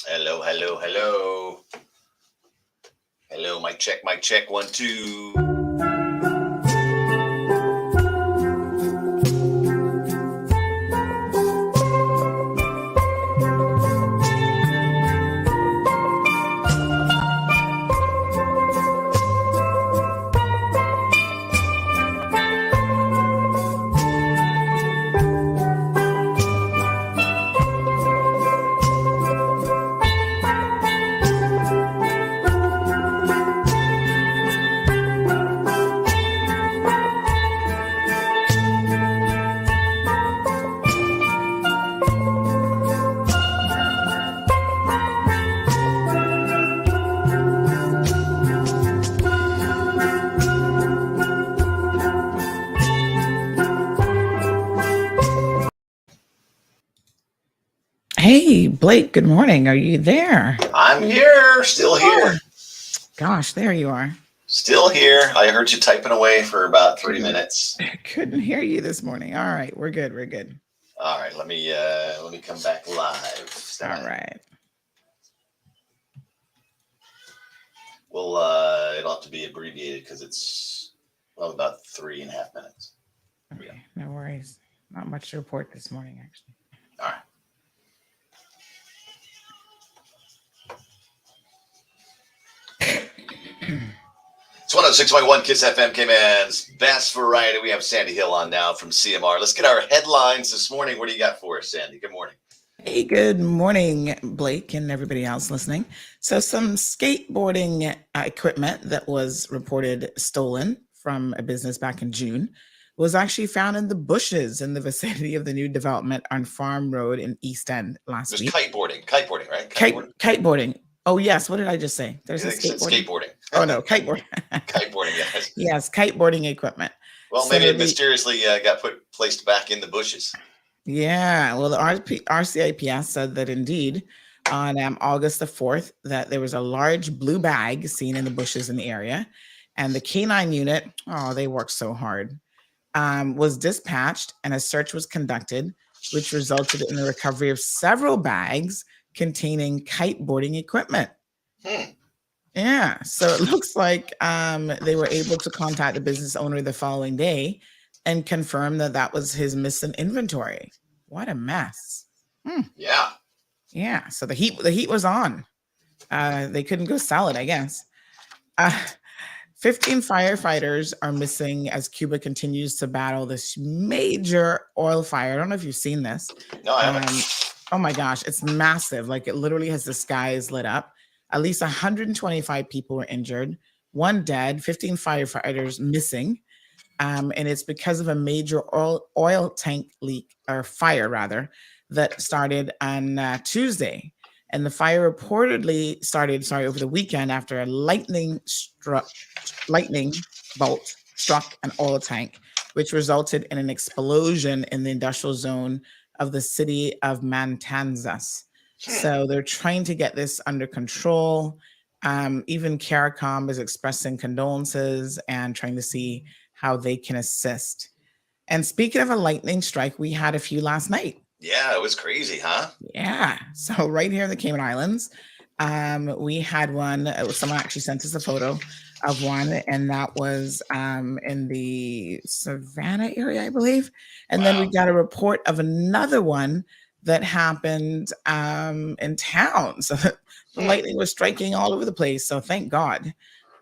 Hello, hello, hello. Hello, mic check, 1, 2. Hey, Blake, good morning. Are you there? I'm here, still here. Gosh, there you are. Still here. I heard you typing away for about 3 minutes. Couldn't hear you this morning. All right, we're good. We're good. All right, let me come back live. All right. Well, it'll have to be abbreviated because it's about 3.5 minutes. Okay, no worries. Not much to report this morning, actually. All right. It's 106.1 Kiss FM, K-Man's best variety. We have Sandy Hill on now from CMR. Let's get our headlines this morning. What do you got for us, Sandy? Good morning. Hey, good morning, Blake and everybody else listening. So some skateboarding equipment that was reported stolen from a business back in June was actually found in the bushes in the vicinity of the new development on Farm Road in East End last week. Kiteboarding, right? Kiteboarding. Oh, yes. What did I just say? There's skateboarding. Oh, no, kiteboarding. Kiteboarding, yes. Yes, kiteboarding equipment. Well, maybe it mysteriously got placed back in the bushes. Yeah, well, the RCIPS said that indeed on August the 4th that there was a large blue bag seen in the bushes in the area, and the K9 unit, they worked so hard, was dispatched and a search was conducted, which resulted in the recovery of several bags containing kiteboarding equipment. Yeah, so it looks like they were able to contact the business owner the following day and confirm that that was his missing inventory. What a mess. Yeah, so the heat was on. They couldn't go sell it, I guess. 15 firefighters are missing as Cuba continues to battle this major oil fire. I don't know if you've seen this. No, I haven't. Oh my gosh, it's massive. Like it literally has the skies lit up. At least 125 people were injured, 1 dead, 15 firefighters missing. And it's because of a major oil tank leak, or fire rather, that started on Tuesday. And the fire reportedly started, over the weekend after a lightning bolt struck an oil tank, which resulted in an explosion in the industrial zone of the city of Matanzas. So they're trying to get this under control. Even CARICOM is expressing condolences and trying to see how they can assist. And speaking of a lightning strike, we had a few last night. Yeah, it was crazy, huh? Yeah. So right here in the Cayman Islands, we had one. Someone actually sent us a photo of one, and that was in the Savannah area, I believe. And then we got a report of another one that happened in town. So the lightning was striking all over the place. So thank God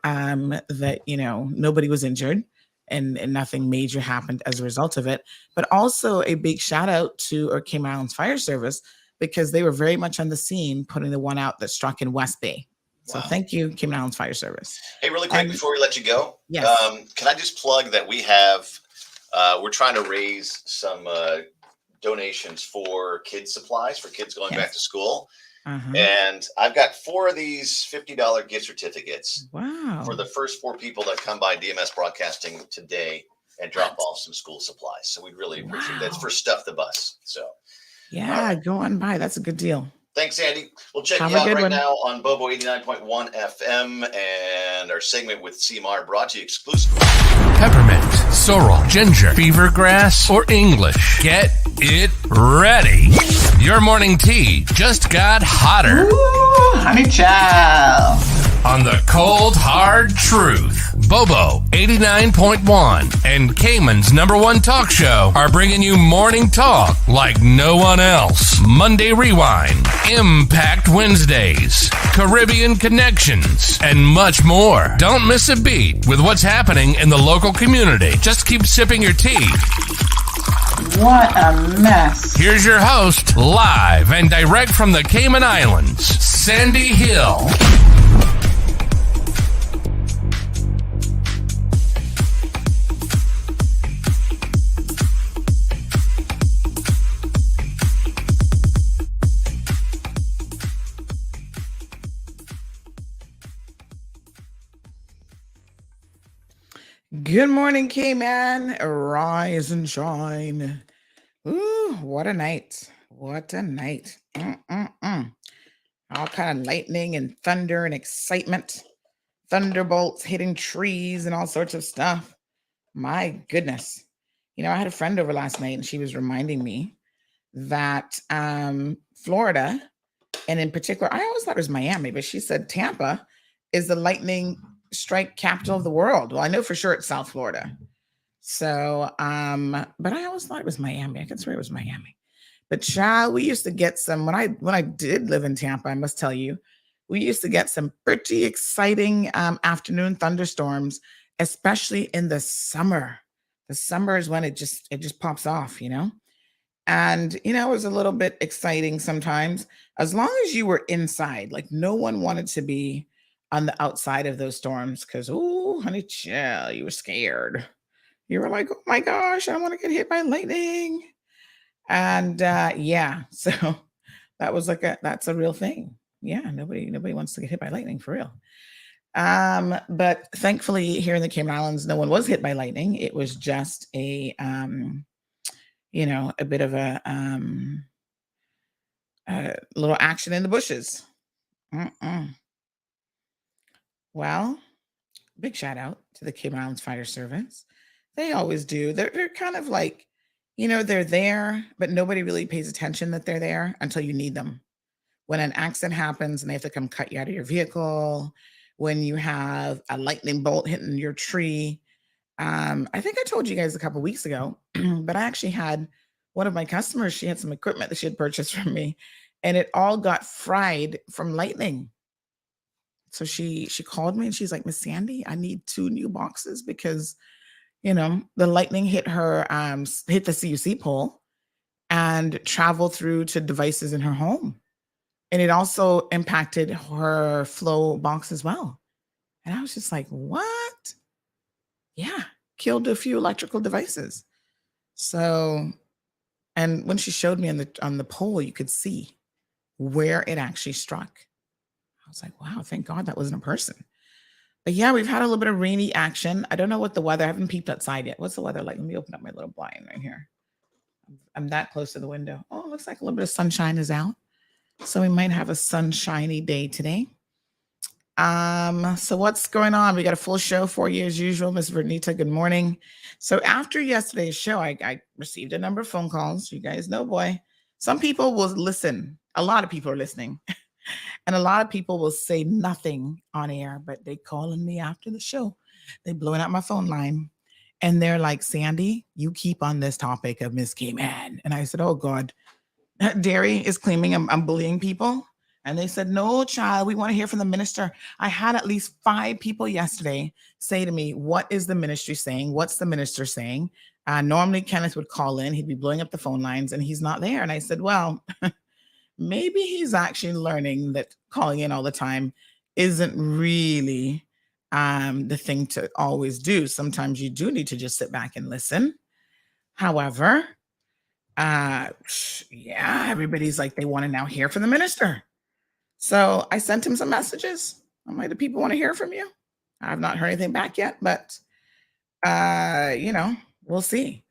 that, nobody was injured and nothing major happened as a result of it. But also a big shout out to our Cayman Islands Fire Service, because they were very much on the scene putting the one out that struck in West Bay. So thank you, Cayman Islands Fire Service. Hey, really quick before we let you go, yes. Can I just plug that we have, we're trying to raise some donations for kids supplies for kids going back to school. And I've got 4 of these $50 gift certificates for the first 4 people that come by DMS Broadcasting today and drop off some school supplies. So we'd really appreciate that. It's for Stuff the Bus. So go on by. That's a good deal. Thanks, Andy. We'll check you out right now on Bobo 89.1 FM and our segment with CMR brought to you exclusively. Peppermint, sorrel, ginger, beaver grass, or English. Get it ready. Your morning tea just got hotter. honey child. On the Cold Hard Truth, Bobo 89.1 and Cayman's #1 talk show are bringing you morning talk like no one else. Monday Rewind, Impact Wednesdays, Caribbean Connections, and much more. Don't miss a beat with what's happening in the local community. Just keep sipping your tea. What a mess. Here's your host, live and direct from the Cayman Islands, Sandy Hill. Good morning, Cayman. Rise and shine. Ooh, what a night. What a night. All kind of lightning and thunder and excitement. Thunderbolts hitting trees and all sorts of stuff. My goodness. You know, I had a friend over last night and she was reminding me that Florida, and in particular, I always thought it was Miami, but she said Tampa is the lightning strike capital of the world. Well, I know for sure it's South Florida. So, but I always thought it was Miami. I could swear it was Miami. But child, we used to get some when I did live in Tampa, I must tell you, we used to get some pretty exciting afternoon thunderstorms, especially in the summer. The summer is when it just pops off, you know? And you know, it was a little bit exciting sometimes, as long as you were inside. Like no one wanted to be on the outside of those storms because, oh, honey chill, you were scared. You were like, oh my gosh, I don't want to get hit by lightning. And yeah, so that's a real thing. Yeah, nobody wants to get hit by lightning for real. But thankfully here in the Cayman Islands, no one was hit by lightning. It was just a bit of a little action in the bushes. Well, big shout out to the Cayman Islands Fire Service. They always do. They're kind of like, you know, they're there, but nobody really pays attention that they're there until you need them. When an accident happens and they have to come cut you out of your vehicle, when you have a lightning bolt hitting your tree. I think I told you guys a couple weeks ago, but I actually had one of my customers, she had some equipment that she had purchased from me, and it all got fried from lightning. So she called me and she's like, Miss Sandy, I need 2 new boxes because, you know, the lightning hit her, hit the CUC pole and traveled through to devices in her home. And it also impacted her flow box as well. And I was just like, what? Yeah, killed a few electrical devices. So, and when she showed me on the pole, you could see where it actually struck. I was like, wow, thank God that wasn't a person. But yeah, we've had a little bit of rainy action. I don't know what the weather, I haven't peeped outside yet. What's the weather like? Let me open up my little blind right here. I'm that close to the window. Oh, it looks like a little bit of sunshine is out. So we might have a sunshiny day today. So what's going on? We got a full show for you as usual. Miss Vernita, good morning. So after yesterday's show, I received a number of phone calls. You guys know, boy, some people will listen. A lot of people are listening. And a lot of people will say nothing on air, but they calling me after the show. They blowing out my phone line. And they're like, Sandy, you keep on this topic of Miss Cayman. And I said, oh God, Derry is claiming I'm bullying people. And they said, no, child, we want to hear from the minister. I had at least 5 people yesterday say to me, what is the ministry saying? What's the minister saying? Normally Kenneth would call in, he'd be blowing up the phone lines and he's not there. And I said, well, maybe he's actually learning that calling in all the time isn't really the thing to always do. Sometimes you do need to just sit back and listen. However, yeah, everybody's like, they want to now hear from the minister. So I sent him some messages. I'm like, do people want to hear from you? I've not heard anything back yet, but we'll see.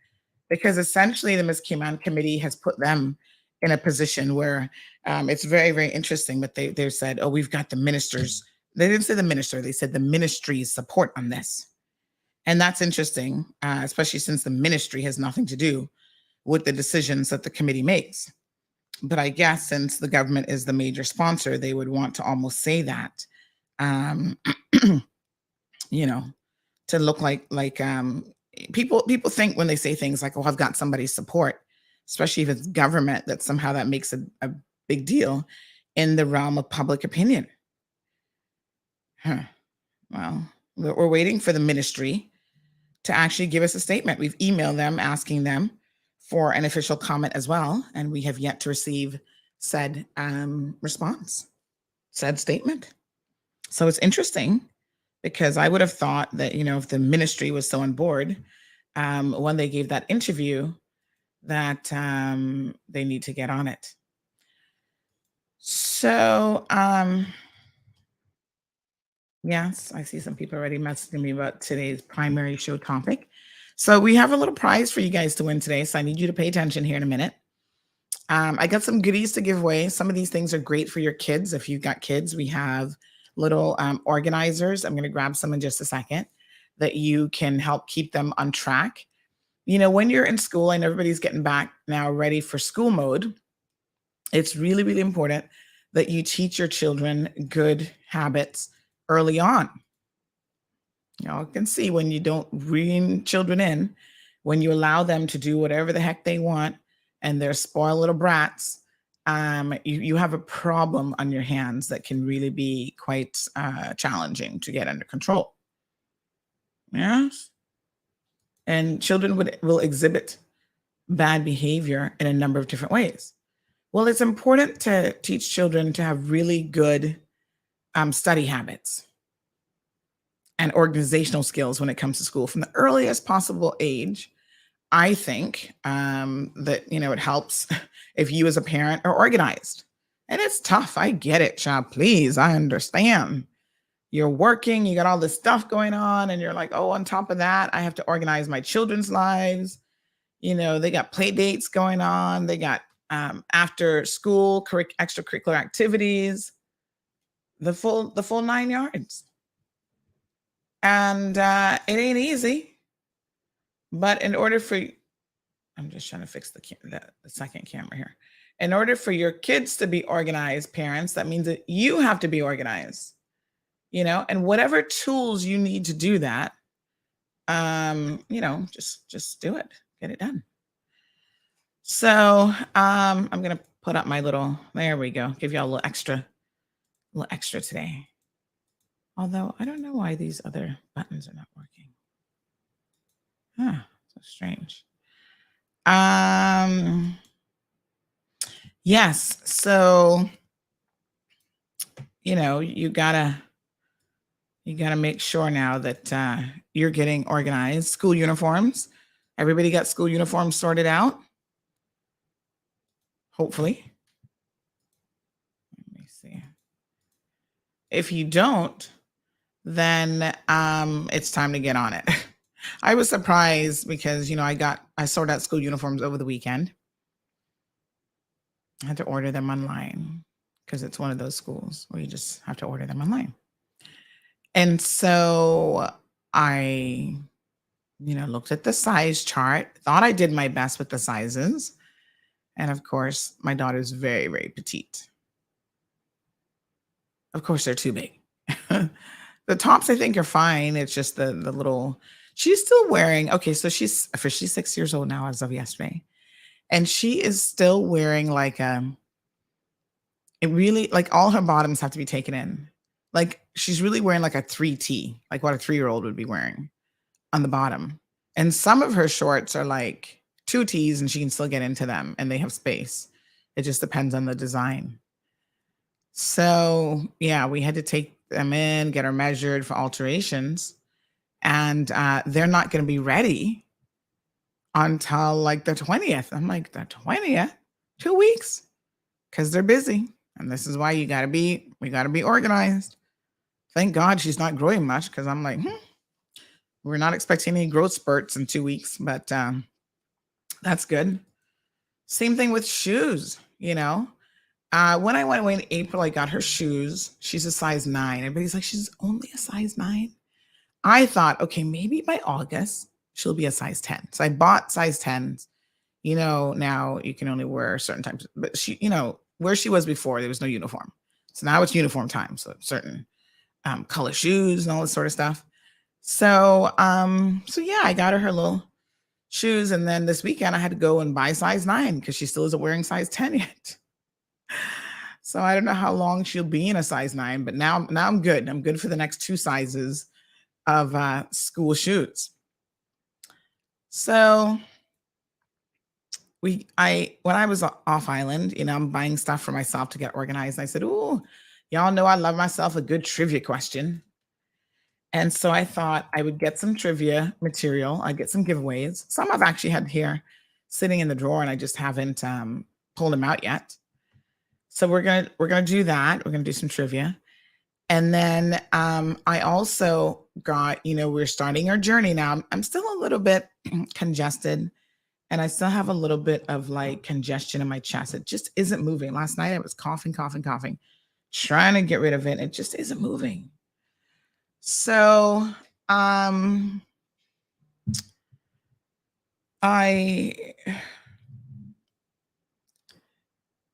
Because essentially the Miss Cayman Committee has put them in a position where it's very, very interesting. But they said, oh, we've got the ministers. They didn't say the minister. They said the ministry's support on this. And that's interesting, especially since the ministry has nothing to do with the decisions that the committee makes. But I guess since the government is the major sponsor, they would want to almost say that, um, you know, to look like people think when they say things like, "Oh, I've got somebody's support," especially if it's government, that somehow that makes a big deal in the realm of public opinion. Huh. Well, we're waiting for the ministry to actually give us a statement. We've emailed them asking them for an official comment as well, and we have yet to receive said response, said statement. So it's interesting because I would have thought that, if the ministry was so on board, when they gave that interview, that they need to get on it. So, yes, I see some people already messaging me about today's primary show topic. So we have a little prize for you guys to win today. So I need you to pay attention here in a minute. I got some goodies to give away. Some of these things are great for your kids. If you've got kids, we have little organizers. I'm going to grab some in just a second that you can help keep them on track. When you're in school and everybody's getting back now ready for school mode, it's really, really important that you teach your children good habits early on. You can see when you don't rein children in, when you allow them to do whatever the heck they want and they're spoiled little brats, you have a problem on your hands that can really be quite challenging to get under control. Yes. And children will exhibit bad behavior in a number of different ways. Well, it's important to teach children to have really good study habits and organizational skills when it comes to school from the earliest possible age. I think that, it helps if you as a parent are organized. And it's tough. I get it, child. Please, I understand. You're working, you got all this stuff going on, and you're like, oh, on top of that, I have to organize my children's lives. They got play dates going on. They got after school extracurricular activities, the full 9 yards. And it ain't easy. But in order for, I'm just trying to fix the second camera here. In order for your kids to be organized, parents, that means that you have to be organized. And whatever tools you need to do that, just do it, get it done. So I'm going to put up my there we go. Give y'all a little extra today. Although I don't know why these other buttons are not working. So strange. Yes. So, you gotta make sure now that you're getting organized. School uniforms. Everybody got school uniforms sorted out? Hopefully. Let me see. If you don't, then it's time to get on it. I was surprised because, I sorted out school uniforms over the weekend. I had to order them online because it's one of those schools where you just have to order them online. And so I, looked at the size chart, thought I did my best with the sizes. And of course, my daughter's very, very petite. Of course, they're too big. The tops, I think, are fine. It's just the little, she's still wearing, okay, so she's officially 6 years old now as of yesterday. And she is still wearing it really, all her bottoms have to be taken in. She's really wearing a 3T, like what a 3-year-old would be wearing on the bottom. And some of her shorts are 2Ts and she can still get into them and they have space. It just depends on the design. So yeah, we had to take them in, get her measured for alterations. And they're not going to be ready until the 20th. I'm like, the 20th? 2 weeks? Because they're busy. And this is why we got to be organized. Thank God she's not growing much because I'm like, we're not expecting any growth spurts in 2 weeks, but that's good. Same thing with shoes, When I went away in April, I got her shoes. She's a size 9. Everybody's like, she's only a size 9. I thought, okay, maybe by August, she'll be a size 10. So I bought size 10s Now you can only wear certain types, but where she was before, there was no uniform. So now it's uniform time. So certain color shoes and all this sort of stuff. So yeah, I got her little shoes. And then this weekend I had to go and buy size 9 because she still isn't wearing size 10 yet. So I don't know how long she'll be in a size 9, but now I'm good. I'm good for the next 2 sizes of school shoes. So when I was off island, I'm buying stuff for myself to get organized. I said, "Oh, y'all know I love myself a good trivia question." And so I thought I would get some trivia material. I'd get some giveaways. Some I've actually had here sitting in the drawer, and I just haven't pulled them out yet. So we're gonna do that. We're gonna do some trivia, and then I also got we're starting our journey now. I'm still a little bit congested, and I still have a little bit of like congestion in my chest. It just isn't moving. Last night I was coughing, trying to get rid of it. It just isn't moving. So I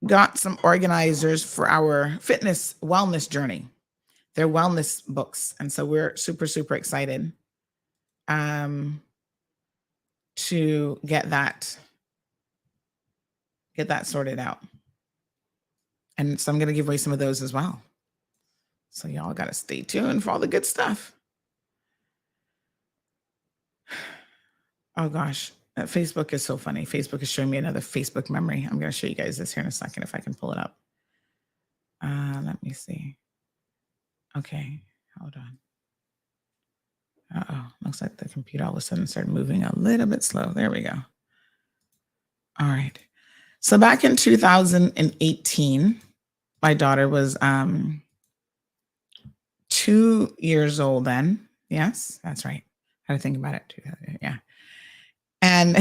got some organizers for our fitness wellness journey. They're wellness books. And so we're super, super excited to get that sorted out. And so I'm going to give away some of those as well. So y'all got to stay tuned for all the good stuff. Oh gosh, Facebook is so funny. Facebook is showing me another Facebook memory. I'm going to show you guys this here in a second if I can pull it up. Let me see. Okay, hold on. Uh-oh, looks like the computer all of a sudden started moving a little bit slow. There we go. All right. So back in 2018, my daughter was 2 years old then. Yes, that's right. I had to think about it too. Yeah. And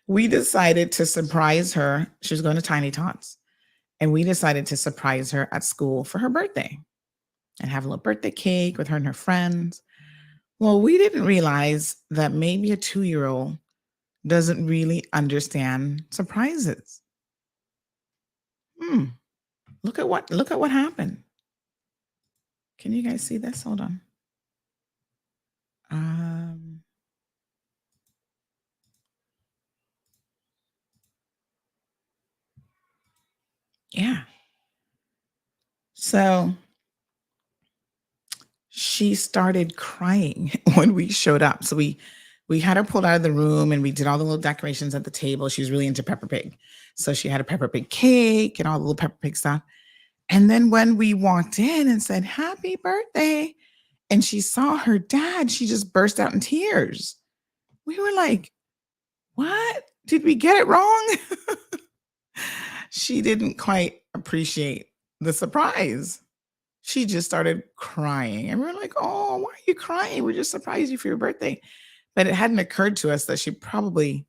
we decided to surprise her. She was going to Tiny Tots. And we decided to surprise her at school for her birthday and have a little birthday cake with her and her friends. Well, we didn't realize that maybe a 2-year-old doesn't really understand surprises. Look at what happened. Can you guys see this? Hold on. Yeah. So she started crying when we showed up. So we had her pulled out of the room and we did all the little decorations at the table. She was really into Peppa Pig. So she had a Peppa Pig cake and all the little Peppa Pig stuff. And then when we walked in and said, "Happy birthday," and she saw her dad, she just burst out in tears. We were like, "What? Did we get it wrong?" She didn't quite appreciate the surprise. She just started crying. And we were like, "Oh, why are you crying? We just surprised you for your birthday." But it hadn't occurred to us that she probably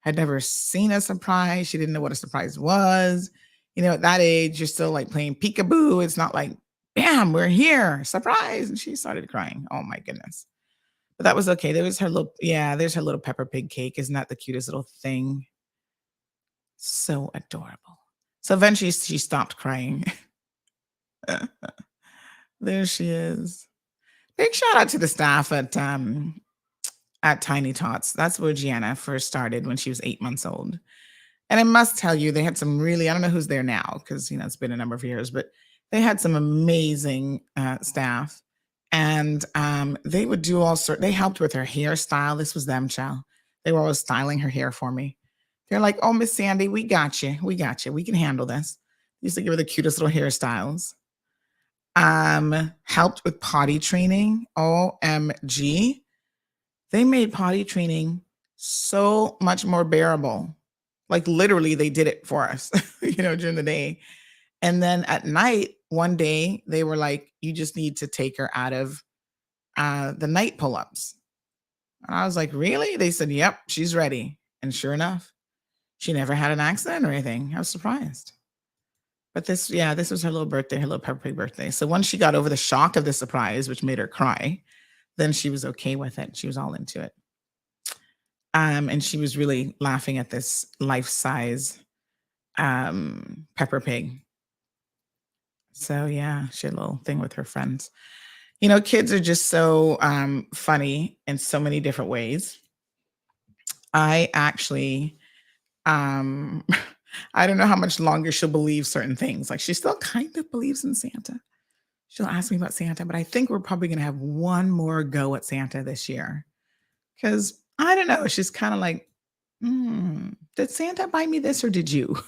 had never seen a surprise. She didn't know what a surprise was. At that age, you're still like playing peekaboo. It's not like, bam, we're here, surprise. And she started crying. Oh my goodness. But that was okay. There's her little Peppa Pig cake. Isn't that the cutest little thing? So adorable. So eventually she stopped crying. There she is. Big shout out to the staff at Tiny Tots. That's where Gianna first started when she was 8 months old. And I must tell you, they had some really, I don't know who's there now because, it's been a number of years, but they had some amazing staff. And they would do they helped with her hairstyle. This was them, child. They were always styling her hair for me. They're like, "Oh, Miss Sandy, we got you. We got you. We can handle this." Used to give her the cutest little hairstyles. Helped with potty training. OMG. They made potty training so much more bearable. Like literally they did it for us, during the day. And then at night, one day they were like, "You just need to take her out of the night pull-ups." And I was like, "Really?" They said, "Yep, she's ready." And sure enough, she never had an accident or anything. I was surprised. But this was her little birthday, her little Peppa Pig birthday. So once she got over the shock of the surprise, which made her cry, then she was okay with it. She was all into it. And she was really laughing at this life-size Pepper Pig. So yeah, she had a little thing with her friends. You know, kids are just so funny in so many different ways. I actually, um, I don't know how much longer she'll believe certain things. Like she still kind of believes in Santa. She'll ask me about Santa, but I think we're probably going to have one more go at Santa this year. Because I don't know, she's kind of like, did Santa buy me this or did you?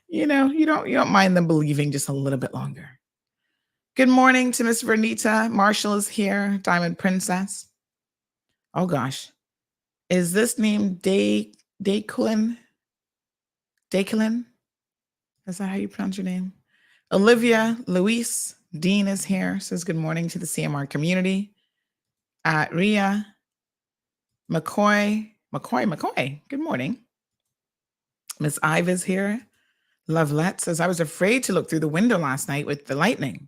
You know, you don't mind them believing just a little bit longer. Good morning to Miss Vernita. Marshall is here. Diamond Princess. Oh gosh. Is this name Daquilin? Daquilin? Is that how you pronounce your name? Olivia Luis Dean is here. Says good morning to the CMR community. Ria McCoy. Good morning. Miss Ive is here. Lovelette says, I was afraid to look through the window last night with the lightning.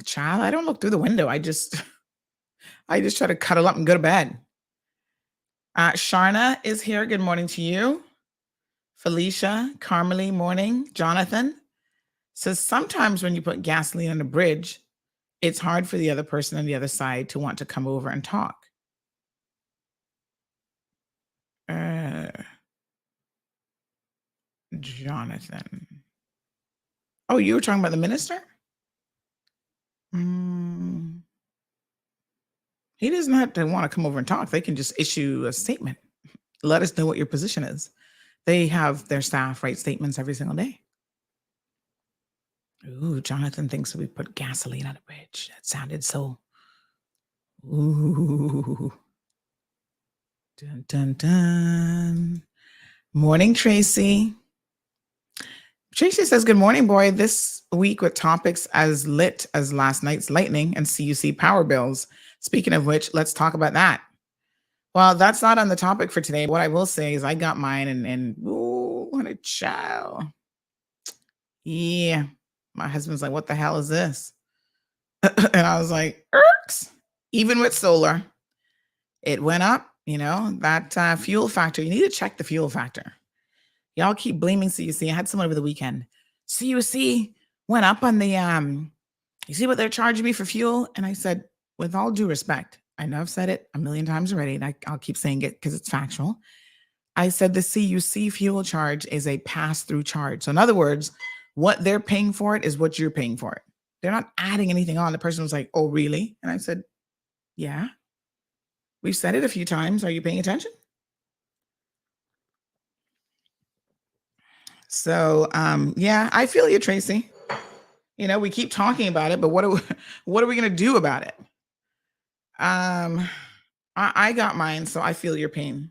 Child, I don't look through the window. I just try to cuddle up and go to bed. Sharna is here. Good morning to you. Felicia, Carmely, morning. Jonathan says, sometimes when you put gasoline on a bridge, it's hard for the other person on the other side to want to come over and talk. Jonathan. Oh, you were talking about the minister? He doesn't have to want to come over and talk. They can just issue a statement. Let us know what your position is. They have their staff write statements every single day. Ooh, Jonathan thinks we put gasoline on a bridge. That sounded so. Ooh. Dun, dun, dun. Morning, Tracy. Tracy says, good morning, boy. This week with topics as lit as last night's lightning and CUC power bills. Speaking of which, let's talk about that. Well, that's not on the topic for today. What I will say is I got mine and ooh, what a child. Yeah. My husband's like, what the hell is this? And I was like, irks. Even with solar, it went up, you know, that fuel factor. You need to check the fuel factor. Y'all keep blaming CUC. I had someone over the weekend. CUC went up on the, you see what they're charging me for fuel? And I said, with all due respect, I know I've said it a million times already, and I'll keep saying it because it's factual. I said the CUC fuel charge is a pass-through charge. So in other words, what they're paying for it is what you're paying for it. They're not adding anything on. The person was like, oh, really? And I said, yeah. We've said it a few times. Are you paying attention? So, yeah, I feel you, Tracy. You know, we keep talking about it, but what are we going to do about it? I got mine, so I feel your pain.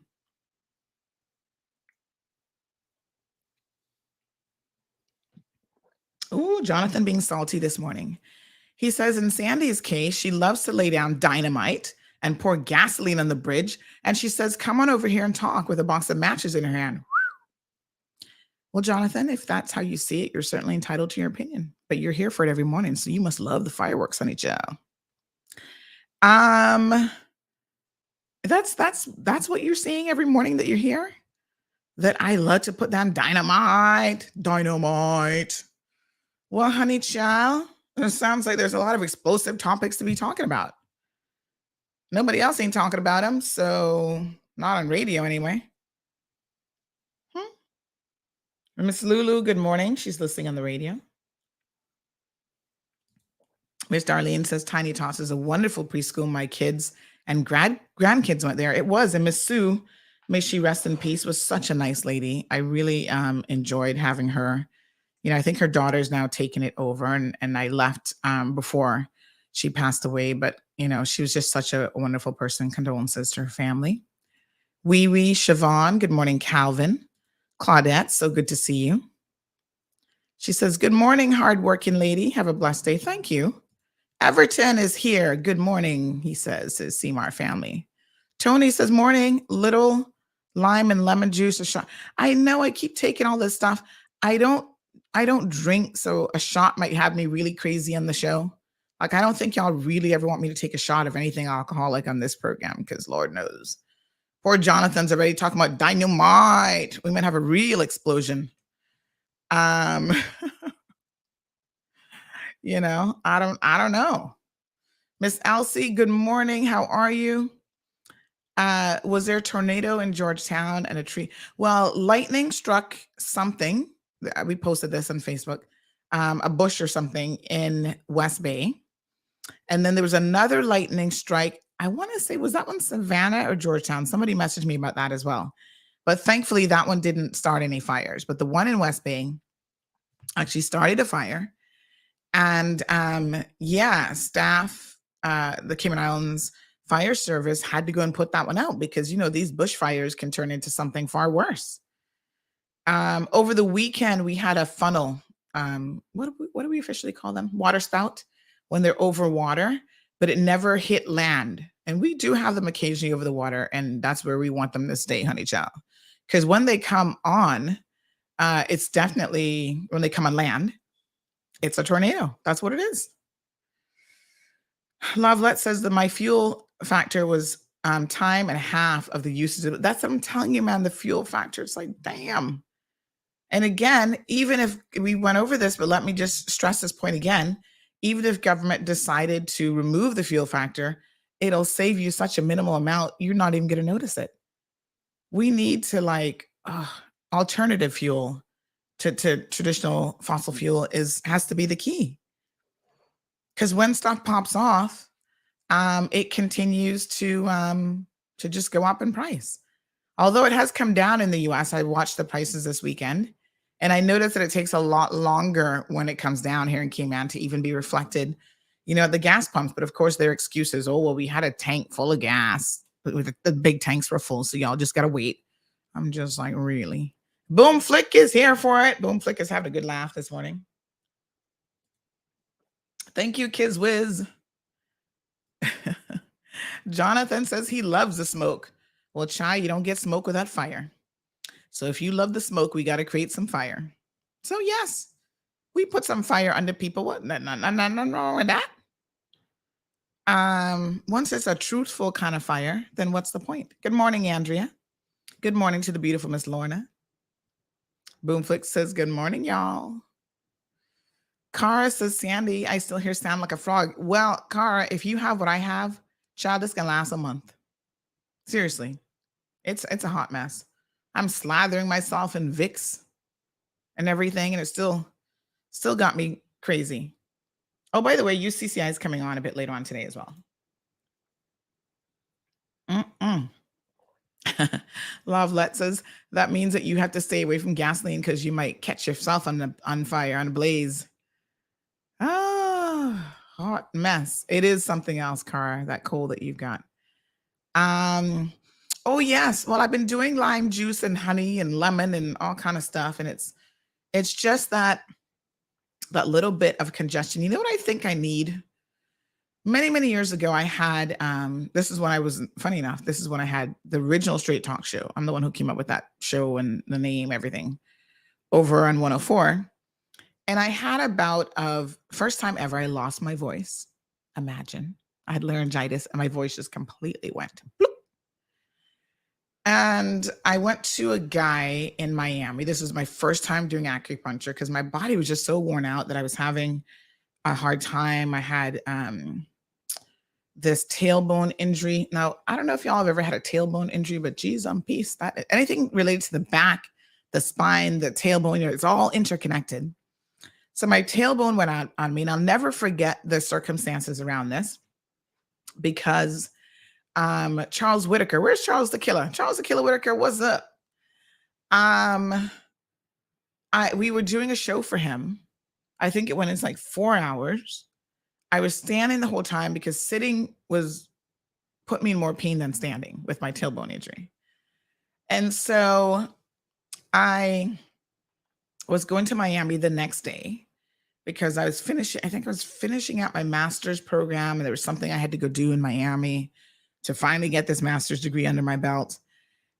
Ooh, Jonathan being salty this morning. He says in Sandy's case, she loves to lay down dynamite and pour gasoline on the bridge. And she says, come on over here and talk with a box of matches in her hand. Well, Jonathan, if that's how you see it, you're certainly entitled to your opinion, but you're here for it every morning. So you must love the fireworks, honey child. That's what you're seeing every morning that you're here? That I love to put down dynamite. Well, honey child, it sounds like there's a lot of explosive topics to be talking about. Nobody else ain't talking about them, so not on radio anyway. Miss Lulu, good morning. She's listening on the radio. Miss Darlene says Tiny Tots is a wonderful preschool. My kids and grandkids went there. It was. And Miss Sue, may she rest in peace, was such a nice lady. I really enjoyed having her. You know, I think her daughter's now taken it over, and I left before she passed away. But, you know, she was just such a wonderful person. Condolences to her family. Wee Wee Siobhan, good morning, Calvin. Claudette, so good to see you. She says, good morning, hardworking lady. Have a blessed day. Thank you. Everton is here. Good morning, he says, his CMAR family. Tony says, morning, little lime and lemon juice, a shot. I know I keep taking all this stuff. I don't drink, so a shot might have me really crazy on the show. Like, I don't think y'all really ever want me to take a shot of anything alcoholic on this program, because Lord knows. Poor Jonathan's already talking about dynamite. We might have a real explosion. Um, I don't know. Miss Elsie, good morning. How are you? Was there a tornado in Georgetown and a tree? Well, lightning struck something. We posted this on Facebook, a bush or something in West Bay. And then there was another lightning strike. I want to say, was that one Savannah or Georgetown? Somebody messaged me about that as well. But thankfully, that one didn't start any fires. But the one in West Bay actually started a fire. And staff, the Cayman Islands Fire Service had to go and put that one out because, these bushfires can turn into something far worse. Over the weekend, we had a funnel. What do we officially call them? Water spout, when they're over water, but it never hit land. And we do have them occasionally over the water, and that's where we want them to stay, honey child. Because when they come on, it's definitely, when they come on land, it's a tornado. That's what it is. Lovelet says that my fuel factor was time and a half of the usage. That's what I'm telling you, man, the fuel factor. It's like, damn. And again, even if we went over this, but let me just stress this point again, even if government decided to remove the fuel factor, it'll save you such a minimal amount, you're not even going to notice it. We need to alternative fuel to traditional fossil fuel has to be the key. Because when stuff pops off, it continues to just go up in price. Although it has come down in the US, I watched the prices this weekend, and I noticed that it takes a lot longer when it comes down here in Cayman to even be reflected, at the gas pumps. But of course, their excuses, we had a tank full of gas. The big tanks were full, so y'all just got to wait. I'm just like, really? Boom Flick is here for it. Boom Flick is having a good laugh this morning. Thank you, Kids Wiz. Jonathan says he loves the smoke. Well, Chai, you don't get smoke without fire. So if you love the smoke, we got to create some fire. So yes, we put some fire under people. What? No wrong with that. Once it's a truthful kind of fire, then what's the point? Good morning, Andrea. Good morning to the beautiful Miss Lorna. Boomflix says, good morning, y'all. Cara says, Sandy, I still hear sound like a frog. Well, Cara, if you have what I have, child, this can last a month. Seriously. It's a hot mess. I'm slathering myself in Vicks and everything, and it still got me crazy. Oh, by the way, UCCI is coming on a bit later on today as well. Lovelet says, that means that you have to stay away from gasoline because you might catch yourself on fire, on a blaze. Oh, hot mess. It is something else, Cara, that cold that you've got. Oh yes. Well, I've been doing lime juice and honey and lemon and all kind of stuff. And it's just that little bit of congestion. You know what I think I need? Many, many years ago, I had, this is when I was, funny enough, this is when I had the original Straight Talk show. I'm the one who came up with that show and the name, everything, over on 104. And I had a bout of, first time ever, I lost my voice. Imagine. I had laryngitis and my voice just completely went. Bloop. And I went to a guy in Miami. This was my first time doing acupuncture because my body was just so worn out that I was having a hard time. I had this tailbone injury. Now, I don't know if y'all have ever had a tailbone injury, but geez, I'm peace. That anything related to the back, the spine, the tailbone, it's all interconnected. So my tailbone went out on me, and I'll never forget the circumstances around this because Charles Whitaker, where's Charles the Killer? Charles the Killer Whitaker, what's up? We were doing a show for him. I think it went in like 4 hours. I was standing the whole time because sitting put me in more pain than standing with my tailbone injury. And so I was going to Miami the next day because I was finishing out my master's program, and there was something I had to go do in Miami to finally get this master's degree under my belt.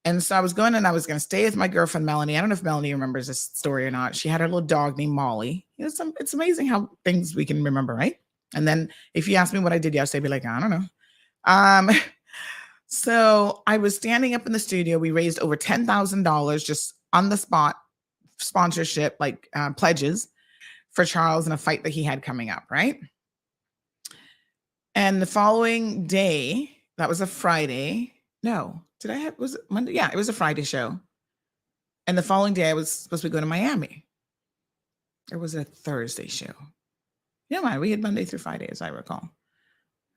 And so I was going, and I was going to stay with my girlfriend, Melanie. I don't know if Melanie remembers this story or not. She had her little dog named Molly. It's amazing how things we can remember, right? And then if you ask me what I did yesterday, I'd be like, I don't know. Um, so I was standing up in the studio. We raised over $10,000 just on the spot sponsorship, like pledges for Charles in a fight that he had coming up, right? And the following day, that was a Friday. No, was it Monday? Yeah, it was a Friday show. And the following day, I was supposed to be going to Miami. It was a Thursday show. Yeah, we had Monday through Friday, as I recall.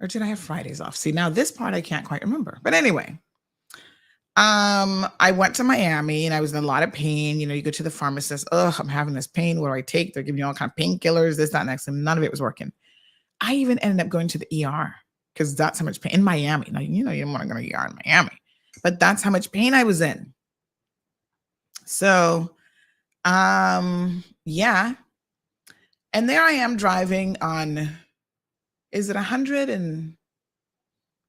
Or did I have Fridays off? See, now this part I can't quite remember. But anyway, I went to Miami and I was in a lot of pain. You go to the pharmacist. Oh, I'm having this pain. What do I take? They're giving you all kind of painkillers, this, that, next. And none of it was working. I even ended up going to the ER because that's how much pain in Miami. Now, you don't want to go to ER in Miami, but that's how much pain I was in. So, yeah. And there I am driving on, is it 100 and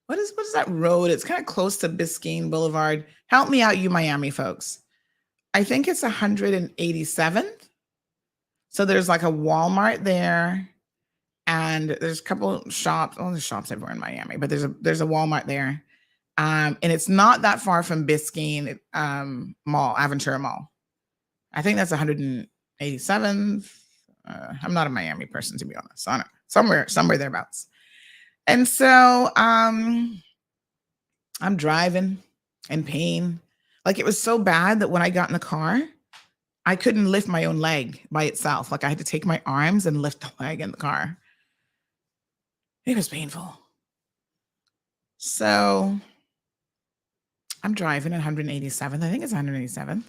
what is that road? It's kind of close to Biscayne Boulevard. Help me out, you Miami folks. I think it's 187th. So there's like a Walmart there. And there's a couple shops. Oh, there's shops everywhere in Miami, but there's a Walmart there. And it's not that far from Biscayne Mall, Aventura Mall. I think that's 187th. I'm not a Miami person, to be honest. I don't know. Somewhere thereabouts. And so I'm driving in pain. Like it was so bad that when I got in the car, I couldn't lift my own leg by itself. Like I had to take my arms and lift the leg in the car. It was painful. So I'm driving at 187th. I think it's 187th.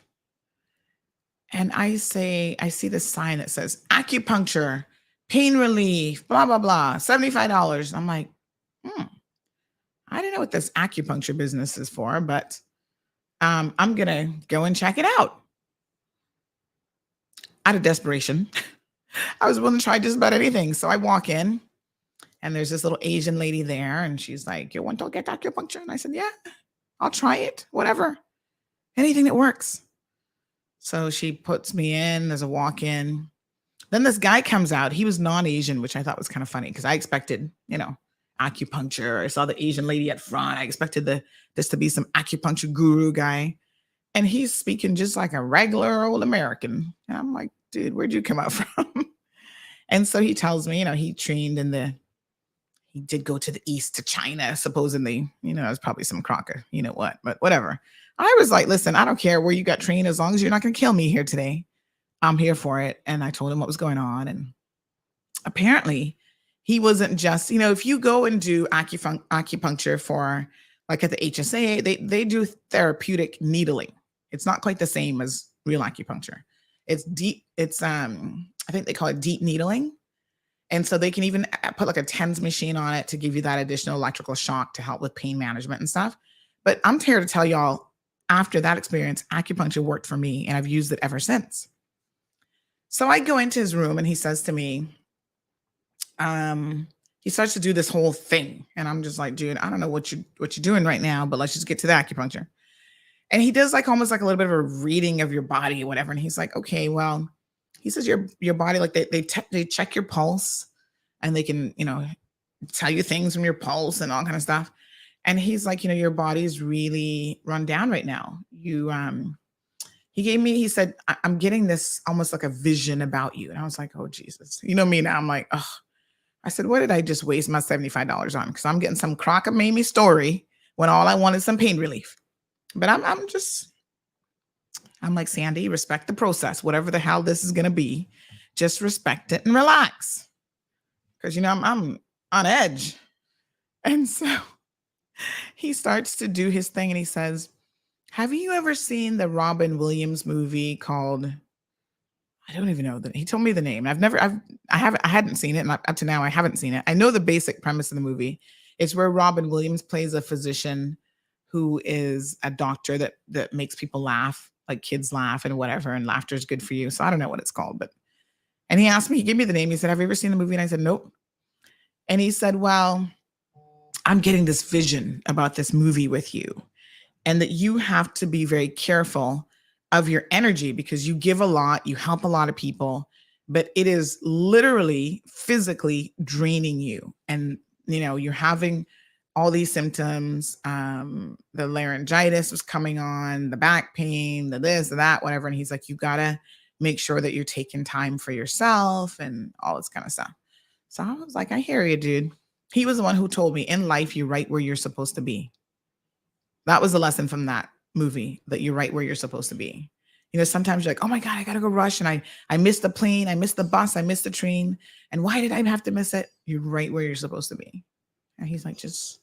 And I see this sign that says acupuncture, pain relief, blah, blah, blah, $75. I'm like, I don't know what this acupuncture business is for, but I'm going to go and check it out. Out of desperation, I was willing to try just about anything. So I walk in. And there's this little Asian lady there, and she's like, "You want to get acupuncture?" And I said, "Yeah, I'll try it. Whatever. Anything that works." So she puts me in. There's a walk-in. Then this guy comes out. He was non-Asian, which I thought was kind of funny because I expected, acupuncture. I saw the Asian lady at front. I expected this to be some acupuncture guru guy. And he's speaking just like a regular old American. And I'm like, dude, where'd you come out from? And so he tells me, he trained he did go to the East to China, supposedly, it was probably some crocker, what, but whatever. I was like, listen, I don't care where you got trained as long as you're not going to kill me here today. I'm here for it. And I told him what was going on. And apparently he wasn't just, if you go and do acupuncture for like at the HSA, they do therapeutic needling. It's not quite the same as real acupuncture. It's deep. It's, I think they call it deep needling. And so they can even put like a TENS machine on it to give you that additional electrical shock to help with pain management and stuff. But I'm here to tell y'all, after that experience, acupuncture worked for me and I've used it ever since. So I go into his room and he says to me, he starts to do this whole thing. And I'm just like, dude, I don't know what you're doing right now, but let's just get to the acupuncture. And he does like almost like a little bit of a reading of your body or whatever. And he's like, okay, well, he says your body, like they check your pulse and they can, tell you things from your pulse and all kind of stuff. And he's like, your body's really run down right now. He said, I'm getting this almost like a vision about you. And I was like, oh, Jesus. You know me now. I'm like, oh, I said, what did I just waste my $75 on? Because I'm getting some cockamamie story when all I want is some pain relief. But I'm like, Sandy, respect the process. Whatever the hell this is going to be, just respect it and relax. Because, I'm on edge. And so he starts to do his thing and he says, have you ever seen the Robin Williams movie called, I don't even know he told me the name. I hadn't seen it. And up to now, I haven't seen it. I know the basic premise of the movie. It's where Robin Williams plays a physician who is a doctor that makes people laugh, like kids laugh and whatever. And laughter is good for you. So I don't know what it's called, and he asked me, he gave me the name. He said, have you ever seen the movie? And I said, nope. And he said, well, I'm getting this vision about this movie with you and that you have to be very careful of your energy because you give a lot, you help a lot of people, but it is literally physically draining you. And, you're having all these symptoms. The laryngitis was coming on, the back pain, the this, the that, whatever. And he's like, you gotta make sure that you're taking time for yourself and all this kind of stuff. So I was like, I hear you, dude. He was the one who told me in life, you're right where you're supposed to be. That was the lesson from that movie, that you're right where you're supposed to be. Sometimes you're like, oh my God, I got to go rush. And I missed the plane. I missed the bus. I missed the train. And why did I have to miss it? You're right where you're supposed to be. And he's like, just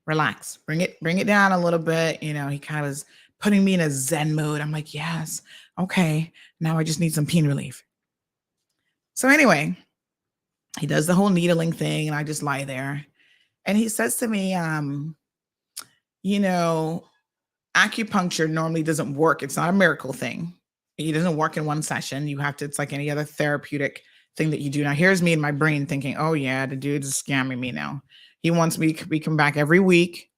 relax, bring it down a little bit. He kind of was putting me in a Zen mode. I'm like, yes. Okay. Now I just need some pain relief. So anyway, he does the whole needling thing and I just lie there. And he says to me, acupuncture normally doesn't work. It's not a miracle thing. It doesn't work in one session. It's like any other therapeutic thing that you do. Now, here's me in my brain thinking, oh yeah, the dude's scamming me now. He wants me to come back every week.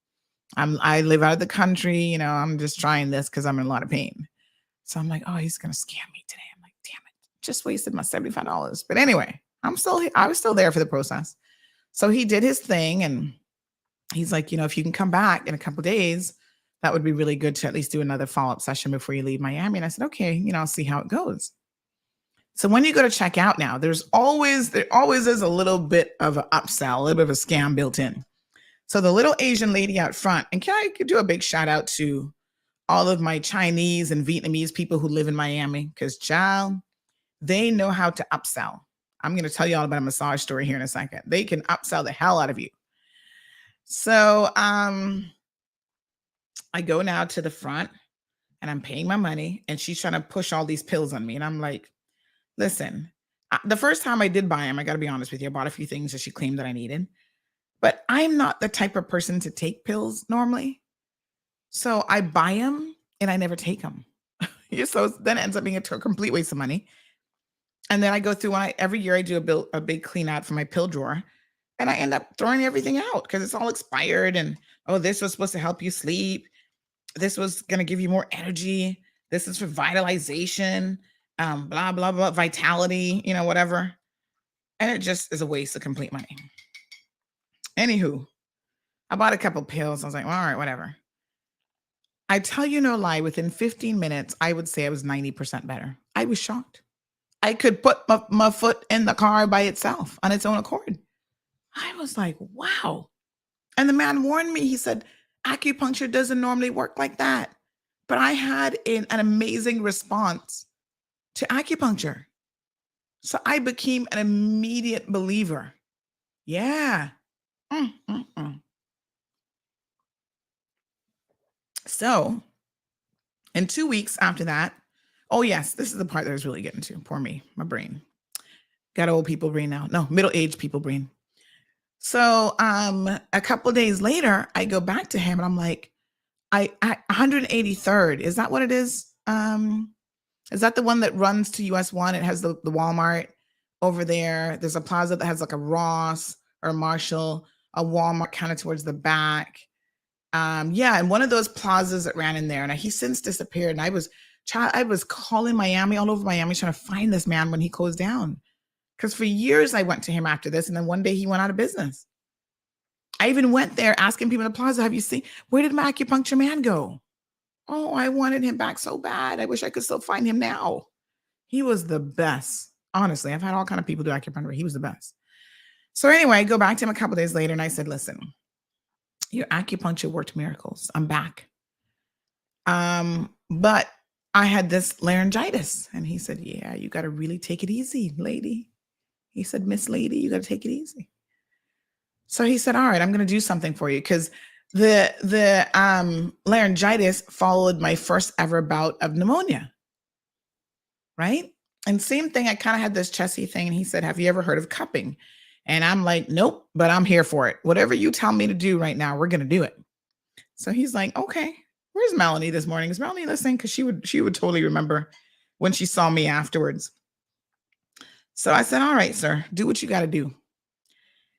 I live out of the country. I'm just trying this because I'm in a lot of pain. So I'm like, oh, he's going to scam me today. I'm like, damn it. Just wasted my $75. But anyway, I was still there for the process. So he did his thing. And he's like, if you can come back in a couple of days, that would be really good to at least do another follow-up session before you leave Miami. And I said, okay, I'll see how it goes. So when you go to check out now, there always is a little bit of an upsell, a little bit of a scam built in. So the little Asian lady out front, and can I do a big shout out to all of my Chinese and Vietnamese people who live in Miami, because child, they know how to upsell. I'm going to tell you all about a massage story here in a second. They can upsell the hell out of you. So I go now to the front and I'm paying my money and she's trying to push all these pills on me. And I'm like, listen, the first time I did buy them, I got to be honest with you, I bought a few things that she claimed that I needed, but I'm not the type of person to take pills normally. So I buy them and I never take them. So then it ends up being a complete waste of money. And then I go through every year I do a big clean out for my pill drawer and I end up throwing everything out because it's all expired. And, oh, this was supposed to help you sleep. This was going to give you more energy. This is for vitalization, blah, blah, blah, vitality, whatever. And it just is a waste of complete money. Anywho, I bought a couple pills. I was like, well, all right, whatever. I tell you no lie, within 15 minutes, I would say I was 90% better. I was shocked. I could put my foot in the car by itself on its own accord. I was like, wow. And the man warned me. He said, acupuncture doesn't normally work like that. But I had an amazing response to acupuncture. So I became an immediate believer. Yeah. So in 2 weeks after that, oh yes, this is the part that I was really getting to. Poor me, my brain. Got old people brain now. No, middle-aged people brain. So a couple of days later, I go back to him and I'm like, I 183rd. Is that what it is? Is that the one that runs to US 1? It has the Walmart over there. There's a plaza that has like a Ross or a Marshall, a Walmart kind of towards the back. Yeah, and one of those plazas that ran in there. And he's since disappeared. And I was calling Miami, all over Miami, trying to find this man when he closed down. Because for years I went to him after this. And then one day he went out of business. I even went there asking people in the plaza, have you seen, where did my acupuncture man go? Oh, I wanted him back so bad. I wish I could still find him now. He was the best. Honestly, I've had all kind of people do acupuncture. He was the best. So anyway, I go back to him a couple of days later and I said, listen, your acupuncture worked miracles. I'm back. But I had this laryngitis. And he said, yeah, you got to really take it easy, lady. He said, Miss Lady, you got to take it easy. So he said, all right, I'm going to do something for you. Because the laryngitis followed my first ever bout of pneumonia. Right? And same thing, I kind of had this chesty thing. And he said, have you ever heard of cupping? And I'm like, nope, but I'm here for it. Whatever you tell me to do right now, we're going to do it. So he's like, okay, where's Melanie this morning? Is Melanie listening? Because she would totally remember when she saw me afterwards. So I said, all right, sir, do what you got to do.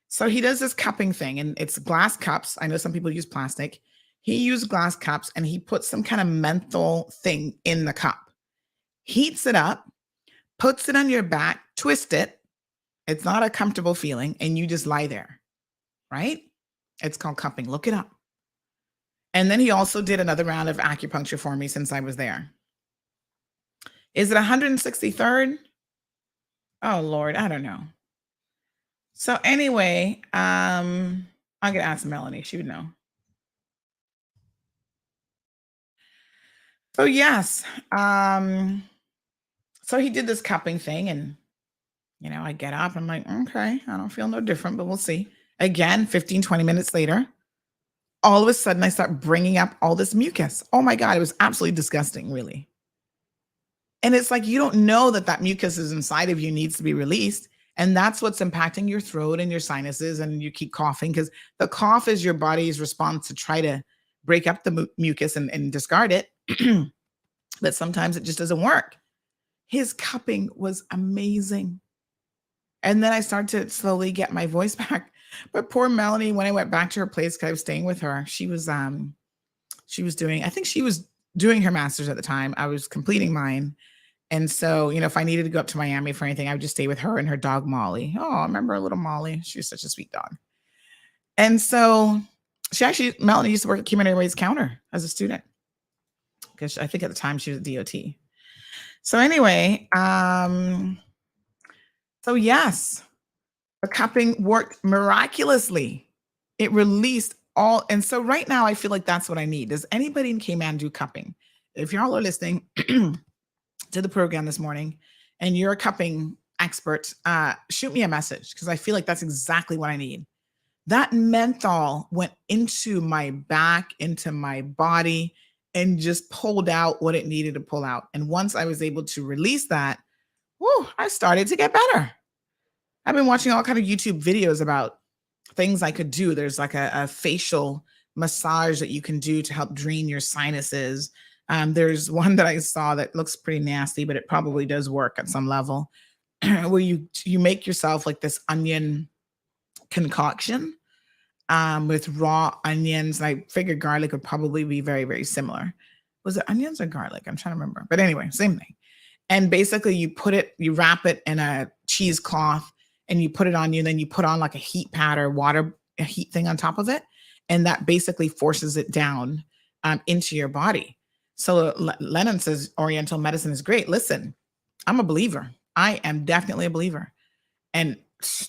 So he does this cupping thing and it's glass cups. I know some people use plastic. He used glass cups and he put some kind of menthol thing in the cup, heats it up, puts it on your back, twist it. It's not a comfortable feeling, and you just lie there, right? It's called cupping. Look it up. And then he also did another round of acupuncture for me since I was there. Is it 163rd? Oh, Lord, I don't know. So anyway, I'm going to ask Melanie. She would know. So yes, so he did this cupping thing, and I get up. I'm like, okay, I don't feel no different, but we'll see. Again, 15, 20 minutes later, all of a sudden I start bringing up all this mucus. Oh my God, it was absolutely disgusting, really. And it's like, you don't know that mucus is inside of you, needs to be released. And that's what's impacting your throat and your sinuses, and you keep coughing because the cough is your body's response to try to break up the mucus and discard it. But sometimes it just doesn't work. His cupping was amazing. And then I started to slowly get my voice back. But poor Melanie, when I went back to her place, because I was staying with her, she was doing, I think she was doing her master's at the time. I was completing mine. And so, if I needed to go up to Miami for anything, I would just stay with her and her dog, Molly. Oh, I remember little Molly. She was such a sweet dog. And so Melanie used to work at Human Airways counter as a student, because I think at the time she was at DOT. So anyway, so yes, the cupping worked miraculously. It released all. And so right now I feel like that's what I need. Does anybody in Cayman do cupping? If y'all are listening to the program this morning and you're a cupping expert, shoot me a message, because I feel like that's exactly what I need. That menthol went into my back, into my body, and just pulled out what it needed to pull out. And once I was able to release that, I started to get better. I've been watching all kind of YouTube videos about things I could do. There's like a facial massage that you can do to help drain your sinuses. There's one that I saw that looks pretty nasty, but it probably does work at some level, where you make yourself like this onion concoction with raw onions. And I figured garlic would probably be very, very similar. Was it onions or garlic? I'm trying to remember. But anyway, same thing. And basically you wrap it in a cheesecloth and you put it on you. And then you put on like a heat pad or a heat thing on top of it. And that basically forces it down into your body. So Lennon says Oriental medicine is great. Listen, I'm a believer. I am definitely a believer. And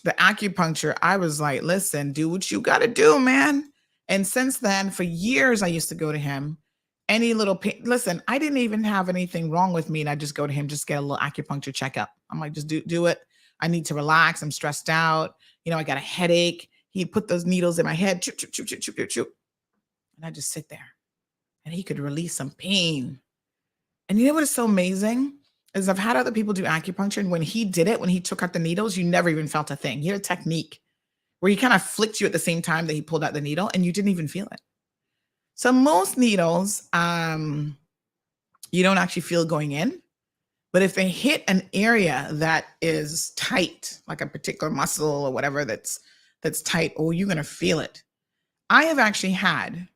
the acupuncture, I was like, listen, do what you got to do, man. And since then, for years, I used to go to him. Any little pain. Listen, I didn't even have anything wrong with me. And I just go to him, just get a little acupuncture checkup. I'm like, just do it. I need to relax. I'm stressed out. I got a headache. He'd put those needles in my head. Choop, choop, choop, choop, choop, choop, choop. And I just sit there. And he could release some pain. And you know what is so amazing is I've had other people do acupuncture. And when he did it, when he took out the needles, you never even felt a thing. He had a technique where he kind of flicked you at the same time that he pulled out the needle and you didn't even feel it. So most needles, you don't actually feel going in. But if they hit an area that is tight, like a particular muscle or whatever that's tight, you're going to feel it. I have actually had,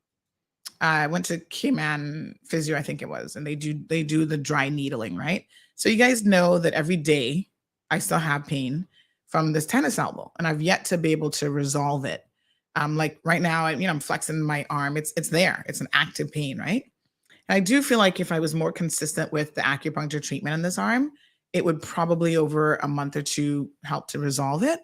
I went to Cayman Physio, I think it was, and they do the dry needling, right? So you guys know that every day I still have pain from this tennis elbow, and I've yet to be able to resolve it. Like right now, I'm flexing my arm. It's there. It's an active pain, right? And I do feel like if I was more consistent with the acupuncture treatment on this arm, it would probably over a month or two help to resolve it.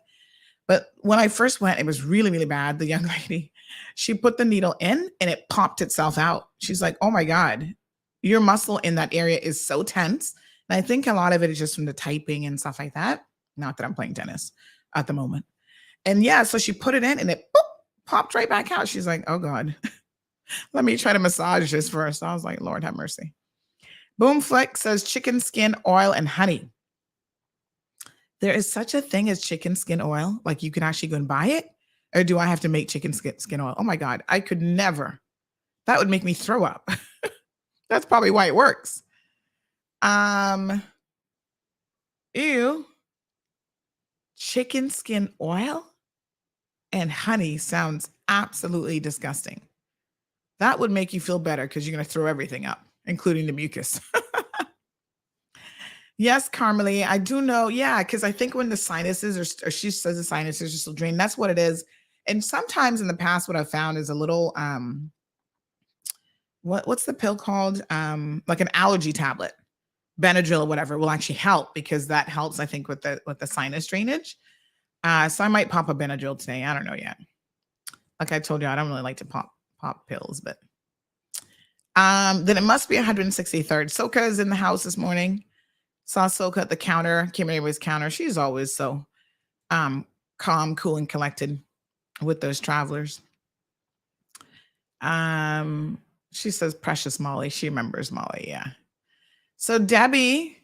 But when I first went, it was really, really bad. The young lady, she put the needle in and it popped itself out. She's like, oh my God, your muscle in that area is so tense. And I think a lot of it is just from the typing and stuff like that. Not that I'm playing tennis at the moment. And yeah, so she put it in and it popped right back out. She's like, oh God, let me try to massage this first. I was like, Lord have mercy. Boom Fleck says chicken skin oil and honey. There is such a thing as chicken skin oil. Like you can actually go and buy it. Or do I have to make chicken skin oil? Oh my God, I could never. That would make me throw up. That's probably why it works. Ew. Chicken skin oil and honey sounds absolutely disgusting. That would make you feel better because you're going to throw everything up, including the mucus. Yes, Carmelie, I do know. Yeah, because I think when the sinuses or she says the sinuses are still drained, that's what it is. And sometimes in the past, what I've found is a little what's the pill called? Like an allergy tablet, Benadryl or whatever will actually help because that helps, I think, with the sinus drainage. So I might pop a Benadryl today. I don't know yet. Like I told you, I don't really like to pop pills, but then it must be 163rd. Soka is in the house this morning. Saw Soka at the counter, came in everybody's counter. She's always so calm, cool, and collected with those travelers. She says Precious Molly. She remembers Molly, yeah. So Debbie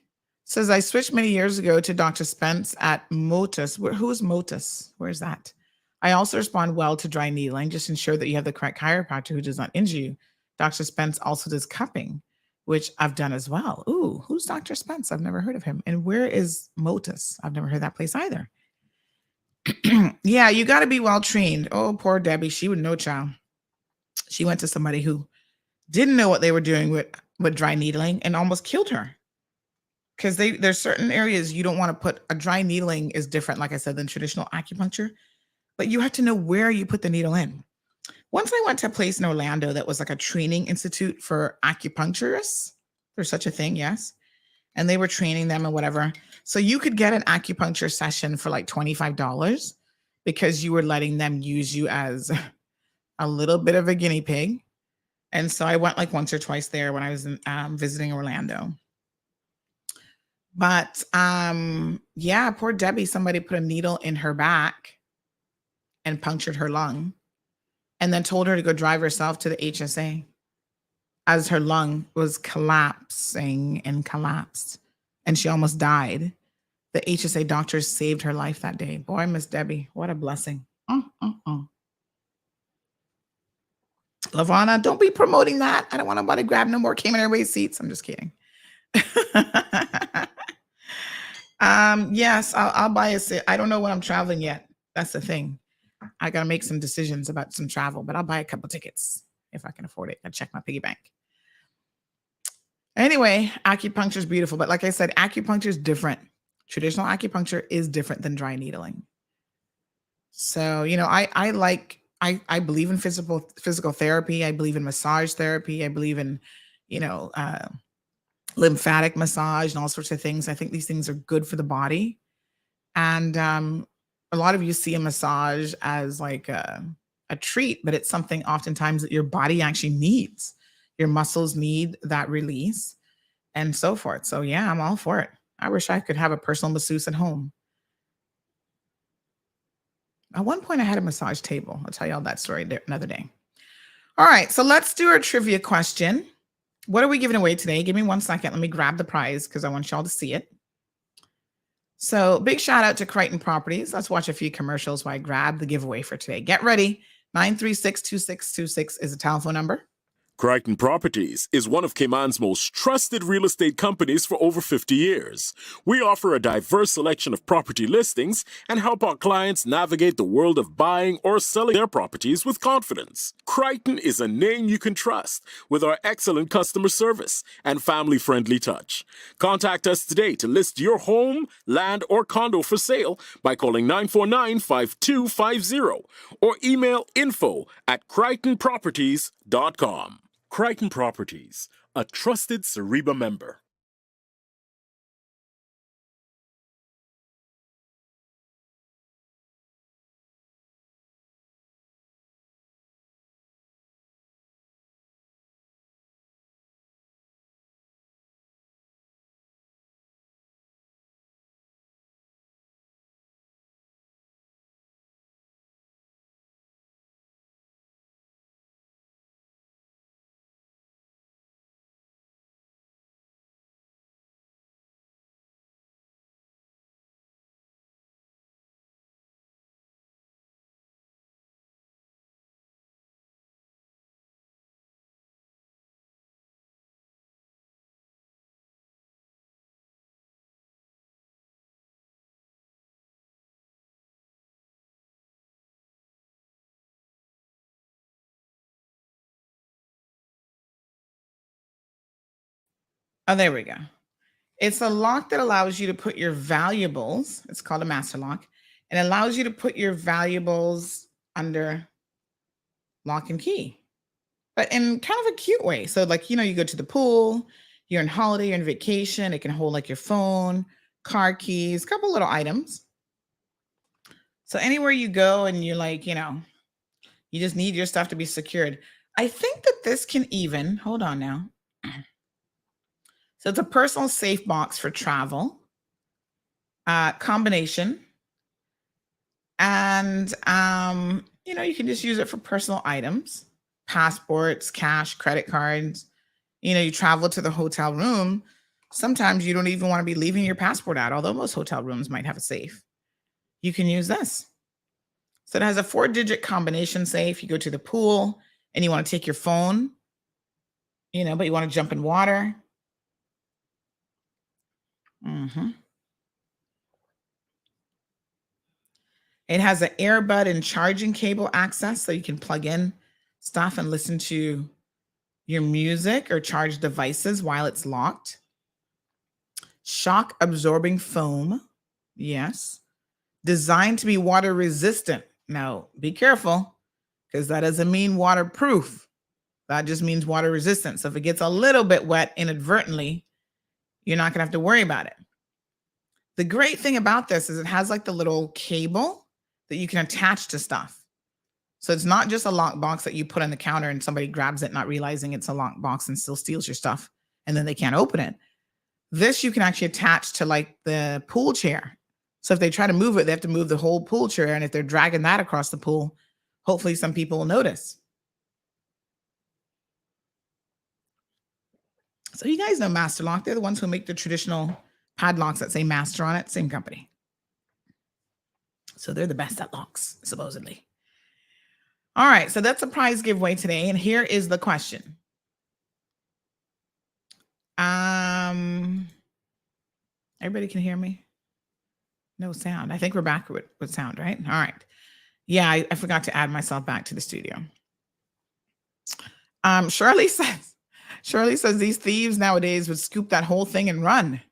says, I switched many years ago to Dr. Spence at Motus. Who's Motus? Where's that? I also respond well to dry needling. Just ensure that you have the correct chiropractor who does not injure you. Dr. Spence also does cupping, which I've done as well. Ooh, who's Dr. Spence? I've never heard of him. And where is Motus? I've never heard that place either. Yeah, you got to be well trained. Oh, poor Debbie. She would know, child. She went to somebody who didn't know what they were doing with dry needling and almost killed her. Because there's certain areas you don't want to put a dry needling is different, like I said, than traditional acupuncture. But you have to know where you put the needle in. Once I went to a place in Orlando that was like a training institute for acupuncturists. There's such a thing, yes. And they were training them and whatever. So you could get an acupuncture session for like $25 because you were letting them use you as a little bit of a guinea pig. And so I went like once or twice there when I was visiting Orlando. But yeah, poor Debbie, somebody put a needle in her back and punctured her lung and then told her to go drive herself to the HSA as her lung was collapsing and collapsed and she almost died. The HSA doctors saved her life that day. Boy, Miss Debbie, what a blessing. Lavana, don't be promoting that. I don't want nobody to grab no more Cayman Airways seats. I'm just kidding. Yes, I'll buy a seat. I don't know when I'm traveling yet. That's the thing. I got to make some decisions about some travel, but I'll buy a couple tickets if I can afford it. I check my piggy bank. Anyway, acupuncture is beautiful, but like I said, acupuncture is different. Traditional acupuncture is different than dry needling. So, you know, I believe in physical therapy. I believe in massage therapy. I believe in, you know, lymphatic massage and all sorts of things. I think these things are good for the body. And a lot of you see a massage as like a treat, but it's something oftentimes that your body actually needs. Your muscles need that release and so forth. So yeah, I'm all for it. I wish I could have a personal masseuse at home. At one point I had a massage table. I'll tell you all that story another day. All right, so let's do our trivia question. What are we giving away today? Give me 1 second. Let me grab the prize because I want y'all to see it. So big shout out to Crichton Properties. Let's watch a few commercials while I grab the giveaway for today. Get ready. 936-2626 is the telephone number. Crichton Properties is one of Cayman's most trusted real estate companies for over 50 years. We offer a diverse selection of property listings and help our clients navigate the world of buying or selling their properties with confidence. Crichton is a name you can trust with our excellent customer service and family-friendly touch. Contact us today to list your home, land, or condo for sale by calling 949-5250 or email info@crichtonproperties.com. Crichton Properties, a trusted Cereba member. Oh, there we go. It's a lock that allows you to put your valuables. It's called a master lock. And it allows you to put your valuables under lock and key, but in kind of a cute way. So like, you go to the pool, you're on holiday, you're on vacation. It can hold like your phone, car keys, a couple little items. So anywhere you go and you're like, you just need your stuff to be secured. I think that this can even, hold on now. So it's a personal safe box for travel, combination. And, you can just use it for personal items, passports, cash, credit cards. You travel to the hotel room. Sometimes you don't even want to be leaving your passport out, although most hotel rooms might have a safe. You can use this. So it has a 4-digit combination safe. You go to the pool and you want to take your phone, but you want to jump in water. It has an earbud and charging cable access, so you can plug in stuff and listen to your music or charge devices while it's locked. Shock absorbing foam. Yes. Designed to be water resistant. Now, be careful, because that doesn't mean waterproof. That just means water resistant. So if it gets a little bit wet inadvertently, you're not going to have to worry about it. The great thing about this is it has like the little cable that you can attach to stuff. So it's not just a lock box that you put on the counter and somebody grabs it not realizing it's a lock box and still steals your stuff and then they can't open it. This you can actually attach to like the pool chair. So if they try to move it, they have to move the whole pool chair. And if they're dragging that across the pool, hopefully some people will notice. So you guys know Master Lock. They're the ones who make the traditional padlocks that say Master on it. Same company. So they're the best at locks, supposedly. All right, so that's a prize giveaway today. And here is the question. Everybody can hear me? No sound. I think we're back with sound, right? All right. Yeah, I forgot to add myself back to the studio. Shirley says these thieves nowadays would scoop that whole thing and run.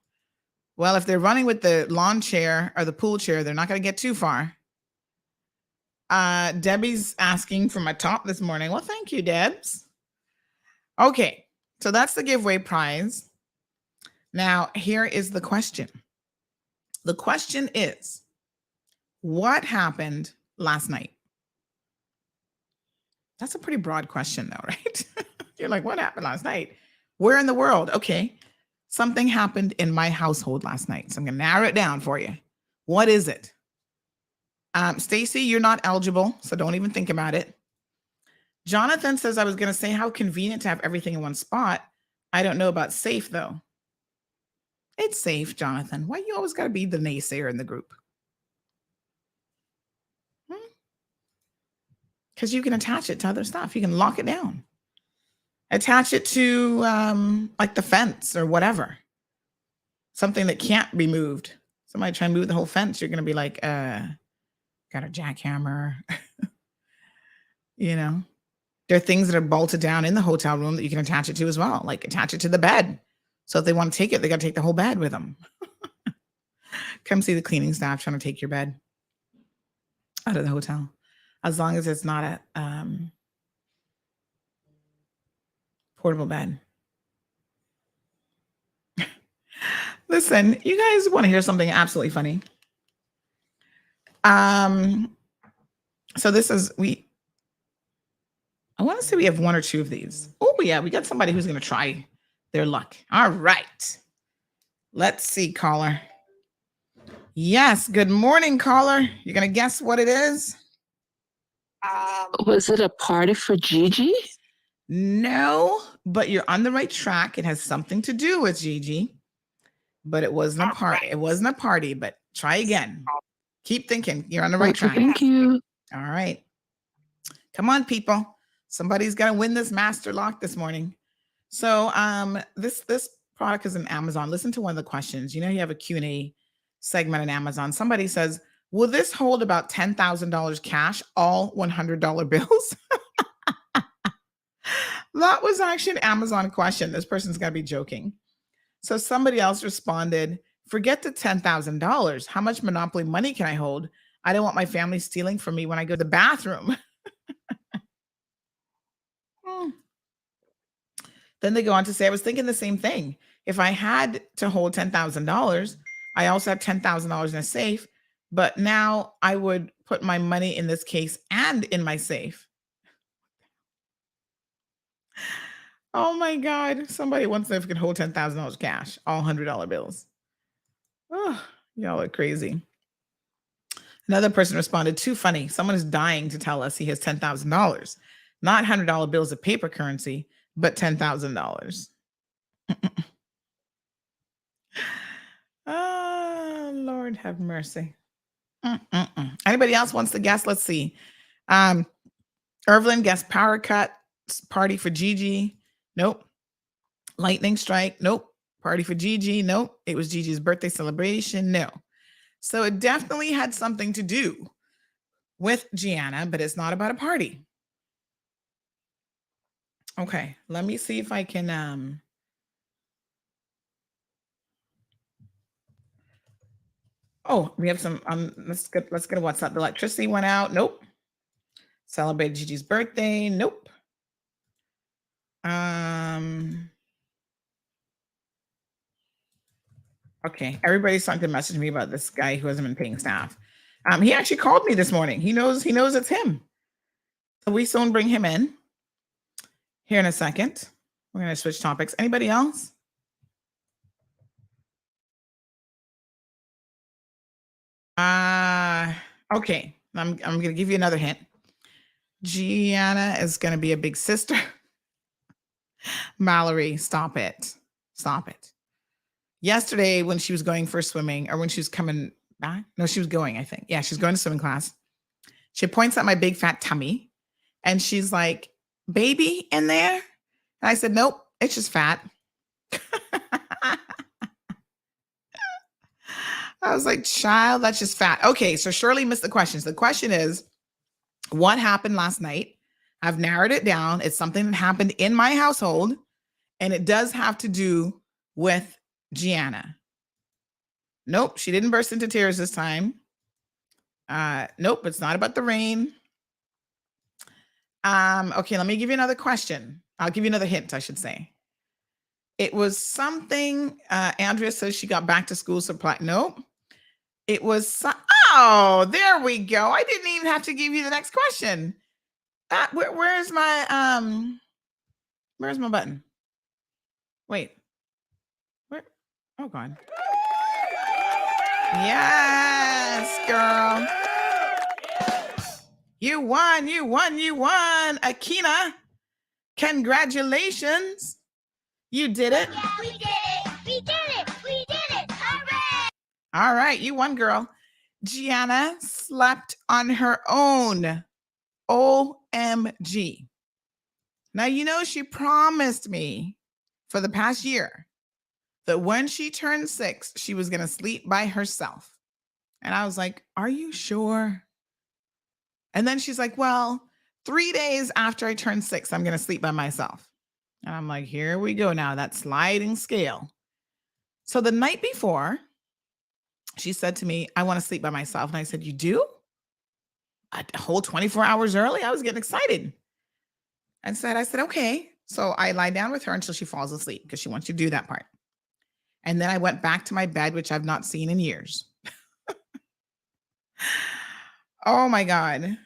Well, if they're running with the lawn chair or the pool chair, they're not going to get too far. Debbie's asking for my top this morning. Well, thank you, Debs. Okay, so that's the giveaway prize. Now, here is the question. The question is, what happened last night? That's a pretty broad question, though, right? You're like, what happened last night? Where in the world? Okay. Something happened in my household last night. So I'm going to narrow it down for you. What is it? Stacy, you're not eligible, so don't even think about it. Jonathan says, I was going to say how convenient to have everything in one spot. I don't know about safe, though. It's safe, Jonathan. Why you always got to be the naysayer in the group? Because you can attach it to other stuff. You can lock it down. Attach it to like the fence or whatever. Something that can't be moved. Somebody try and move the whole fence. You're going to be like, got a jackhammer. There are things that are bolted down in the hotel room that you can attach it to as well. Like attach it to the bed. So if they want to take it, they got to take the whole bed with them. Come see the cleaning staff trying to take your bed out of the hotel. As long as it's not a portable bed. Listen, you guys want to hear something absolutely funny? So this is, I want to say we have one or two of these. Oh yeah, we got somebody who's going to try their luck. All right. Let's see, caller. Yes, good morning, caller. You're going to guess what it is? Was it a party for Gigi? No, but you're on the right track. It has something to do with Gigi, but it wasn't a party. Right. It wasn't a party, but try again. Keep thinking. You're on the right track. Thank you. All right. Come on, people. Somebody's going to win this master lock this morning. So this product is on Amazon. Listen to one of the questions. You have a Q&A segment on Amazon. Somebody says, will this hold about $10,000 cash, all $100 bills? That was actually an Amazon question. This person's got to be joking. So somebody else responded, forget the $10,000. How much Monopoly money can I hold? I don't want my family stealing from me when I go to the bathroom. Then they go on to say, I was thinking the same thing. If I had to hold $10,000, I also have $10,000 in a safe, but now I would put my money in this case and in my safe. Oh my God. Somebody wants to know if you can hold $10,000 cash, all $100 bills. Oh, y'all are crazy. Another person responded, too funny. Someone is dying to tell us he has $10,000, not $100 bills of paper currency, but $10,000. Oh, Lord have mercy. Anybody else wants to guess? Let's see. Irvlin guessed power cut, party for Gigi. Nope. Lightning strike. Nope. Party for Gigi. Nope. It was Gigi's birthday celebration. No. So it definitely had something to do with Gianna, but it's not about a party. Okay, let me see if I can oh, we have some let's get a WhatsApp. The electricity went out. Nope. Celebrated Gigi's birthday. Nope. Okay, everybody's starting to message me about this guy who hasn't been paying staff. He actually called me this morning. He knows it's him. So we soon bring him in here in a second. We're going to switch topics. Anybody else? Okay. I'm going to give you another hint. Gianna is going to be a big sister. Mallory, stop it. Stop it. Yesterday, when she was going for swimming, or when she was coming back, no, she was going, I think. Yeah, she's going to swimming class. She points at my big fat tummy, and she's like, baby in there? And I said, nope, it's just fat. I was like, child, that's just fat. Okay, so Shirley missed the questions. The question is, what happened last night? I've narrowed it down. It's something that happened in my household, and it does have to do with Gianna. Nope, she didn't burst into tears this time. Nope, it's not about the rain. Okay, let me give you another question. I'll give you another hint, I should say. It was something, Andrea says she got back to school supply. Nope. It was, oh, there we go. I didn't even have to give you the next question. Where's my button? Wait. Where? Oh, God. Yes, girl. You won. Akina, congratulations. You did it. Yeah, we did it. Hooray! All right, you won, girl. Gianna slept on her own. OMG. Now, you know, she promised me for the past year that when she turned 6, she was going to sleep by herself. And I was like, are you sure? And then she's like, well, 3 days after I turn 6, I'm going to sleep by myself. And I'm like, here we go now, that sliding scale. So the night before, she said to me, I want to sleep by myself. And I said, you do? A whole 24 hours early? I was getting excited. I said, okay. So I lie down with her until she falls asleep because she wants you to do that part. And then I went back to my bed, which I've not seen in years. Oh my God.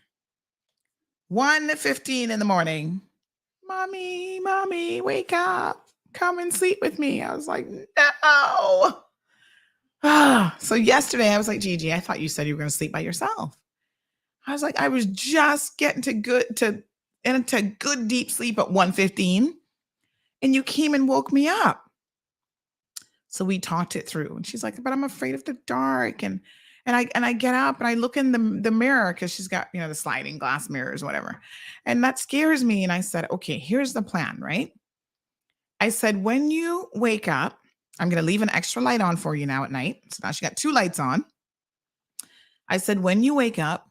1:15 in the morning. Mommy, wake up. Come and sleep with me. I was like, no. So yesterday I was like, Gigi, I thought you said you were going to sleep by yourself. I was like, I was just getting into good deep sleep at 1:15, and you came and woke me up. So we talked it through, and she's like, but I'm afraid of the dark. And I get up and I look in the mirror because she's got, the sliding glass mirrors, whatever. And that scares me. And I said, okay, here's the plan, right? I said, when you wake up, I'm going to leave an extra light on for you now at night. So now she got 2 lights on. I said, when you wake up,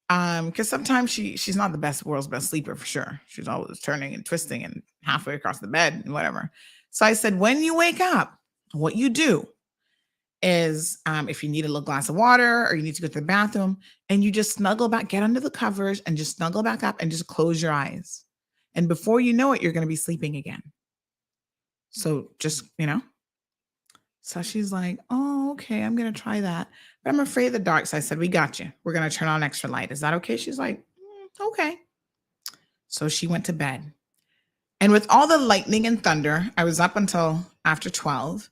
because sometimes she's not the world's best sleeper for sure. She's always turning and twisting and halfway across the bed and whatever. So I said, when you wake up, what you do is if you need a little glass of water or you need to go to the bathroom, and you just snuggle back, get under the covers and just snuggle back up and just close your eyes. And before you know it, you're going to be sleeping again. So just, So she's like, oh, okay, I'm going to try that. But I'm afraid of the dark. So I said, we got you. We're going to turn on extra light. Is that okay? She's like, okay. So she went to bed. And with all the lightning and thunder, I was up until after 12.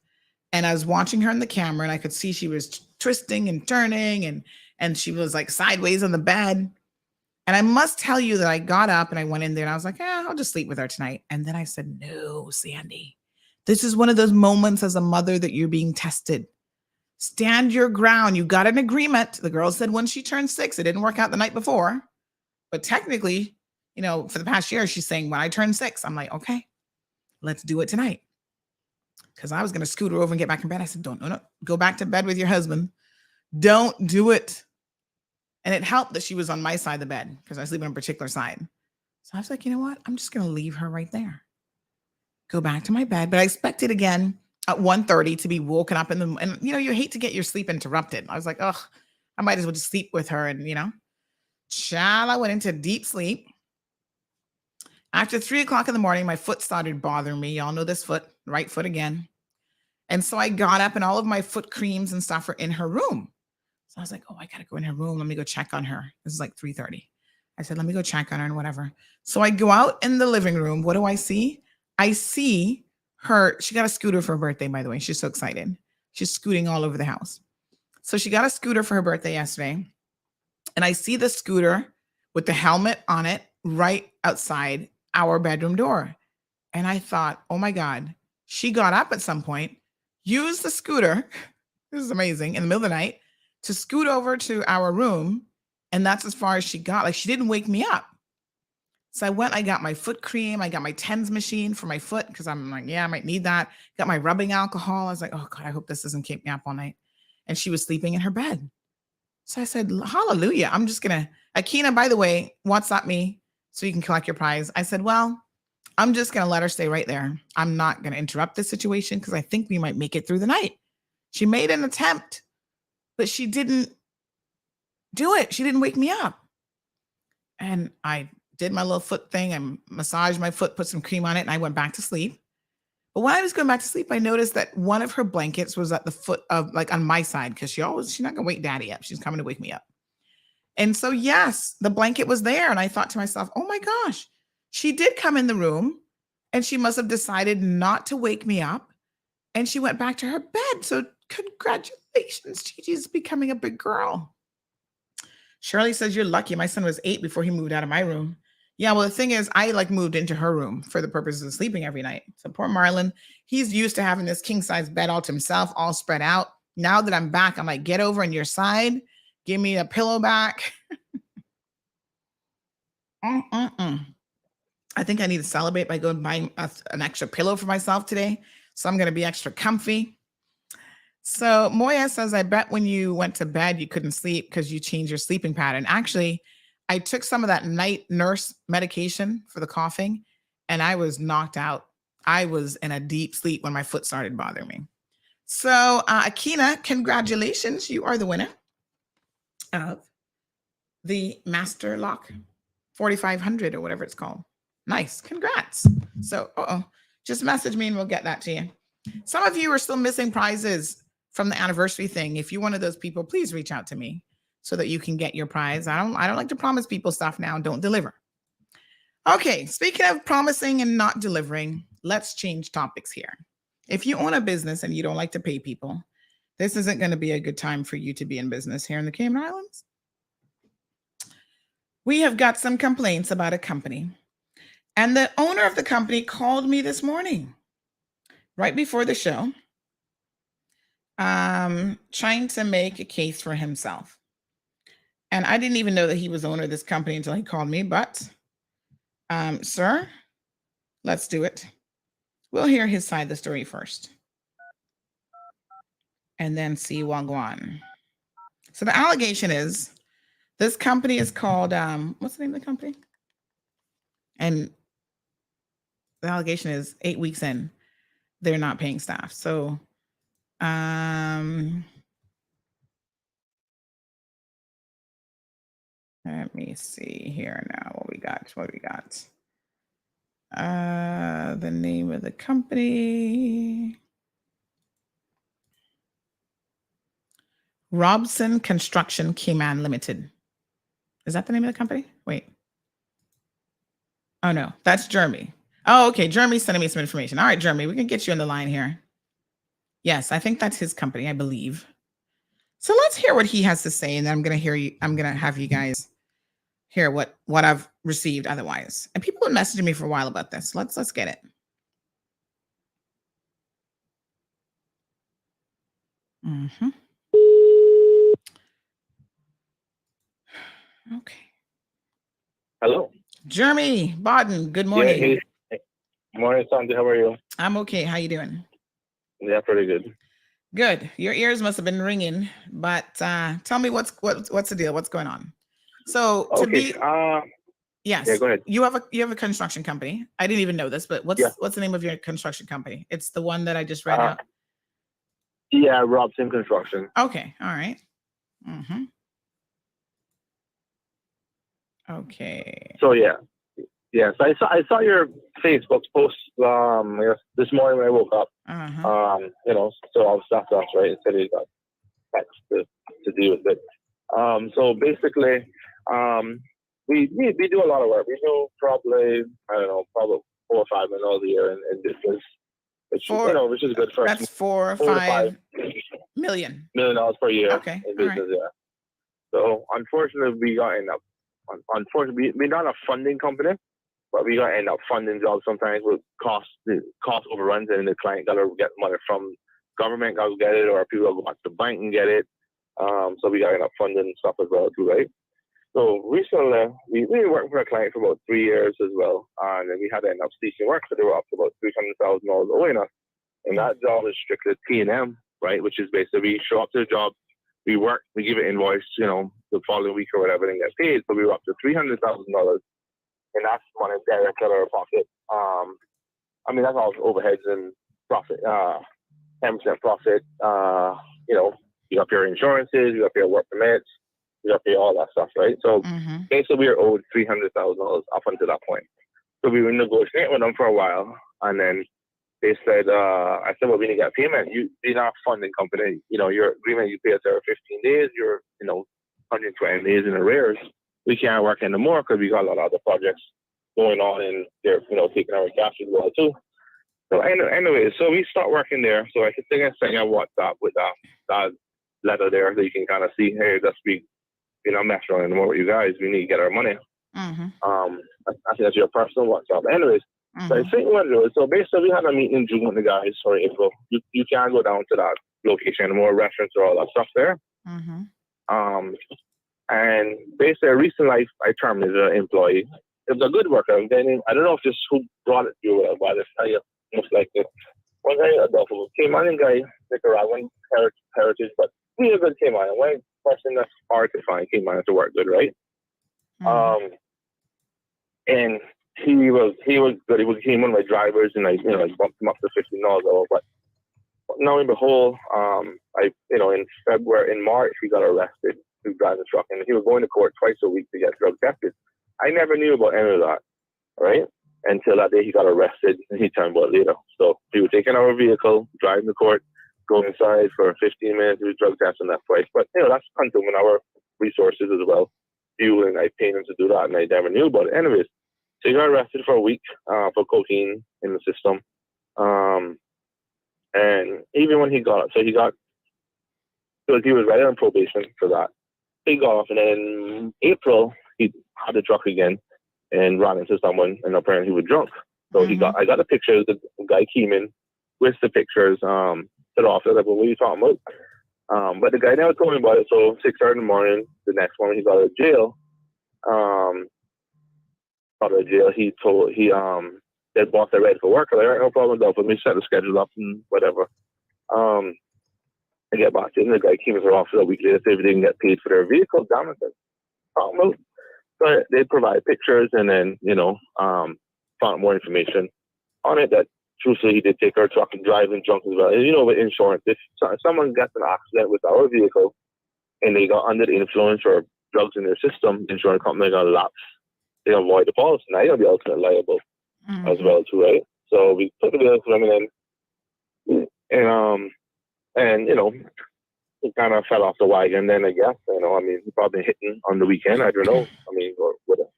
And I was watching her in the camera, and I could see she was twisting and turning, and she was like sideways on the bed. And I must tell you that I got up and I went in there and I was like, I'll just sleep with her tonight. And then I said, no, Sandy, this is one of those moments as a mother that you're being tested. Stand your ground. You got an agreement. The girl said when she turned 6, it didn't work out the night before. But technically, for the past year, she's saying when I turn 6, I'm like, okay, let's do it tonight. Because I was going to scoot her over and get back in bed. I said, no, go back to bed with your husband. Don't do it. And it helped that she was on my side of the bed because I sleep on a particular side. So I was like, you know what? I'm just going to leave her right there. Go back to my bed. But I expected again at 1:30 to be woken up and you hate to get your sleep interrupted. I was like, I might as well just sleep with her. And, child, I went into deep sleep. After 3 o'clock in the morning, my foot started bothering me. Y'all know this foot, right foot again. And so I got up and all of my foot creams and stuff were in her room. So I was like, I got to go in her room. Let me go check on her. This is like 3:30. I said, let me go check on her and whatever. So I go out in the living room. What do I see? I see her. She got a scooter for her birthday, by the way. She's so excited. She's scooting all over the house. So she got a scooter for her birthday yesterday. And I see the scooter with the helmet on it right outside our bedroom door. And I thought, oh my God, she got up at some point, used the scooter. This is amazing. In the middle of the night to scoot over to our room. And that's as far as she got. Like she didn't wake me up. So I got my foot cream. I got my TENS machine for my foot because I'm like, I might need that. Got my rubbing alcohol. I was like, oh God, I hope this doesn't keep me up all night. And she was sleeping in her bed. So I said, hallelujah. I'm just going to, Akina, by the way, WhatsApp me so you can collect your prize. I said, well, I'm just going to let her stay right there. I'm not going to interrupt this situation because I think we might make it through the night. She made an attempt, but she didn't do it. She didn't wake me up. And I did my little foot thing. I massaged my foot, put some cream on it, and I went back to sleep. But when I was going back to sleep, I noticed that one of her blankets was at the foot of, like, on my side, because she's not going to wake daddy up. She's coming to wake me up. And so, yes, the blanket was there. And I thought to myself, oh my gosh, she did come in the room and she must have decided not to wake me up. And she went back to her bed. So congratulations, Gigi's becoming a big girl. Shirley says, you're lucky. My son was 8 before he moved out of my room. Yeah, well, the thing is, I moved into her room for the purposes of sleeping every night. So poor Marlon, he's used to having this king size bed all to himself, all spread out. Now that I'm back, I'm like, get over on your side. Give me a pillow back. I think I need to celebrate by going buying an extra pillow for myself today. So I'm going to be extra comfy. So Moya says, I bet when you went to bed, you couldn't sleep because you changed your sleeping pattern. Actually, I took some of that night nurse medication for the coughing and I was knocked out. I was in a deep sleep when my foot started bothering me. So Akina, congratulations. You are the winner of the Master Lock 4500 or whatever it's called. Nice. Congrats. So just message me and we'll get that to you. Some of you are still missing prizes from the anniversary thing. If you're one of those people, please reach out to me so that you can get your prize. I don't like to promise people stuff now. Don't deliver. Okay. Speaking of promising and not delivering, let's change topics here. If you own a business and you don't like to pay people, this isn't going to be a good time for you to be in business here in the Cayman Islands. We have got some complaints about a company, and the owner of the company called me this morning, right before the show, trying to make a case for himself. And I didn't even know that he was the owner of this company until he called me, but sir, let's do it. We'll hear his side of the story first and then see Wagwan. So the allegation is this company is called, what's the name of the company? And the allegation is 8 weeks in, they're not paying staff. So let me see here now what we got. The name of the company. Robson Construction Keyman Limited. Is that the name of the company? Wait. Oh no, that's Jeremy. Oh, okay. Jeremy's sending me some information. All right, Jeremy, we can get you on the line here. Yes, I think that's his company, I believe. So let's hear what he has to say, and then I'm gonna have you guys hear what I've received otherwise. And people have been messaging me for a while about this. Let's get it. Mm-hmm. Okay. Hello. Jeremy Bodden, good morning. Hey. Morning, Sandy. How are you? I'm okay. How you doing? Yeah, pretty good. Good. Your ears must have been ringing, but tell me what's the deal? What's going on? So yes. Yeah, go ahead. You have a construction company. I didn't even know this, but what's the name of your construction company? It's the one that I just read out. Yeah, Robson Construction. Okay. All right. Mm-hmm. Okay. So yes, I saw your Facebook post this morning when I woke up. So all stuff right. It said you got text to deal with it. So basically, we do a lot of work. We do probably 4 or 5 million a year in business, which is good for us. That's 4 or 5 million dollars per year. Okay. In business, right. yeah. So unfortunately, we got end up. Unfortunately, we're not a funding company, but we got to end up funding jobs sometimes with cost overruns, and the client got to get money from government, got to get it, or people go back to the bank and get it. So we got to end up funding stuff as well too, right? So recently, we were working for a client for about 3 years as well, and then we had to end up ceasing work, so they were up to about $300,000 owing us. And that job is strictly T&M, right? Which is basically we show up to the job, we work, we give it invoice, the following week or whatever, and get paid. So we were up to $300,000, and that's money direct out of our pocket. That's all overheads and profit, 10% profit. You got your insurances, you got your work permits, you got to pay all that stuff, right? So basically, we were owed $300,000 up until that point. So we were negotiating with them for a while, and then they said, I said, well, we need to get payment. You're not a funding company. Your agreement, you pay us every 15 days. You're, 120 days in arrears. We can't work anymore because we got a lot of other projects going on, and they're, taking our cash as well too. So anyway, so we start working there. So I think I sent you a WhatsApp with that letter there, so you can kind of see, hey, let's be, messing around anymore with you guys. We need to get our money. I think that's your personal WhatsApp. But anyways, so I think what it is. So basically, we had a meeting in June with the guys for April. You can't go down to that location anymore. Restaurants or all that stuff there. And basically, recently I terminated an employee. It was a good worker. Then I don't know if this who brought it to you, but I tell you, most likely. One guy, Adolfo, came on, and guy, Nicaraguan heritage, but he was a good came on. And one person that's hard to find came on to work good, right? And he was good. He came one of my drivers, and I bumped him up to $15 But now in behold, in March he got arrested. He was driving a truck, and he was going to court twice a week to get drug tested. I never knew about any of that, right? Until that day he got arrested, and he turned out later. So he was taking our vehicle, driving to court, going inside for 15 minutes, to do drug tests and that place. But that's consuming our resources as well. Fuel, and I paid him to do that, and I never knew about it. Anyways, so he got arrested for a week for cocaine in the system. And even when he got because he was right on probation for that. He got off, and then in April, he had the truck again and ran into someone, and apparently he was drunk. So I got the pictures, the guy came in with the pictures to the office. Like, well, what are you talking about? But the guy never told me about it. So 6:30 in the morning, the next morning, he got out of jail. Their boss are ready for work. I'm like, all right, no problem, though. Let me set the schedule up and whatever. I get back to him. The guy came to our office a week later, said if they didn't get paid for their vehicle. Damn it. So they provide pictures, and then, found more information on it that truthfully, he did take our truck and driving drunk as well. And, you know, with insurance, if someone gets an accident with our vehicle and they got under the influence or drugs in their system, the insurance company got lapse. They don't void the policy. Now you're gonna be ultimately liable as well too, right? So we took the bill from him and you know, he kind of fell off the wagon then, I guess. You know, I mean, he probably hitting on the weekend. I don't know. I mean, or whatever.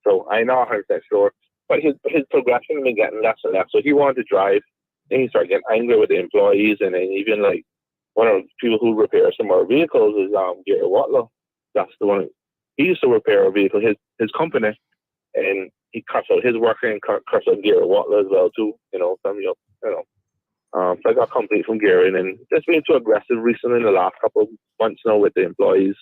So I'm not 100% sure. But his progression has been getting less and less. So he wanted to drive. Then he started getting angry with the employees. And then even like one of the people who repairs some of our vehicles is Gary Watlow. That's the one. He used to repair our vehicle, his company. And he cuts out his worker and cuts out Gary Watlow as well too. You know, so I got complete from Gary, and then just being too aggressive recently in the last couple of months now with the employees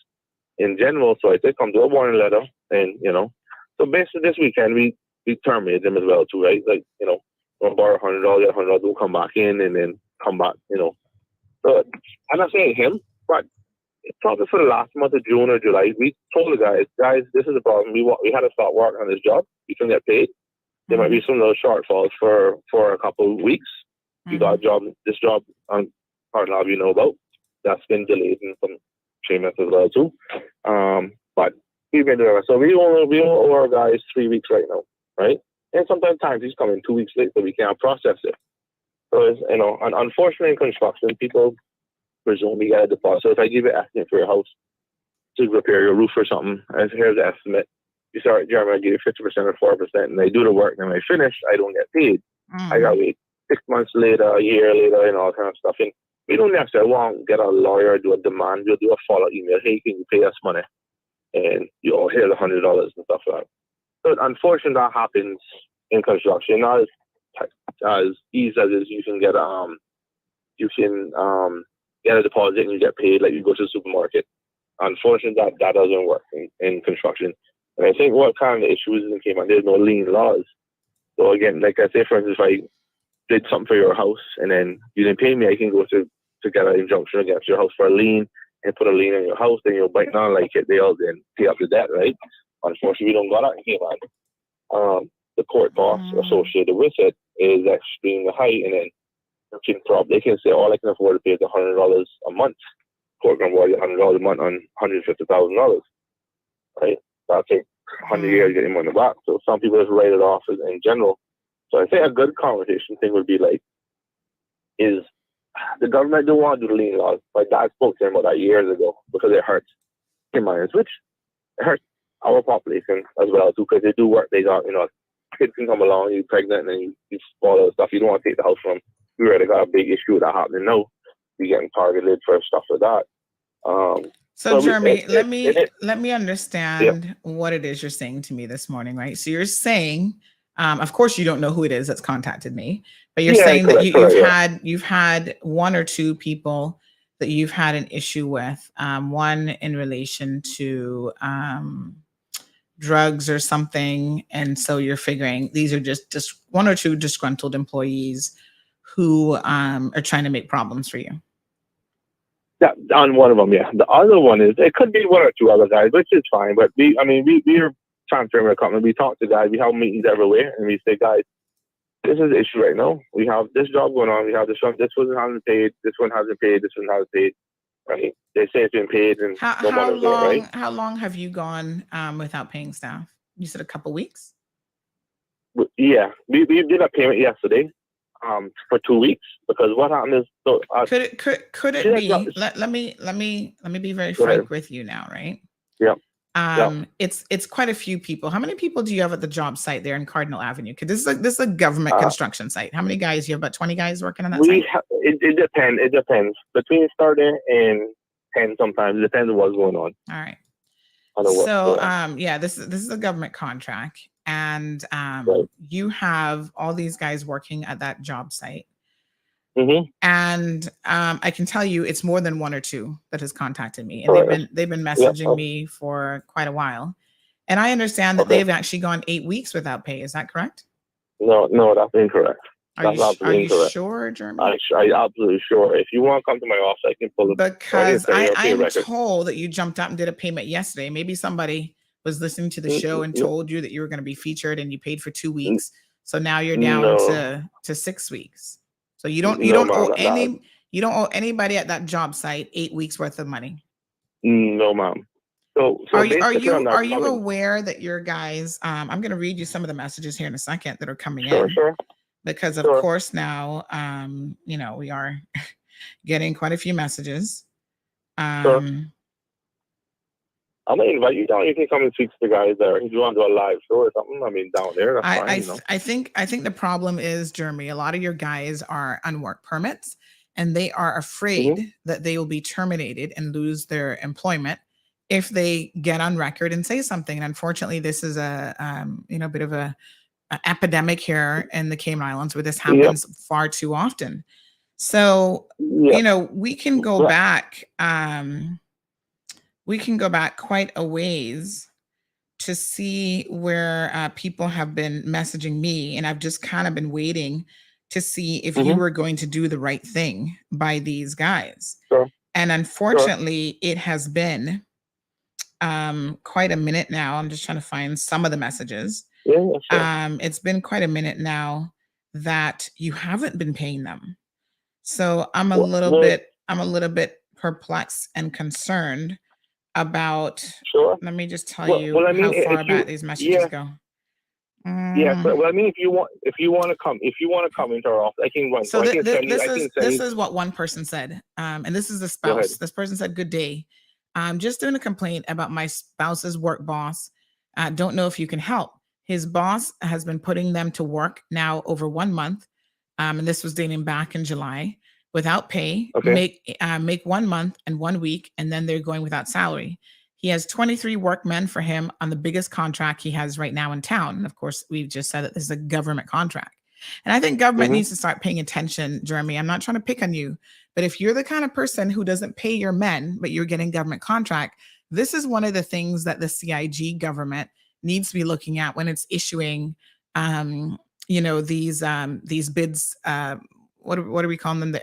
in general. So I did come to a warning letter, and you know, so basically this weekend we terminated them as well too, right? Like, you know, we'll borrow $100, get $100, we'll come back in and then come back, you know. So I'm not saying him, but probably for the last month of June or July, we told the guys, this is the problem. We had to start working on this job. We can get paid. There might be some little shortfalls for a couple of weeks. You got this job on Cardinal, you know about. That's been delayed in some payments as well too. But we've been doing it. So we owe our guys 3 weeks right now, right? And sometimes he's coming 2 weeks late, so we can't process it. So it's, you know, and unfortunately in construction, people presume you get a deposit. So if I give you an estimate for your house to repair your roof or something, and here's the estimate. You start, Jeremy, I give you 50% or 4%, and they do the work, and when I finish, I don't get paid. I got to wait 6 months later, a year later, and all kind of stuff. And we don't necessarily want to get a lawyer, do a demand, you'll do a follow-up email. Hey, can you pay us money? And you'll hear the $100 and stuff like that. So unfortunately, that happens in construction. Not as easy as is you can get a deposit and you get paid like you go to the supermarket. Unfortunately, that doesn't work in construction. And I think what kind of the issue is in Cayman, there's no lien laws. So again, like I say, for instance, if I did something for your house and then you didn't pay me, I can go to get an injunction against your house for a lien and put a lien on your house, then you'll bite down like it, they'll then pay up the debt, right? Unfortunately, we don't got that in Cayman. The court costs associated with it is extremely high, and then they can say all I can afford to pay is $100 a month. Court can award you $100 a month on $150,000, right? That'll take 100 years to get your money back. So some people just write it off in general. So I think a good conversation thing would be like, is the government don't want to do the lien laws. My dad spoke to him about that years ago because it hurts Caymanians, which it hurts our population as well too, because they do work. They got, you know, kids can come along, you're pregnant, and then you spoil stuff. You don't want to take the house from them. We already got a big issue with that happening now. You're getting targeted for stuff like that. So Jeremy, let me understand what it is you're saying to me this morning, right? So you're saying, of course, you don't know who it is that's contacted me, but you're saying that you've had one or two people that you've had an issue with, one in relation to drugs or something, and so you're figuring these are just one or two disgruntled employees who are trying to make problems for you. Yeah, on one of them, yeah. The other one is, it could be one or two other guys, which is fine. But we are transferring with a company. We talk to guys. We have meetings everywhere, and we say, guys, this is the issue right now. We have this job going on. We have this one. This one hasn't paid. This one hasn't paid. This one hasn't paid. Right? They say it's been paid, and how long have you gone without paying staff? You said a couple weeks. Yeah, we did a payment yesterday. For 2 weeks, because what happened is, so could it be? Let me be very frank with you now, right? Yeah. It's quite a few people. How many people do you have at the job site there in Cardinal Avenue? Because this is a government construction site. How many guys? You have about 20 guys working on that site? It depends. It depends between starting and 10 sometimes. It depends on what's going on. All right. So this is a government contract, and you have all these guys working at that job site. And I can tell you it's more than one or two that has contacted me, and they've been messaging me for quite a while. And I understand that they've actually gone 8 weeks without pay. Is that correct? No, that's incorrect. Are you sure, Jeremy? I'm absolutely sure. If you want to come to my office, I can pull it. Because I'm told that you jumped out and did a payment yesterday. Maybe somebody was listening to the show and told you that you were going to be featured, and you paid for 2 weeks. So now you're down No. to 6 weeks. So you No, don't owe ma'am. you don't owe anybody at that job site 8 weeks worth of money. No, ma'am. So Are basically on that are you topic, aware that your guys? I'm going to read you some of the messages here in a second that are coming sure, in, sure, because of sure. course now we are getting quite a few messages. Sure. I'm gonna invite you down. You can come and speak to the guys there. If you want to do a live show or something, I mean, down there, that's fine. I think the problem is, Jeremy, a lot of your guys are on work permits and they are afraid that they will be terminated and lose their employment if they get on record and say something. And unfortunately, this is a bit of a epidemic here in the Cayman Islands where this happens far too often. So we can go back. We can go back quite a ways to see where people have been messaging me, and I've just kind of been waiting to see if you were going to do the right thing by these guys. Sure. And unfortunately, it has been quite a minute now. I'm just trying to find some of the messages. Yeah, sure. It's been quite a minute now that you haven't been paying them. So I'm a little bit perplexed and concerned about. Sure. Let me just tell you how far back these messages go. Yeah, well, I mean, if you want to come into our office, I can run. So this is what one person said, and this is the spouse. This person said, "Good day. I'm just doing a complaint about my spouse's work boss. Don't know if you can help. His boss has been putting them to work now over 1 month, and this was dating back in July, without pay. Okay. Make 1 month and 1 week, and then they're going without salary. He has 23 workmen for him on the biggest contract he has right now in town. And of course, we've just said that this is a government contract. And I think government needs to start paying attention, Jeremy. I'm not trying to pick on you, but if you're the kind of person who doesn't pay your men, but you're getting government contract, this is one of the things that the CIG government needs to be looking at when it's issuing, these bids. What do we call them?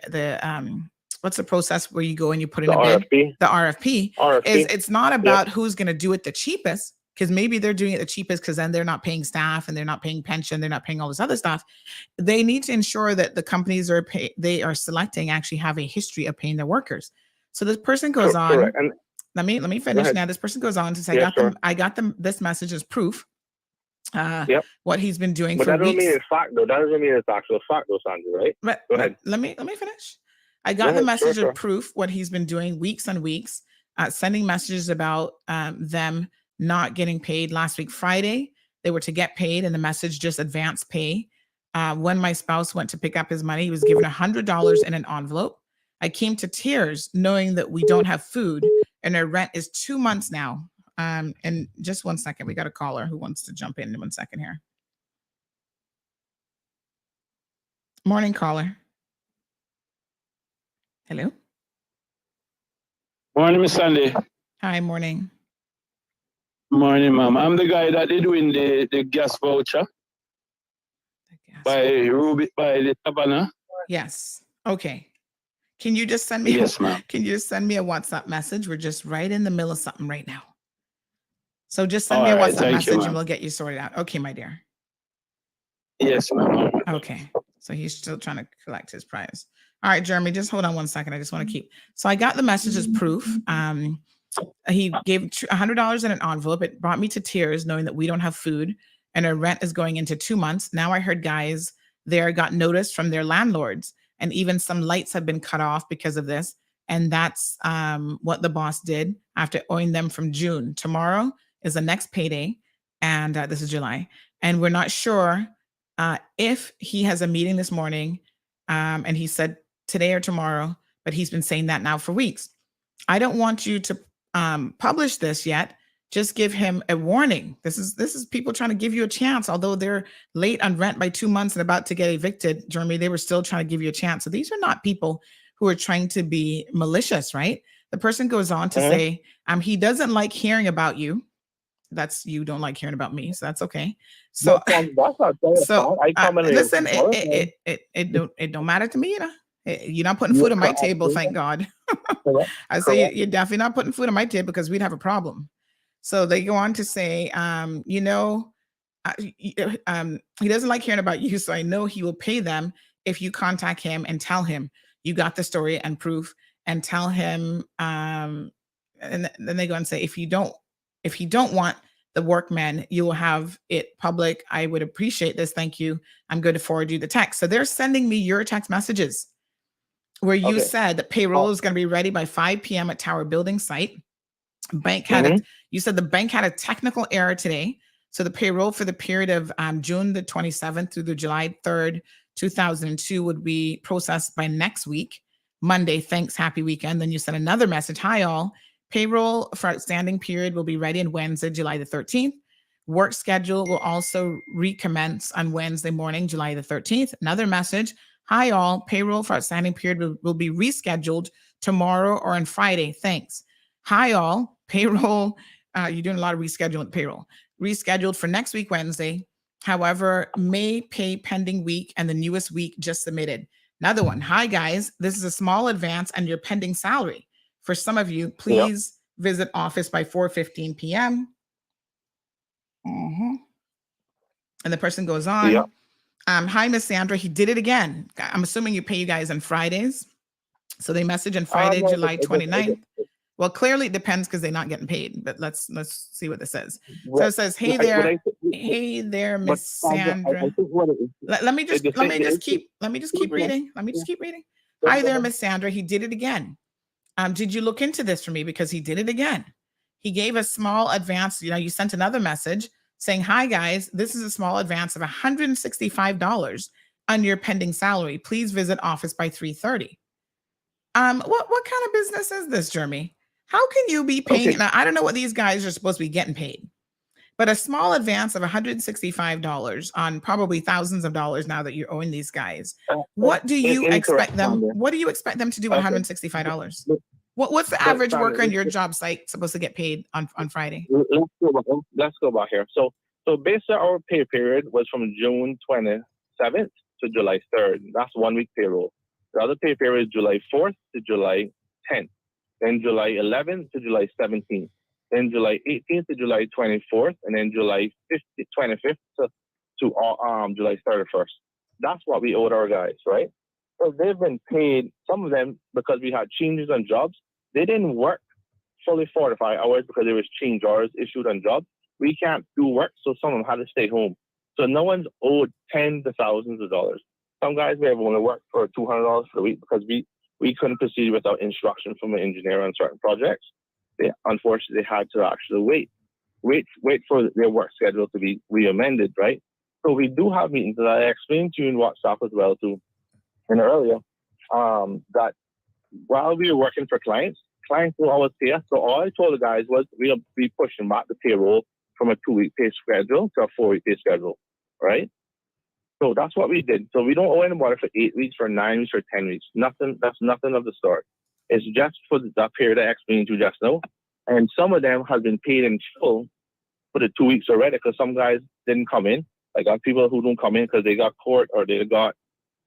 What's the process where you go and you put in a bid? The RFP. It's not about who's going to do it the cheapest, because maybe they're doing it the cheapest because then they're not paying staff and they're not paying pension, they're not paying all this other stuff. They need to ensure that the companies they are selecting actually have a history of paying their workers. So this person goes on. Correct. And let me finish now. This person goes on to say, I got them this message as proof. What he's been doing for weeks. But that doesn't mean it's fact, though. That doesn't mean it's actual fact, though, Sandra, right? But let me finish. I got the message of proof, what he's been doing weeks and weeks, sending messages about them not getting paid. Last week, Friday, they were to get paid, and the message just advance pay. When my spouse went to pick up his money, he was given $100 in an envelope. I came to tears knowing that we don't have food, and their rent is 2 months now. And just 1 second, we got a caller who wants to jump in 1 second here. Morning, caller. Hello. Morning, Miss Sandy. Hi, morning. Morning, ma'am. I'm the guy that they doing the gas voucher by the Tabana. Yes. Okay. Can you just send me? Yes, ma'am. Can you just send me a WhatsApp message? We're just right in the middle of something right now. So just send me a WhatsApp message and we'll get you sorted out. Okay, my dear. Yes, ma'am. Okay. So he's still trying to collect his prize. All right, Jeremy, just hold on 1 second. I just want to keep. So I got the message as proof. He gave $100 in an envelope. It brought me to tears knowing that we don't have food and our rent is going into 2 months. Now I heard guys there got notice from their landlords, and even some lights have been cut off because of this. And that's what the boss did after owing them from June. Tomorrow is the next payday, and this is July. And we're not sure if he has a meeting this morning, and he said today or tomorrow, but he's been saying that now for weeks. I don't want you to publish this yet. Just give him a warning. This is people trying to give you a chance. Although they're late on rent by 2 months and about to get evicted, Jeremy, they were still trying to give you a chance. So these are not people who are trying to be malicious, right? The person goes on to say, he doesn't like hearing about you. That's, you don't like hearing about me, so that's okay. So listen, it don't matter to me, you know. You're not putting food on my table, thank God. I say you're definitely not putting food on my table because we'd have a problem. So they go on to say, he doesn't like hearing about you, so I know he will pay them if you contact him and tell him you got the story and proof, and tell him. And then they go and say, if you don't want the workmen, you will have it public. I would appreciate this. Thank you. I'm going to forward you the text. So they're sending me your text messages where you said that payroll is going to be ready by 5 p.m. at Tower Building site. Bank had you said the bank had a technical error today. So the payroll for the period of June the 27th through the July 3rd, 2002 would be processed by next week, Monday. Thanks. Happy weekend. Then you sent another message. Hi, all. Payroll for outstanding period will be ready on Wednesday, July the 13th. Work schedule will also recommence on Wednesday morning, July the 13th. Another message. Hi, all. Payroll for outstanding period will be rescheduled tomorrow or on Friday. Thanks. Hi, all. Payroll. You're doing a lot of rescheduling payroll. Rescheduled for next week, Wednesday. However, May pay pending week and the newest week just submitted. Another one. Hi, guys. This is a small advance and your pending salary. For some of you, please visit office by 4:15 p.m. And the person goes on. Hi, Miss Sandra. He did it again. I'm assuming you pay you guys on Fridays. So they message on Friday, July 29th. Well, clearly it depends because they're not getting paid. But let's see what this says. So it says, "Hey there, Miss Sandra." Let me just keep reading. Hi there, Miss Sandra. He did it again. Did you look into this for me? Because he did it again. He gave a small advance. You sent another message saying, "Hi guys, this is a small advance of $165 on your pending salary. Please visit office by 3:30." What kind of business is this, Jeremy? How can you be paying? Now, I don't know what these guys are supposed to be getting paid, but a small advance of $165 on probably thousands of dollars now that you're owing these guys. What do you expect them? What do you expect them to do with $165? What's the average worker in your job site supposed to get paid on Friday? Let's go back here. So basically our pay period was from June 27th to July 3rd. That's 1 week payroll. The other pay period is July 4th to July 10th. Then July 11th to July 17th. Then July 18th to July 24th, and then July 25th to July 31st. That's what we owed our guys, right? So they've been paid, some of them, because we had changes on jobs. They didn't work fully 45 hours because there was change orders issued on jobs. We can't do work, so some of them had to stay home. So no one's owed tens of thousands of dollars. Some guys may have only worked for $200 for the week because we couldn't proceed without instruction from an engineer on certain projects. They unfortunately had to actually wait for their work schedule to be re-amended, right? So we do have meetings that I explained to you in WhatsApp as well too, and earlier, that while we were working for clients will always pay us. So all I told the guys was we'll be pushing back the payroll from a 2-week pay schedule to a 4-week pay schedule, right? So that's what we did. So we don't owe anybody for 8 weeks, for 9 weeks, or 10 weeks. Nothing. That's nothing of the sort. It's just for that period I explained to you just now. And some of them have been paid in full for the 2 weeks already because some guys didn't come in. I got people who don't come in because they got court or they got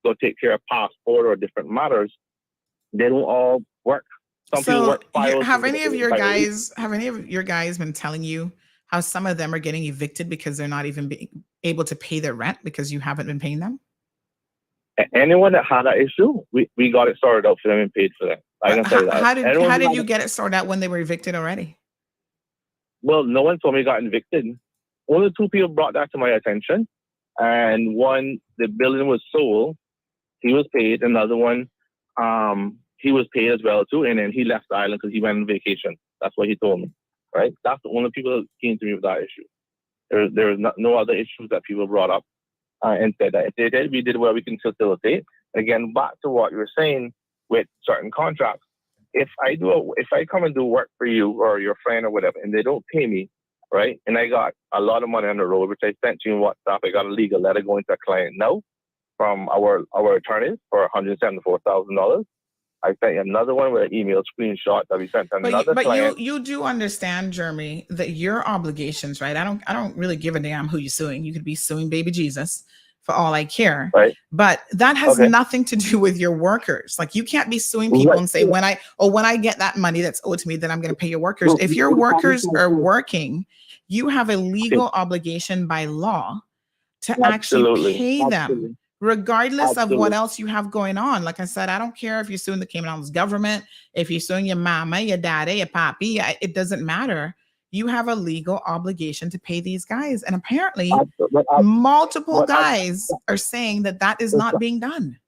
go take care of passport or different matters. They don't all work. Some people work 5 have any of your guys been telling you how some of them are getting evicted because they're not even being able to pay their rent because you haven't been paying them? Anyone that had that issue, we got it sorted out for them and paid for them. I can say that. How did you get it sorted out when they were evicted already? Well, no one told me got evicted. Only 2 people brought that to my attention. And one, the building was sold. He was paid. Another one, he was paid as well too. And then he left the island because he went on vacation. That's what he told me. Right? That's the only people that came to me with that issue. There was no other issues that people brought up and said that if they did, we did what we can facilitate. Again, back to what you were saying with certain contracts. If I come and do work for you or your friend or whatever, and they don't pay me, right? And I got a lot of money on the road, which I sent you in WhatsApp. I got a legal letter going to a client now from our attorneys for $174,000. I sent you another one with an email screenshot that we sent to another client. But you do understand, Jeremy, that your obligations, right? I don't really give a damn who you're suing. You could be suing baby Jesus for all I care. Right. But that has nothing to do with your workers. Like you can't be suing people and say when I get that money that's owed to me, then I'm going to pay your workers. If your workers are working, you have a legal obligation by law to actually Absolutely. pay them, Absolutely. regardless of what Absolutely. else you have going on. Like I said, I don't care if you're suing the Cayman Islands government, if you're suing your mama, your daddy, your papi, it doesn't matter. You have a legal obligation to pay these guys. And apparently, multiple guys are saying that that is not being done.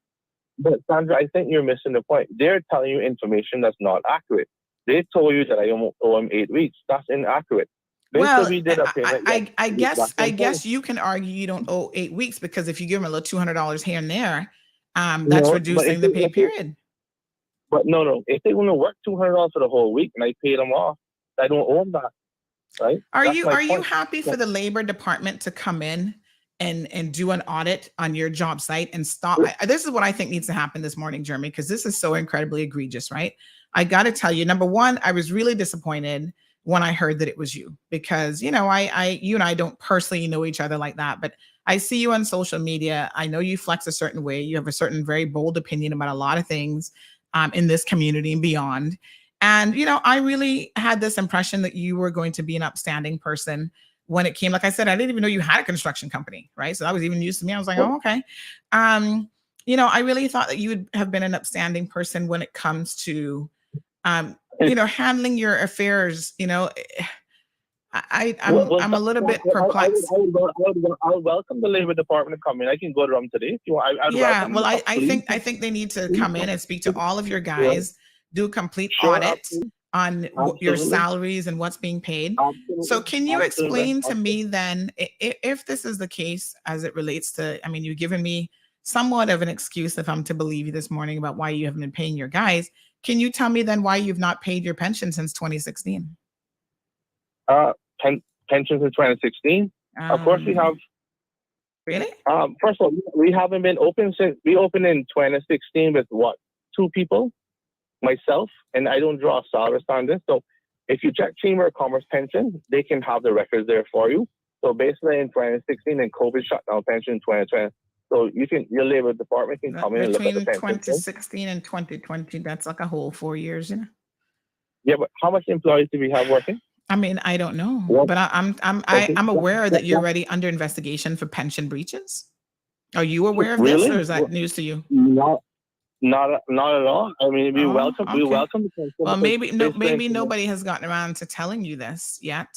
But Sandra, I think you're missing the point. They're telling you information that's not accurate. They told you that I owe them 8 weeks. That's inaccurate. Well, we did a payment. I guess you can argue you don't owe 8 weeks, because if you give them a little $200 here and there, that's reducing the pay period. But no. If they want to work $200 for the whole week and I pay them off, I don't owe them that. Right? Are you happy for the Labor Department to come in and do an audit on your job site and stop? This is what I think needs to happen this morning, Jeremy, because this is so incredibly egregious, right? I got to tell you, number one, I was really disappointed when I heard that it was you, because, you and I don't personally know each other like that, but I see you on social media. I know you flex a certain way. You have a certain very bold opinion about a lot of things in this community and beyond. And, I really had this impression that you were going to be an upstanding person when it came. Like I said, I didn't even know you had a construction company, right? So that was even news to me. I was like, oh, okay. I really thought that you would have been an upstanding person when it comes to, handling your affairs. I'm a little bit perplexed. I would welcome the Labor Department to come in. I can go to them today if you want. I think they need to come in and speak to all of your guys. Do a complete audit on your salaries and what's being paid. So can you explain to me then, if this is the case as it relates to, you've given me somewhat of an excuse, if I'm to believe you this morning, about why you haven't been paying your guys. Can you tell me then why you've not paid your pension since 2016? Pensions in 2016? Of course we have. Really? First of all, we haven't been open since we opened in 2016 with 2 people? Myself, and I don't draw a salary on this. So if you check Chamber of Commerce pension, they can have the records there for you. So basically in 2016 and COVID shut down pension in 2020. So your Labor Department can come in and look at the pension. Between 2016 and 2020, that's like a whole 4 years, Yeah, but how much employees do we have working? I don't know, but I'm aware that you're already under investigation for pension breaches. Are you aware of this, or is that news to you? Not at all. We welcome the pension. Well, maybe nobody has gotten around to telling you this yet.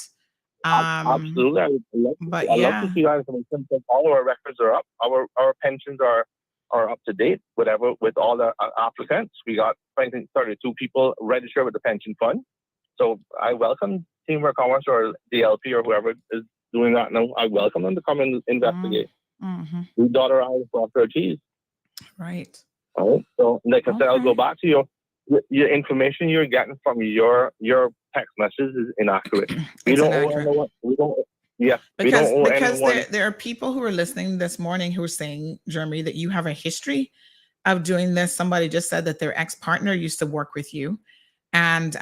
Absolutely. I'd love to see that information, because all of our records are up. Our pensions are up to date, whatever, with all the applicants. We got 32 people registered with the pension fund. So I welcome Chamber of Commerce or DLP or whoever is doing that now. I welcome them to come and investigate. We dot our I's, cross our T's. Right. All right. So, like I said, I'll go back to your information you're getting from your text message is inaccurate. We don't owe anyone. Because there are people who are listening this morning who are saying, Jeremy, that you have a history of doing this. Somebody just said that their ex-partner used to work with you, and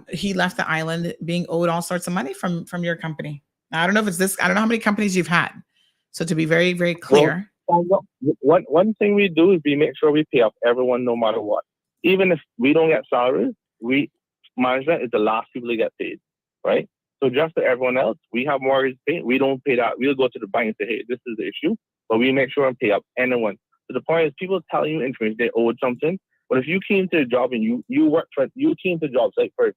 he left the island being owed all sorts of money from your company. Now, I don't know if it's this. I don't know how many companies you've had. So to be very, very clear. One thing we do is we make sure we pay up everyone no matter what. Even if we don't get salaries, management is the last people to get paid, right? So just to everyone else, we have mortgage paid. We don't pay that. We'll go to the bank and say, hey, this is the issue, but we make sure and pay up anyone. So the point is, people telling you information they owed something, but if you came to the job and you came to the job site for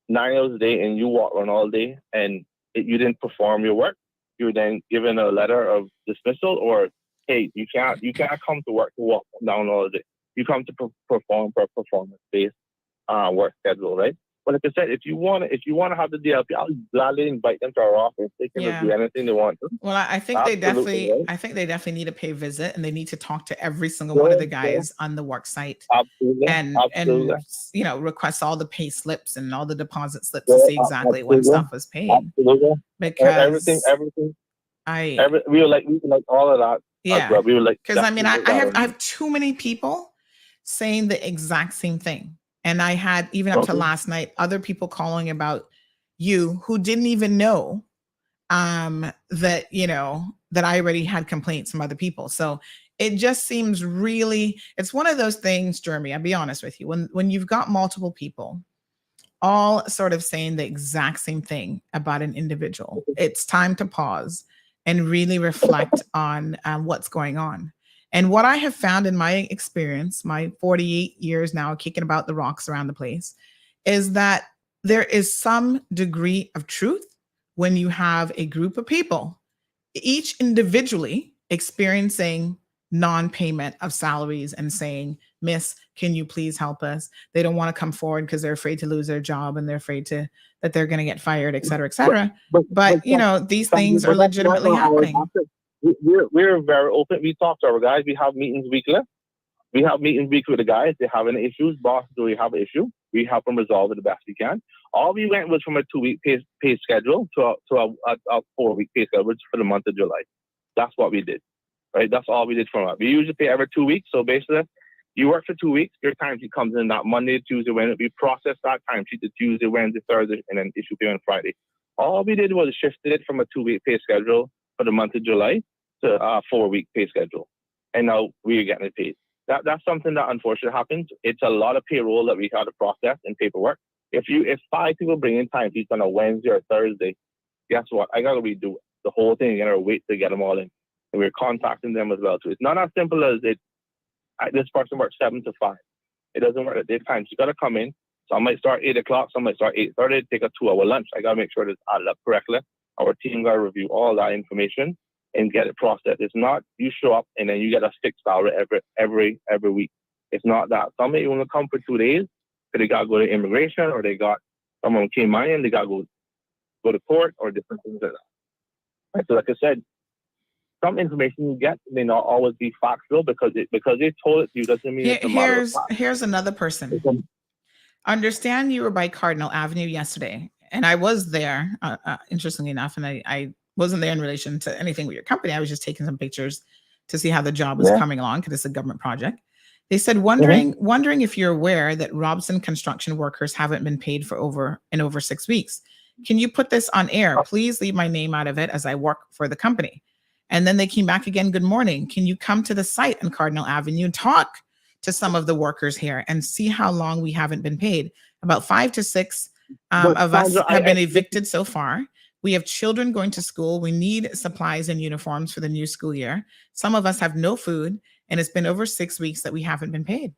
9 hours a day and you walk around all day and you didn't perform your work, you're then given a letter of dismissal, or hey, you can't come to work to walk down all day. You come to perform for a performance-based work schedule, right? But like I said, if you want to have the DLP, I'll gladly invite them to our office. They can do anything they want to. Well, I think they definitely need to pay a visit, and they need to talk to every single one of the guys on the work site. Absolutely. And request all the pay slips and all the deposit slips to see exactly when stuff was paid. Absolutely. Because everything. We would like all of that. Yeah. Well. We would like, because I have too many people saying the exact same thing. And I had, even up to last night, other people calling about you who didn't even know that I already had complaints from other people. So it just seems really, it's one of those things, Jeremy, I'll be honest with you. When you've got multiple people all sort of saying the exact same thing about an individual. It's time to pause and really reflect on what's going on. And what I have found in my experience, my 48 years now kicking about the rocks around the place, is that there is some degree of truth when you have a group of people, each individually experiencing non-payment of salaries and saying, Miss, can you please help us? They don't want to come forward because they're afraid to lose their job and they're afraid that they're going to get fired, et cetera, et cetera. But you know, these things are legitimately happening. We're very open. We talk to our guys. We have meetings weekly. We have meetings weekly with the guys. They have any issues. Boss, do we have an issue? We help them resolve it the best we can. All we went was from a 2-week pay schedule to a 4-week pay schedule for the month of July. That's what we did, right? That's all we did from it. We usually pay every 2 weeks. So basically, you work for 2 weeks, your timesheet comes in that Monday, Tuesday, Wednesday. We process that timesheet to Tuesday, Wednesday, Thursday, and then issue pay on Friday. All we did was shifted it from a 2-week pay schedule for the month of July to a 4-week pay schedule. And now we're getting it paid. That's something that unfortunately happens. It's a lot of payroll that we had to process and paperwork. If 5 people bring in timesheets on a Wednesday or Thursday, guess what? I gotta redo the whole thing and I wait to get them all in. And we're contacting them as well too. It's not as simple as this person works 7 to 5. It doesn't work at this time. You gotta come in. Some might start 8 o'clock, some might start 8:30, take a 2-hour lunch. I gotta make sure it's added up correctly. Our team gotta review all that information and get it processed. It's not you show up and then you get a fixed salary every week. It's not that. Some may only come for 2 days, so they gotta go to immigration or they got someone came in and they gotta go to court or different things like that. Right? So like I said, some information you get may not always be factual because they told it to you doesn't mean it's a matter of fact. Here's another person. Understand you were by Cardinal Avenue yesterday, and I was there, interestingly enough, and I wasn't there in relation to anything with your company. I was just taking some pictures to see how the job was coming along because it's a government project. They said, wondering if you're aware that Robson construction workers haven't been paid for over 6 weeks. Can you put this on air? Please leave my name out of it as I work for the company. And then they came back again. Good morning. Can you come to the site on Cardinal Avenue, talk to some of the workers here and see how long we haven't been paid? About 5 to 6 of us have been evicted so far. We have children going to school. We need supplies and uniforms for the new school year. Some of us have no food, and it's been over 6 weeks that we haven't been paid.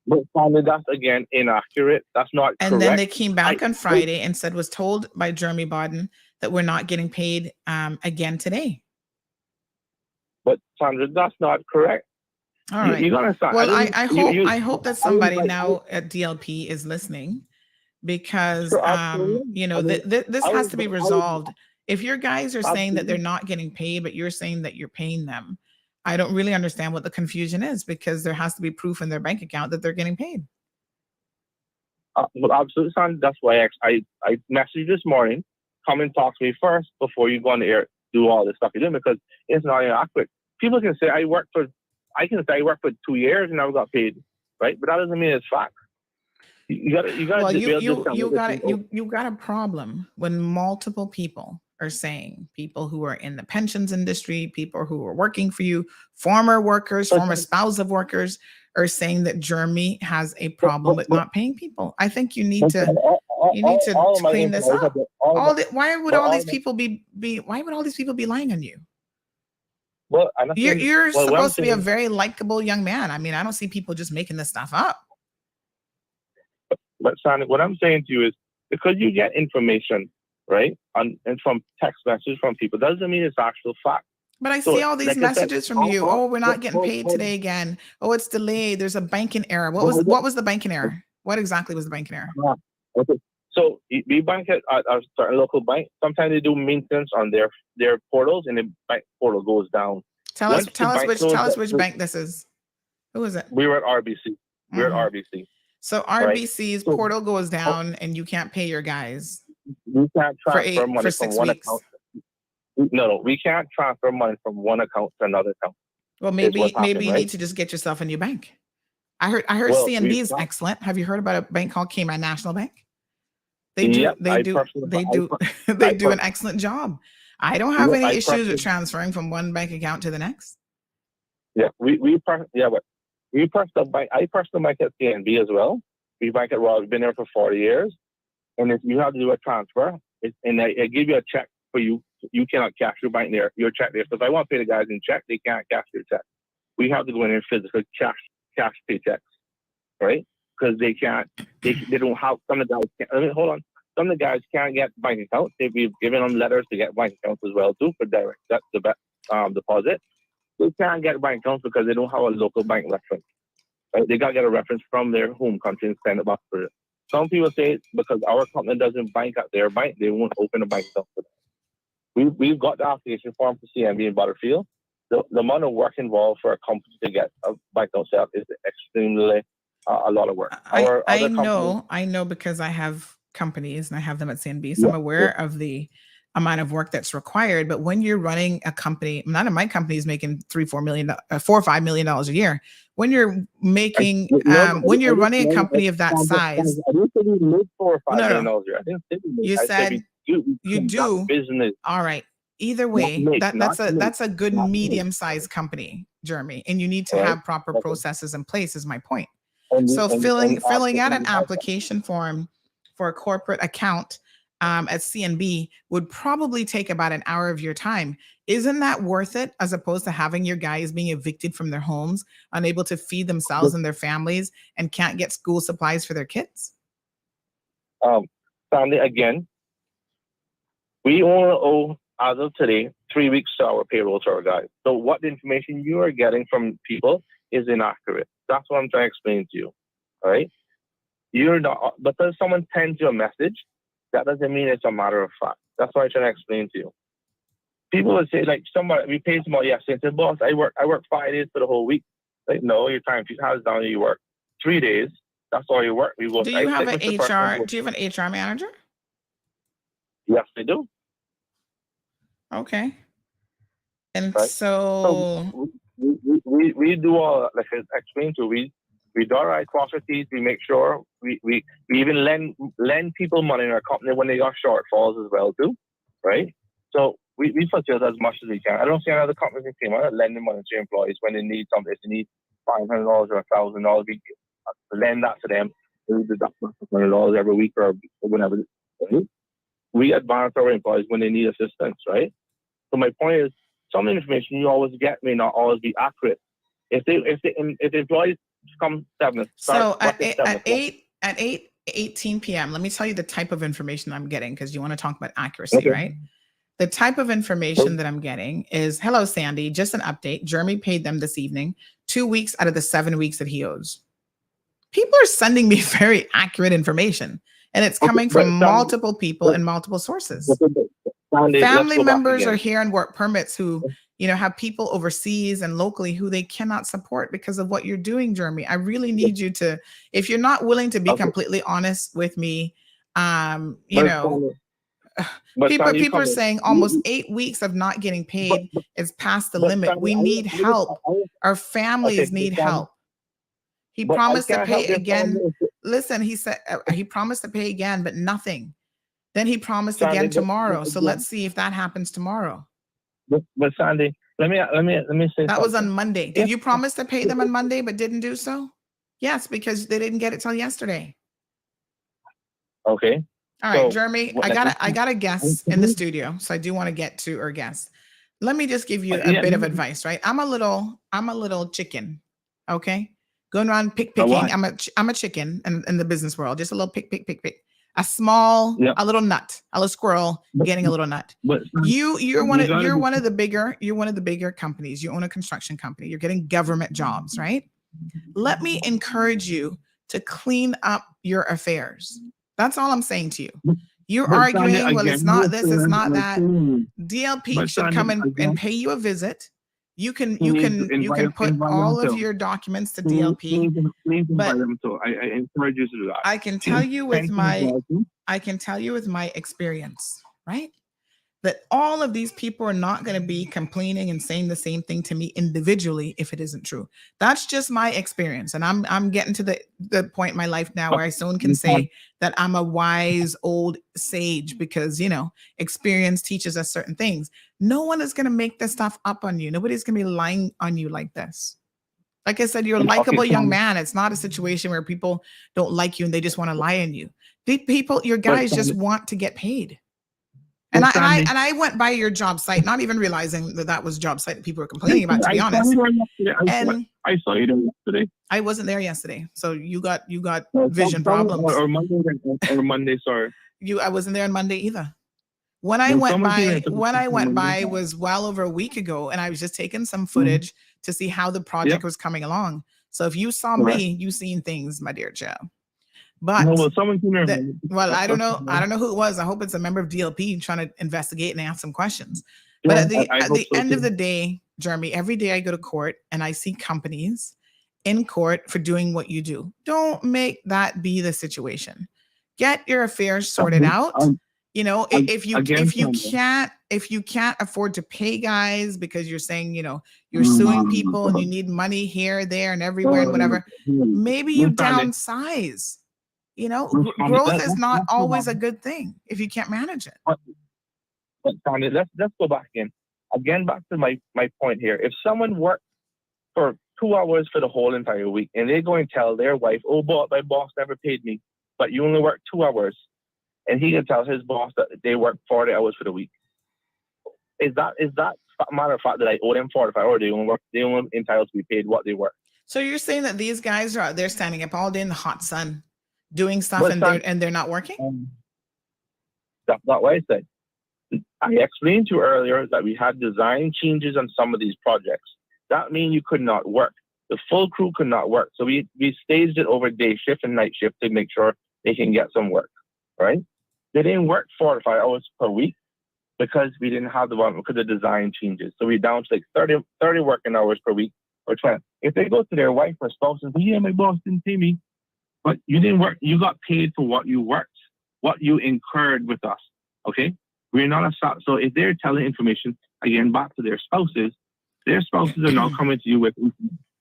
But Sandra, that's again inaccurate. That's not correct. And then they came back on Friday and said, was told by Jeremy Bodden that we're not getting paid again today. But Sandra, that's not correct. All right. You're gonna start. Well, I hope that somebody now at DLP is listening, because you know, this has to be resolved. If your guys are saying that they're not getting paid, but you're saying that you're paying them, I don't really understand what the confusion is, because there has to be proof in their bank account that they're getting paid. Well, absolutely, son. That's why I messaged you this morning. Come and talk to me first before you go on the air, do all this stuff you're doing, because it's not inaccurate. People can say I worked for 2 years and never got paid, right? But that doesn't mean it's fact. You got a problem when multiple people are saying, people who are in the pensions industry, people who are working for you, former workers, former spouse of workers, are saying that Germany has a problem with not paying people. I think you need to clean this up. Why would all these people be lying on you? Well, you're supposed to be a very likable young man. I mean, I don't see people just making this stuff up. But Sonny, what I'm saying to you is, because you get information, right, and from text messages from people, doesn't mean it's actual fact. But I see all these messages from you. Oh, we're not getting paid today again. Oh, it's delayed. There's a banking error. What was the banking error? What exactly was the banking error? Okay. So we bank at a certain local bank. Sometimes they do maintenance on their portals, and the bank portal goes down. Tell us which bank this is. Who is it? We were at RBC. We're at RBC. So RBC's portal goes down, and you can't pay your guys. We can't transfer money for from 6 one weeks. account. No, we can't transfer money from one account to another account. Well, maybe you need to just get yourself a new bank. I heard CNB is excellent. Have you heard about a bank called Cayman National Bank? They do an excellent job. I don't have any issues with transferring from one bank account to the next. Yeah, I personally bank at CNB as well. We bank at We've been there for 40 years, and if you have to do a transfer, and they give you a check for you. You cannot cash your check there. So if I want to pay the guys in check, they can't cash your check. We have to go in and physically cash paychecks, right? Because they don't have, some of the guys can't, hold on. Some of the guys can't get bank accounts. We've given them letters to get bank accounts as well too for direct deposit. They can't get bank accounts because they don't have a local bank reference. Right? They gotta get a reference from their home country and send it back for it. Some people say because our company doesn't bank at their bank, they won't open a bank account for them. We've got the application form for CMB in Butterfield. The amount of work involved for a company to get a bank account set up is extremely a lot of work. I know because I have companies and I have them at CNB, so I'm aware of the amount of work that's required. But when you're running a company, none of my company is making $4 or $5 million a year. When you're making, when you're running a company of that size, I didn't say we make $4 or $5 million a year. I didn't say we make. You said you do. Business. All right. Either way, that's a good medium-sized company, Jeremy, and you need to have proper processes in place. Is my point. So filling out an application form for a corporate account at CNB would probably take about an hour of your time. Isn't that worth it, as opposed to having your guys being evicted from their homes, unable to feed themselves and their families, and can't get school supplies for their kids? Sandy, again, we only owe, as of today, 3 weeks to our payroll to our guys. So what the information you are getting from people is inaccurate. That's what I'm trying to explain to you. All right? You're not, because someone sends you a message, that doesn't mean it's a matter of fact. That's what I'm trying to explain to you. People would say, like, somebody, we paid somebody yesterday and said, boss, I work 5 days for the whole week. Like, no, your time sheet has down, you work 3 days. That's all you work. Do you have an HR? Do you have an HR manager? Yes, I do. Okay. And right? So we do all, like I explained to you, we do our right processes, we make sure we even lend people money in our company when they got shortfalls as well too, right? So we facilitate as much as we can. I don't see another company that came out lending money to employees when they need something. If they need $500 or $1,000, we lend that to them. We deduct $100 every week or whenever. Right? We advance our employees when they need assistance, right? So my point is, some information you always get may not always be accurate. If the employees come 7, so at 8:18 p.m. let me tell you the type of information I'm getting, because you want to talk about accuracy, right? The type of information that I'm getting is, hello, Sandy, just an update. Jeremy paid them this evening 2 weeks out of the 7 weeks that he owes. People are sending me very accurate information, and it's coming from multiple people and multiple sources. Family members are here on work permits who, have people overseas and locally who they cannot support because of what you're doing, Jeremy. I really need you to, if you're not willing to be completely honest with me, people are saying almost 8 weeks of not getting paid is past the limit. We need help. Our families need help. He promised to pay again. Listen, he said he promised to pay again, but nothing. Then he promised again tomorrow. So let's see if that happens tomorrow. But Sandy, let me say that was on Monday. Did you promise to pay them on Monday but didn't do so? Yes, because they didn't get it till yesterday. Okay. All right, Jeremy, I got a guest in the studio, so I do want to get to our guest. Let me just give you a bit of advice, right? I'm a little chicken, okay? Going around picking. I'm a chicken in the business world, just a little pick. A small, a little nut, a little squirrel getting a little nut. But you're one of the bigger companies. You own a construction company. You're getting government jobs, right? Let me encourage you to clean up your affairs. That's all I'm saying to you. You're arguing, well, it's not this, it's not that. DLP should come and pay you a visit. You can put all of your documents to DLP. But I encourage you to do that. I can tell you with my experience, right? That all of these people are not going to be complaining and saying the same thing to me individually if it isn't true. That's just my experience. And I'm getting to the point in my life now where someone can say that I'm a wise old sage because, experience teaches us certain things. No one is going to make this stuff up on you. Nobody's going to be lying on you like this. Like I said, you're a likable young man. It's not a situation where people don't like you and they just want to lie on you. People, your guys just want to get paid. And I went by your job site, not even realizing that was job site that people were complaining about, to be honest. I saw you there yesterday. I wasn't there yesterday, so you got No, vision problems. Or Monday, sorry. I wasn't there on Monday either. When I No, went someone came by, in to- when I went by was well over a week ago, and I was just taking some footage to see how the project was coming along. So if you saw me, you seen things, my dear Joe. But No, well, someone came here. well, I don't know who it was. I hope it's a member of DLP trying to investigate and ask some questions. But at the end of the day, Jeremy, every day I go to court and I see companies in court for doing what you do. Don't make that be the situation. Get your affairs sorted out. You know, if you can't afford to pay guys because you're saying, you know, you're suing people and you need money here, there, and everywhere and whatever, maybe you downsize. You know, growth is not always a good thing if you can't manage it. But Tanya, let's go back again back to my point here. If someone worked for 2 hours for the whole entire week and they go and tell their wife, "Oh, my boss never paid me," but you only worked 2 hours, and he can tell his boss that they worked 40 hours for the week, is that a matter of fact that I owe them 45 hours? They only entitled to be paid what they work. So you're saying that these guys are out there standing up all day in the hot sun doing stuff and they're not working? That's not what I said. I explained to you earlier that we had design changes on some of these projects. That means you could not work. The full crew could not work. So we staged it over day shift and night shift to make sure they can get some work, right? They didn't work 45 hours per week because we didn't have because of the design changes. So we're down to like 30 working hours per week or 20. If they go to their wife or spouse and say, "Yeah, my boss didn't pay me," but you didn't work. You got paid for what you worked, what you incurred with us. Okay, we're not a stop. So if they're telling information again back to their spouses are now coming to you with.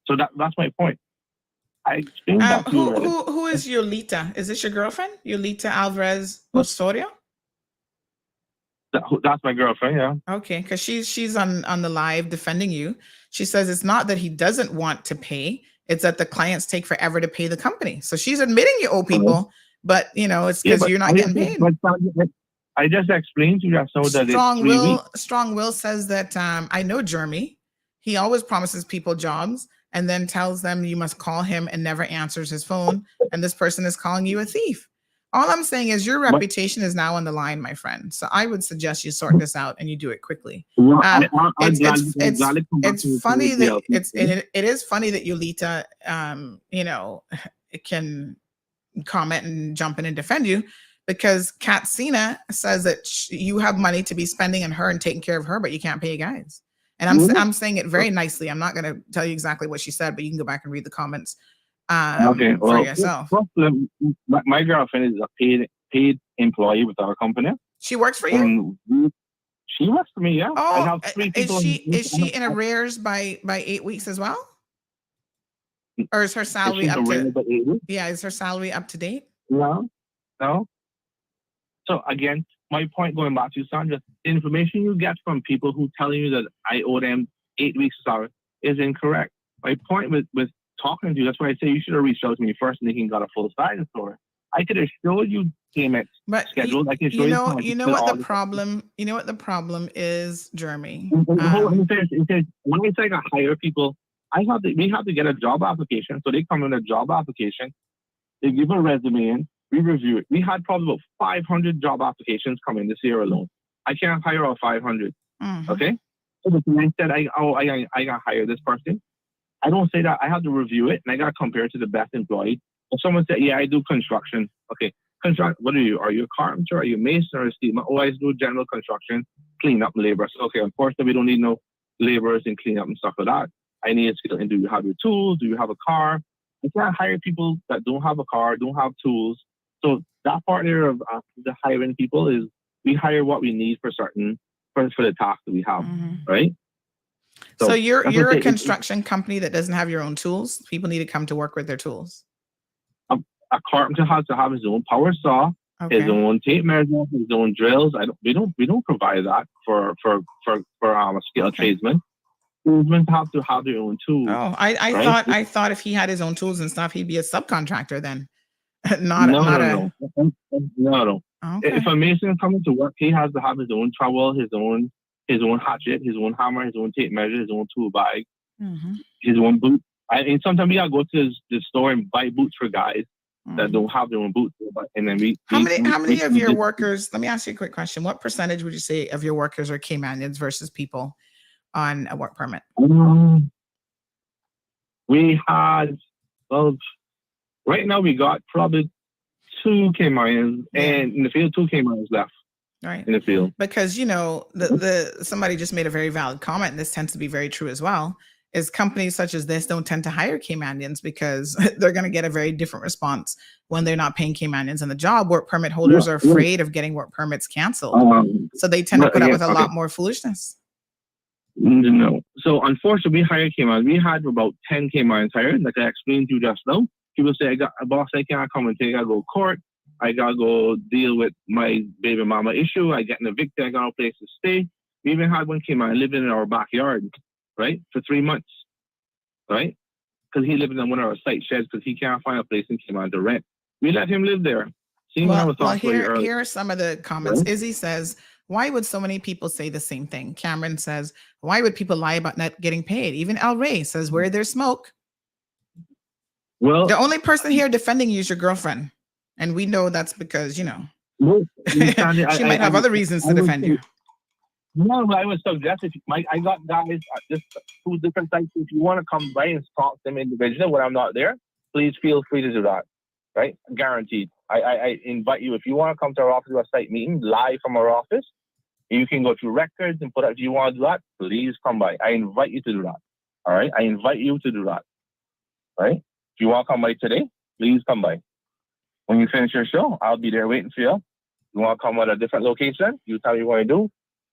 So that's my point. I explained that to you. Who is Yolita? Is this your girlfriend, Yolita Alvarez Osorio? That's my girlfriend. Yeah. Okay, because she's on the live defending you. She says it's not that he doesn't want to pay. It's that the clients take forever to pay the company. So she's admitting you owe people, but you know, it's because you're not getting paid. I just explained to you that Strong Will says that I know Jeremy. He always promises people jobs and then tells them you must call him and never answers his phone. And this person is calling you a thief. All I'm saying is your reputation is now on the line, my friend. So I would suggest you sort this out and you do it quickly. It's funny that it is funny that Yolita, you know, can comment and jump in and defend you, because Katsina says that you have money to be spending on her and taking care of her, but you can't pay guys. And I'm saying it very nicely. I'm not going to tell you exactly what she said, but you can go back and read the comments. For yourself. My girlfriend is a paid employee with our company. She works for you? She works for me, yeah. Oh, I have 3 people is she in arrears by 8 weeks as well? Or is her salary up to is her salary up to date? No. So again, my point going back to Sandra, the information you get from people who tell you that I owe them 8 weeks salary is incorrect. My point with talking to you, that's why I say you should have reached out to me first and they can got a full side story. I could have showed you payment scheduled. I can show you know what the problem is, Jeremy. When I say I hire people, we have to get a job application. So they come in a job application, they give a resume in, we review it. We had probably about 500 job applications come in this year alone. I can't hire all 500. Okay? So the client said, I gotta hire this person. I don't say that. I have to review it and I gotta compare it to the best employee. If someone said, "Yeah, I do construction." Okay, what are you? Are you a carpenter? Are you a mason or a steelman? Oh, I do general construction, clean up labor. So, okay, unfortunately, we don't need no laborers and clean up and stuff like that. I need a skill. And do you have your tools? Do you have a car? I can't hire people that don't have a car, don't have tools. So that part there of the hiring people is we hire what we need for the task that we have, right? So you're a construction company that doesn't have your own tools. People need to come to work with their tools. A carpenter has to have his own power saw, his own tape measure, his own drills. We don't provide that for a skilled tradesman. Tradesmen have to have their own tools. Oh, I thought if he had his own tools and stuff, he'd be a subcontractor then. No. Okay. If a mason coming to work, he has to have his own trowel, his own hatchet, his own hammer, his own tape measure, his own tool bag, his own boot. And sometimes we gotta go to the store and buy boots for guys that don't have their own boots. And then how many of your workers? Let me ask you a quick question. What percentage would you say of your workers are Caymanians versus people on a work permit? We had, well, right now we got probably 2 Caymanians, and in the field 2 Caymanians left. Right. In the field. Because the somebody just made a very valid comment, and this tends to be very true as well, is companies such as this don't tend to hire Caymanians because they're going to get a very different response when they're not paying Caymanians on the job. Work permit holders are afraid of getting work permits canceled. So they tend to put up with a lot more foolishness. No. So unfortunately, we hired Caymanians. We had about 10 Caymanians hired, like I explained to you just now. People say, I got a boss, I can't come and take, I go to court. I gotta go deal with my baby mama issue. I get evicted. I got no place to stay. We even had one came out and lived in our backyard, right, for 3 months, right, because he lived in one of our site sheds because he can't find a place and came out to rent. We let him live there. Here are some of the comments. Right? Izzy says, "Why would so many people say the same thing?" Cameron says, "Why would people lie about not getting paid?" Even El Rey says, "Where there's smoke." Well, the only person here defending you is your girlfriend. And we know that's because, she might have other reasons to defend you. No, I would suggest I got guys at just 2 different sites. If you want to come by and talk to them individually when I'm not there, please feel free to do that. Right? Guaranteed. I invite you. If you want to come to our office, do a site meeting live from our office, you can go through records and put up. If you want to do that, please come by. I invite you to do that. All right? I invite you to do that. Right? If you want to come by today, please come by. When you finish your show, I'll be there waiting for you. You want to come at a different location? You tell me what to do.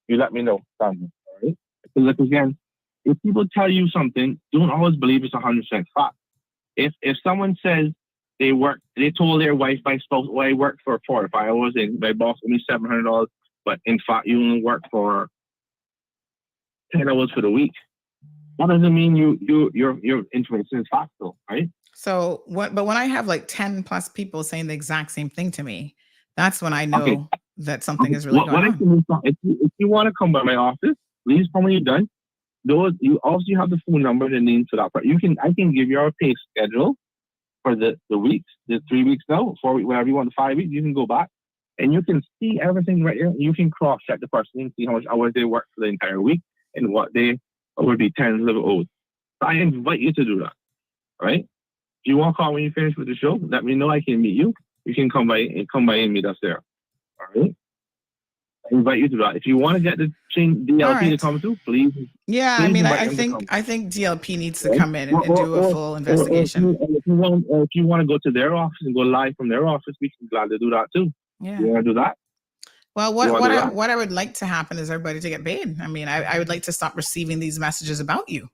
You let me know. All right? Because look, again, if people tell you something, don't always believe it's 100% fact. If someone says they told their wife, my spouse, I worked for 4 or 5 hours and my boss gave me $700, but in fact you only work for 10 hours for the week. That doesn't mean your information is factual, right? So but when I have like 10 plus people saying the exact same thing to me, that's when I know that something is really going on. If you want to come by my office, please come when you're done. You also have the phone number and the name for that. I can give you our pay schedule for the weeks, the 3 weeks now, 4 weeks, whatever you want, the 5 weeks. You can go back and you can see everything right here. You can cross check the person and see how much hours they work for the entire week and what they would be 10 level old. So I invite you to do that. All right? If you want to call when you finish with the show, let me know. I can meet you. You can come by and meet us there. All right? I invite you to that. If you want to get the DLP to come through, please. Yeah, please I think DLP needs to come in and do a full investigation. If you want to go to their office and go live from their office, we can gladly do that too. Yeah. You want to do that? Well, what I would like to happen is everybody to get paid. I mean, I would like to stop receiving these messages about you.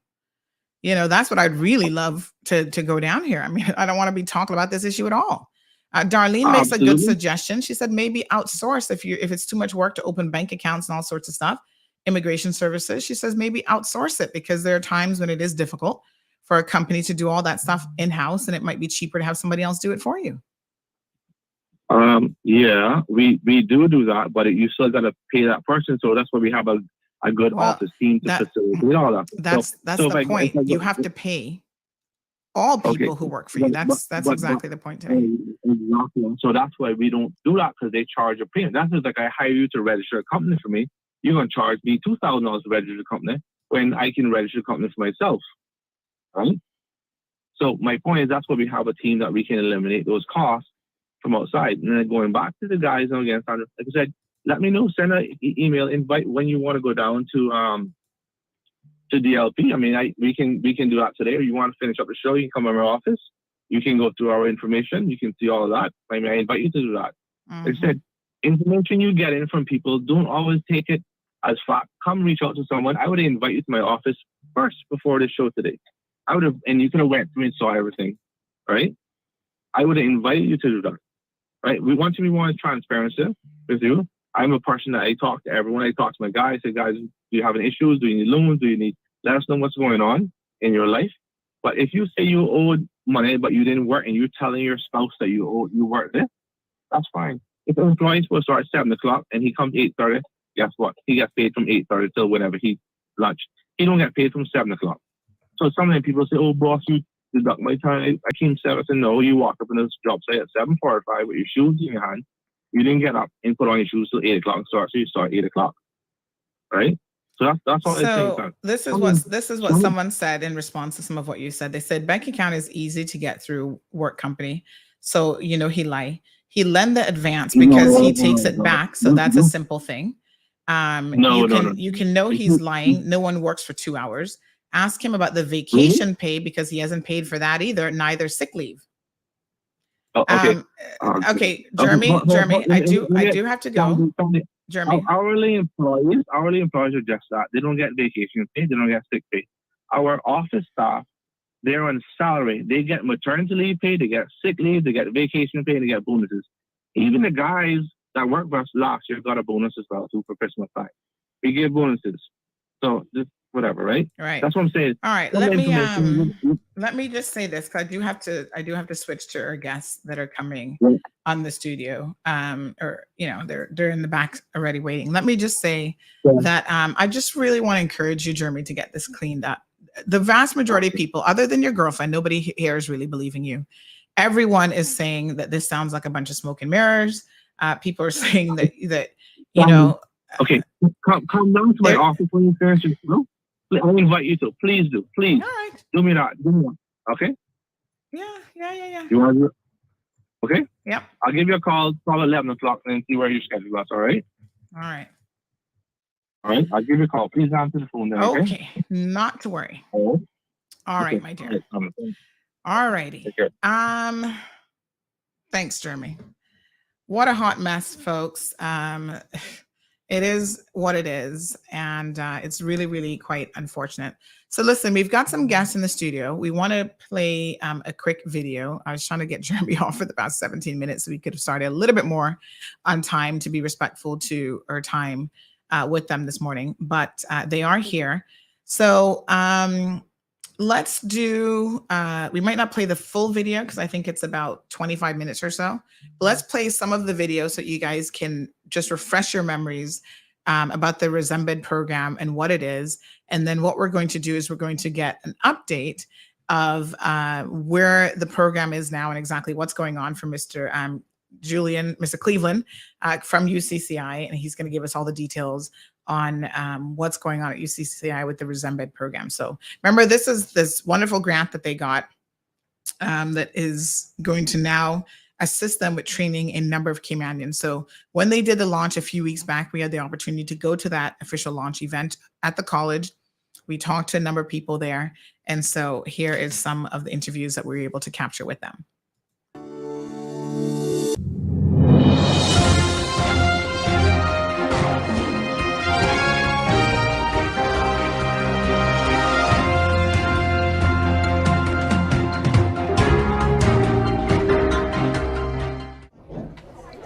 That's what I'd really love to go down here. I mean, I don't want to be talking about this issue at all. Darlene makes a good suggestion. She said maybe outsource if it's too much work to open bank accounts and all sorts of stuff. Immigration services. She says maybe outsource it because there are times when it is difficult for a company to do all that stuff in-house, and it might be cheaper to have somebody else do it for you. Yeah, we do that, but you still got to pay that person. So that's why we have a good office team to facilitate all that. That's the point. You have to pay all people who work for you. That's exactly the point today. Exactly. So that's why we don't do that, because they charge a premium. That's just like I hire you to register a company for me. You're going to charge me $2,000 to register a company when I can register a company for myself. Right? So my point is that's why we have a team that we can eliminate those costs from outside. And then going back to the guys, and again, like I said, let me know, send an email, invite when you want to go down to DLP. I mean, we can do that today. Or you want to finish up the show, you can come to our office. You can go through our information. You can see all of that. I mean, I invite you to do that. Mm-hmm. Like I said, information you get in from people, don't always take it as fact. Come reach out to someone. I would invite you to my office first before the show today. And you could have went through and saw everything, right? I would invite you to do that, right? We want transparency with you. I'm a person that I talk to everyone. I talk to my guys. I say, guys, do you have any issues? Do you need loans? Let us know what's going on in your life. But if you say you owed money but you didn't work and you're telling your spouse that you worked it, that's fine. If an employee is supposed to start at 7 o'clock and he comes 8:30, guess what? He gets paid from 8:30 till whenever he lunch. He don't get paid from 7 o'clock. So sometimes people say, "Oh, boss, you deduct my time." I came 7. I said, "No, you walk up in this job site at 7:45 with your shoes in your hand. You didn't get up and put on your shoes till 8 o'clock and start. So you start 8 o'clock, right?" So that's all. So this is what someone said in response to some of what you said. They said bank account is easy to get through work company. So he lie. He lend the advance because he takes it back. So that's a simple thing. You can know he's lying. No one works for 2 hours. Ask him about the vacation pay because he hasn't paid for that either. Neither sick leave. Okay. Okay, Jeremy, I do have to go. Jeremy, hourly employees are just that. They don't get vacation pay. They don't get sick pay. Our office staff, they're on salary. They get maternity leave pay. They get sick leave. They get vacation pay. And they get bonuses. Even the guys that worked for us last year got a bonus as well too for Christmas time. We give bonuses. So just whatever, right? Right. That's what I'm saying. All right. Let me just say this, because I do have to switch to our guests that are coming on the studio. They're in the back already waiting. Let me just say that I just really want to encourage you, Jeremy, to get this cleaned up. The vast majority of people, other than your girlfriend, nobody here is really believing you. Everyone is saying that this sounds like a bunch of smoke and mirrors. People are saying that Okay, come down to my office when you finish your show. I invite you to. Please do. Please. All right. Do me that. Okay? Yeah. You want to do it? Okay? Yep. I'll give you a call probably 11 o'clock and see where your schedule is. All right? All right. All right. I'll give you a call. Please answer the phone then. Okay. Not to worry. All right, my dear. All righty. Thanks, Jeremy. What a hot mess, folks. It is what it is, and it's really, really quite unfortunate. So listen, we've got some guests in the studio. We want to play a quick video. I was trying to get Jeremy off for the past 17 minutes so we could have started a little bit more on time to be respectful to our time with them this morning, but they are here. So let's do, we might not play the full video because I think it's about 25 minutes or so. But let's play some of the video so you guys can just refresh your memories about the Resembed program and what it is. And then what we're going to do is we're going to get an update of where the program is now and exactly what's going on for Mr. Cleveland from UCCI. And he's going to give us all the details on what's going on at UCCI with the Resembed program. So remember, this is this wonderful grant that they got that is going to now assist them with training a number of Caymanians. So when they did the launch a few weeks back, we had the opportunity to go to that official launch event at the college. We talked to a number of people there. And so here is some of the interviews that we were able to capture with them.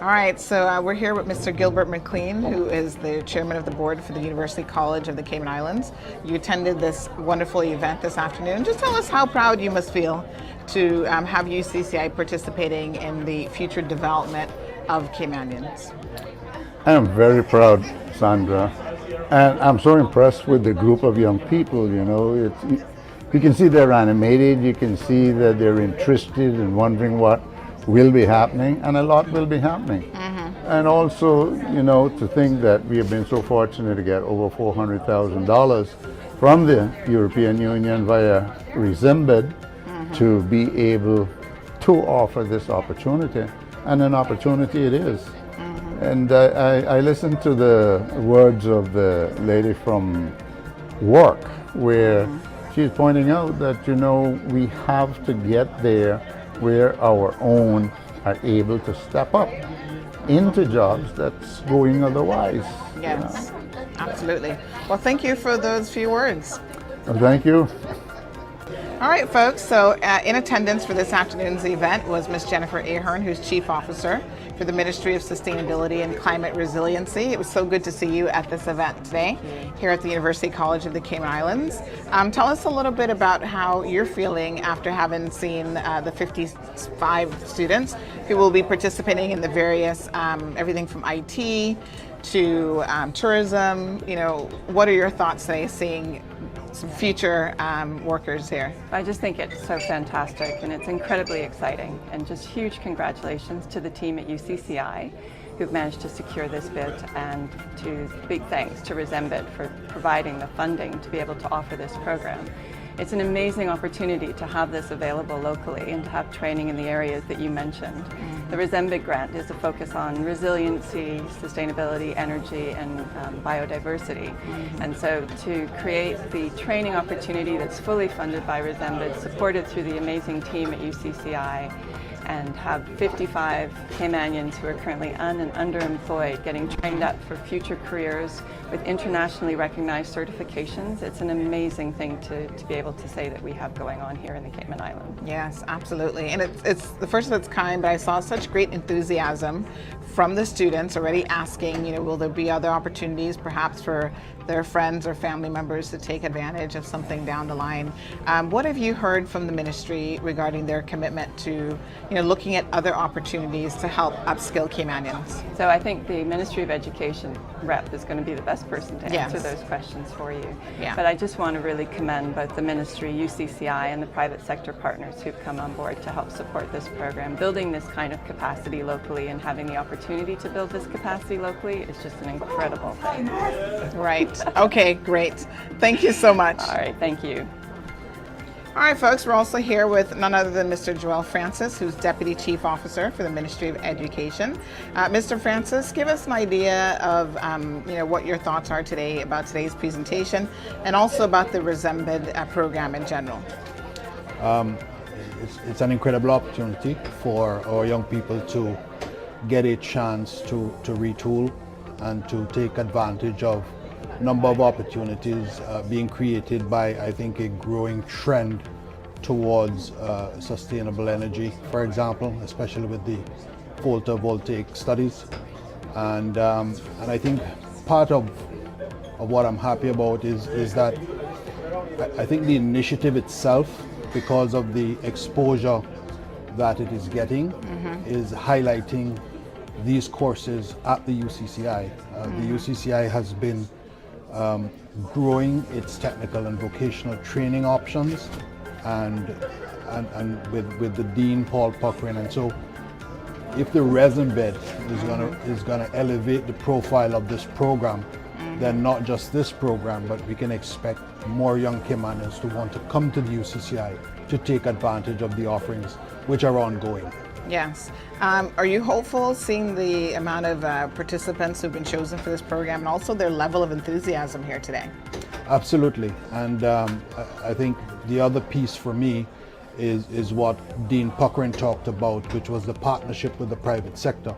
All right, so we're here with Mr. Gilbert McLean, who is the chairman of the board for the University College of the Cayman Islands. You attended this wonderful event this afternoon. Just tell us how proud you must feel to have UCCI participating in the future development of Caymanians. I am very proud, Sandra, and I'm so impressed with the group of young people. You can see they're animated, you can see that they're interested and wondering what will be happening, and a lot will be happening. And also, to think that we have been so fortunate to get over $400,000 from the European Union via Resembed to be able to offer this opportunity, and an opportunity it is. And I listened to the words of the lady from work, where she's pointing out that, we have to get there where our own are able to step up into jobs that's going otherwise. Yes, absolutely. Well, thank you for those few words. Well, thank you. All right, folks. So in attendance for this afternoon's event was Ms. Jennifer Ahern, who's Chief Officer for the Ministry of Sustainability and Climate Resiliency. It was so good to see you at this event today here at the University College of the Cayman Islands. Tell us a little bit about how you're feeling after having seen the 55 students who will be participating in the various, everything from IT to tourism. You know, what are your thoughts today seeing some future workers here? I just think it's so fantastic and it's incredibly exciting, and just huge congratulations to the team at UCCI who've managed to secure this bid, and to big thanks to Resembit for providing the funding to be able to offer this program. It's an amazing opportunity to have this available locally and to have training in the areas that you mentioned. The Resembit grant is a focus on resiliency, sustainability, energy, and biodiversity. And so to create the training opportunity that's fully funded by Resembit, supported through the amazing team at UCCI, and have 55 Caymanians who are currently and underemployed getting trained up for future careers with internationally recognized certifications. It's an amazing thing to be able to say that we have going on here in the Cayman Islands. Yes, absolutely. And it's the first of its kind, but I saw such great enthusiasm from the students already asking, you know, will there be other opportunities perhaps for their friends or family members to take advantage of something down the line? What have you heard from the ministry regarding their commitment to, you know, looking at other opportunities to help upskill Caymanians? So I think the Ministry of Education rep is going to be the best person to answer Yes. those questions for you. Yeah. But I just want to really commend both the ministry, UCCI, and the private sector partners who've come on board to help support this program. Building this kind of capacity locally and having the opportunity to build this capacity locally is just an incredible thing. Right. Okay, great. Thank you so much. All right, thank you. All right, folks, we're also here with none other than Mr. Joel Francis, who's Deputy Chief Officer for the Ministry of Education. Mr. Francis, give us an idea of you know, what your thoughts are today about today's presentation, and also about the Resembit program in general. It's an incredible opportunity for our young people to get a chance to retool and to take advantage of a number of opportunities being created by, I think, a growing trend towards sustainable energy, for example, especially with the photovoltaic studies. And I think part of what I'm happy about is that I think the initiative itself, because of the exposure that it is getting, is highlighting these courses at the UCCI. The UCCI has been growing its technical and vocational training options, and with the Dean Paul Puckrin. And so if the Resembit is gonna elevate the profile of this program, then not just this program, but we can expect more young Caymanians to want to come to the UCCI to take advantage of the offerings which are ongoing. Yes. Are you hopeful seeing the amount of participants who've been chosen for this program, and also their level of enthusiasm here today? Absolutely. And I think the other piece for me is what Dean Puckrin talked about, which was the partnership with the private sector.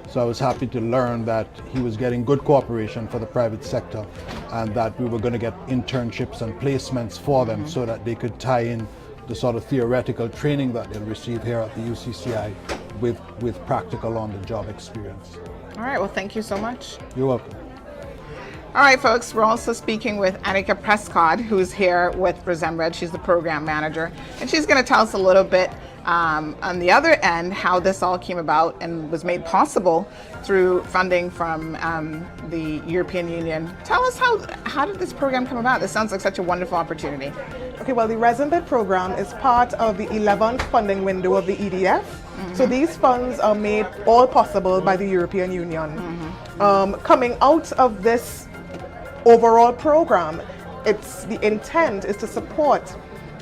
So I was happy to learn that he was getting good cooperation for the private sector, and that we were going to get internships and placements for them so that they could tie in the sort of theoretical training that they'll receive here at the UCCI with practical on-the-job experience. All right, well, thank you so much. You're welcome. All right, folks, we're also speaking with Annika Prescott, who's here with Resembit. She's the program manager, and she's going to tell us a little bit on the other end how this all came about and was made possible through funding from the European Union. Tell us how did this program come about? This sounds like such a wonderful opportunity. Okay, well, the Resembit program is part of the 11th funding window of the EDF. So these funds are made all possible by the European Union. Coming out of this overall program, the intent is to support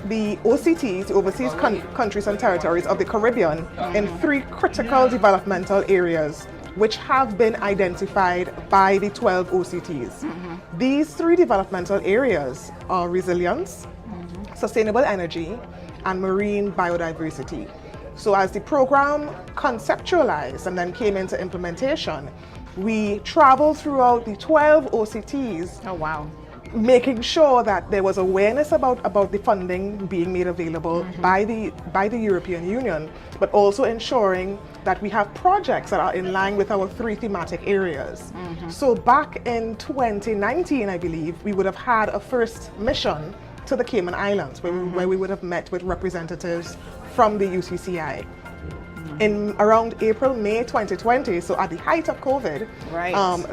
the OCTs, the overseas countries and territories of the Caribbean, in 3 critical developmental areas which have been identified by the 12 OCTs. These 3 developmental areas are resilience, sustainable energy, and marine biodiversity. So as the program conceptualized and then came into implementation, we traveled throughout the 12 OCTs. Oh, wow. making sure that there was awareness about the funding being made available by the European Union, but also ensuring that we have projects that are in line with our 3 thematic areas. So back in 2019, I believe, we would have had a first mission to the Cayman Islands where we would have met with representatives from the UCCI. In around April, May 2020, so at the height of COVID,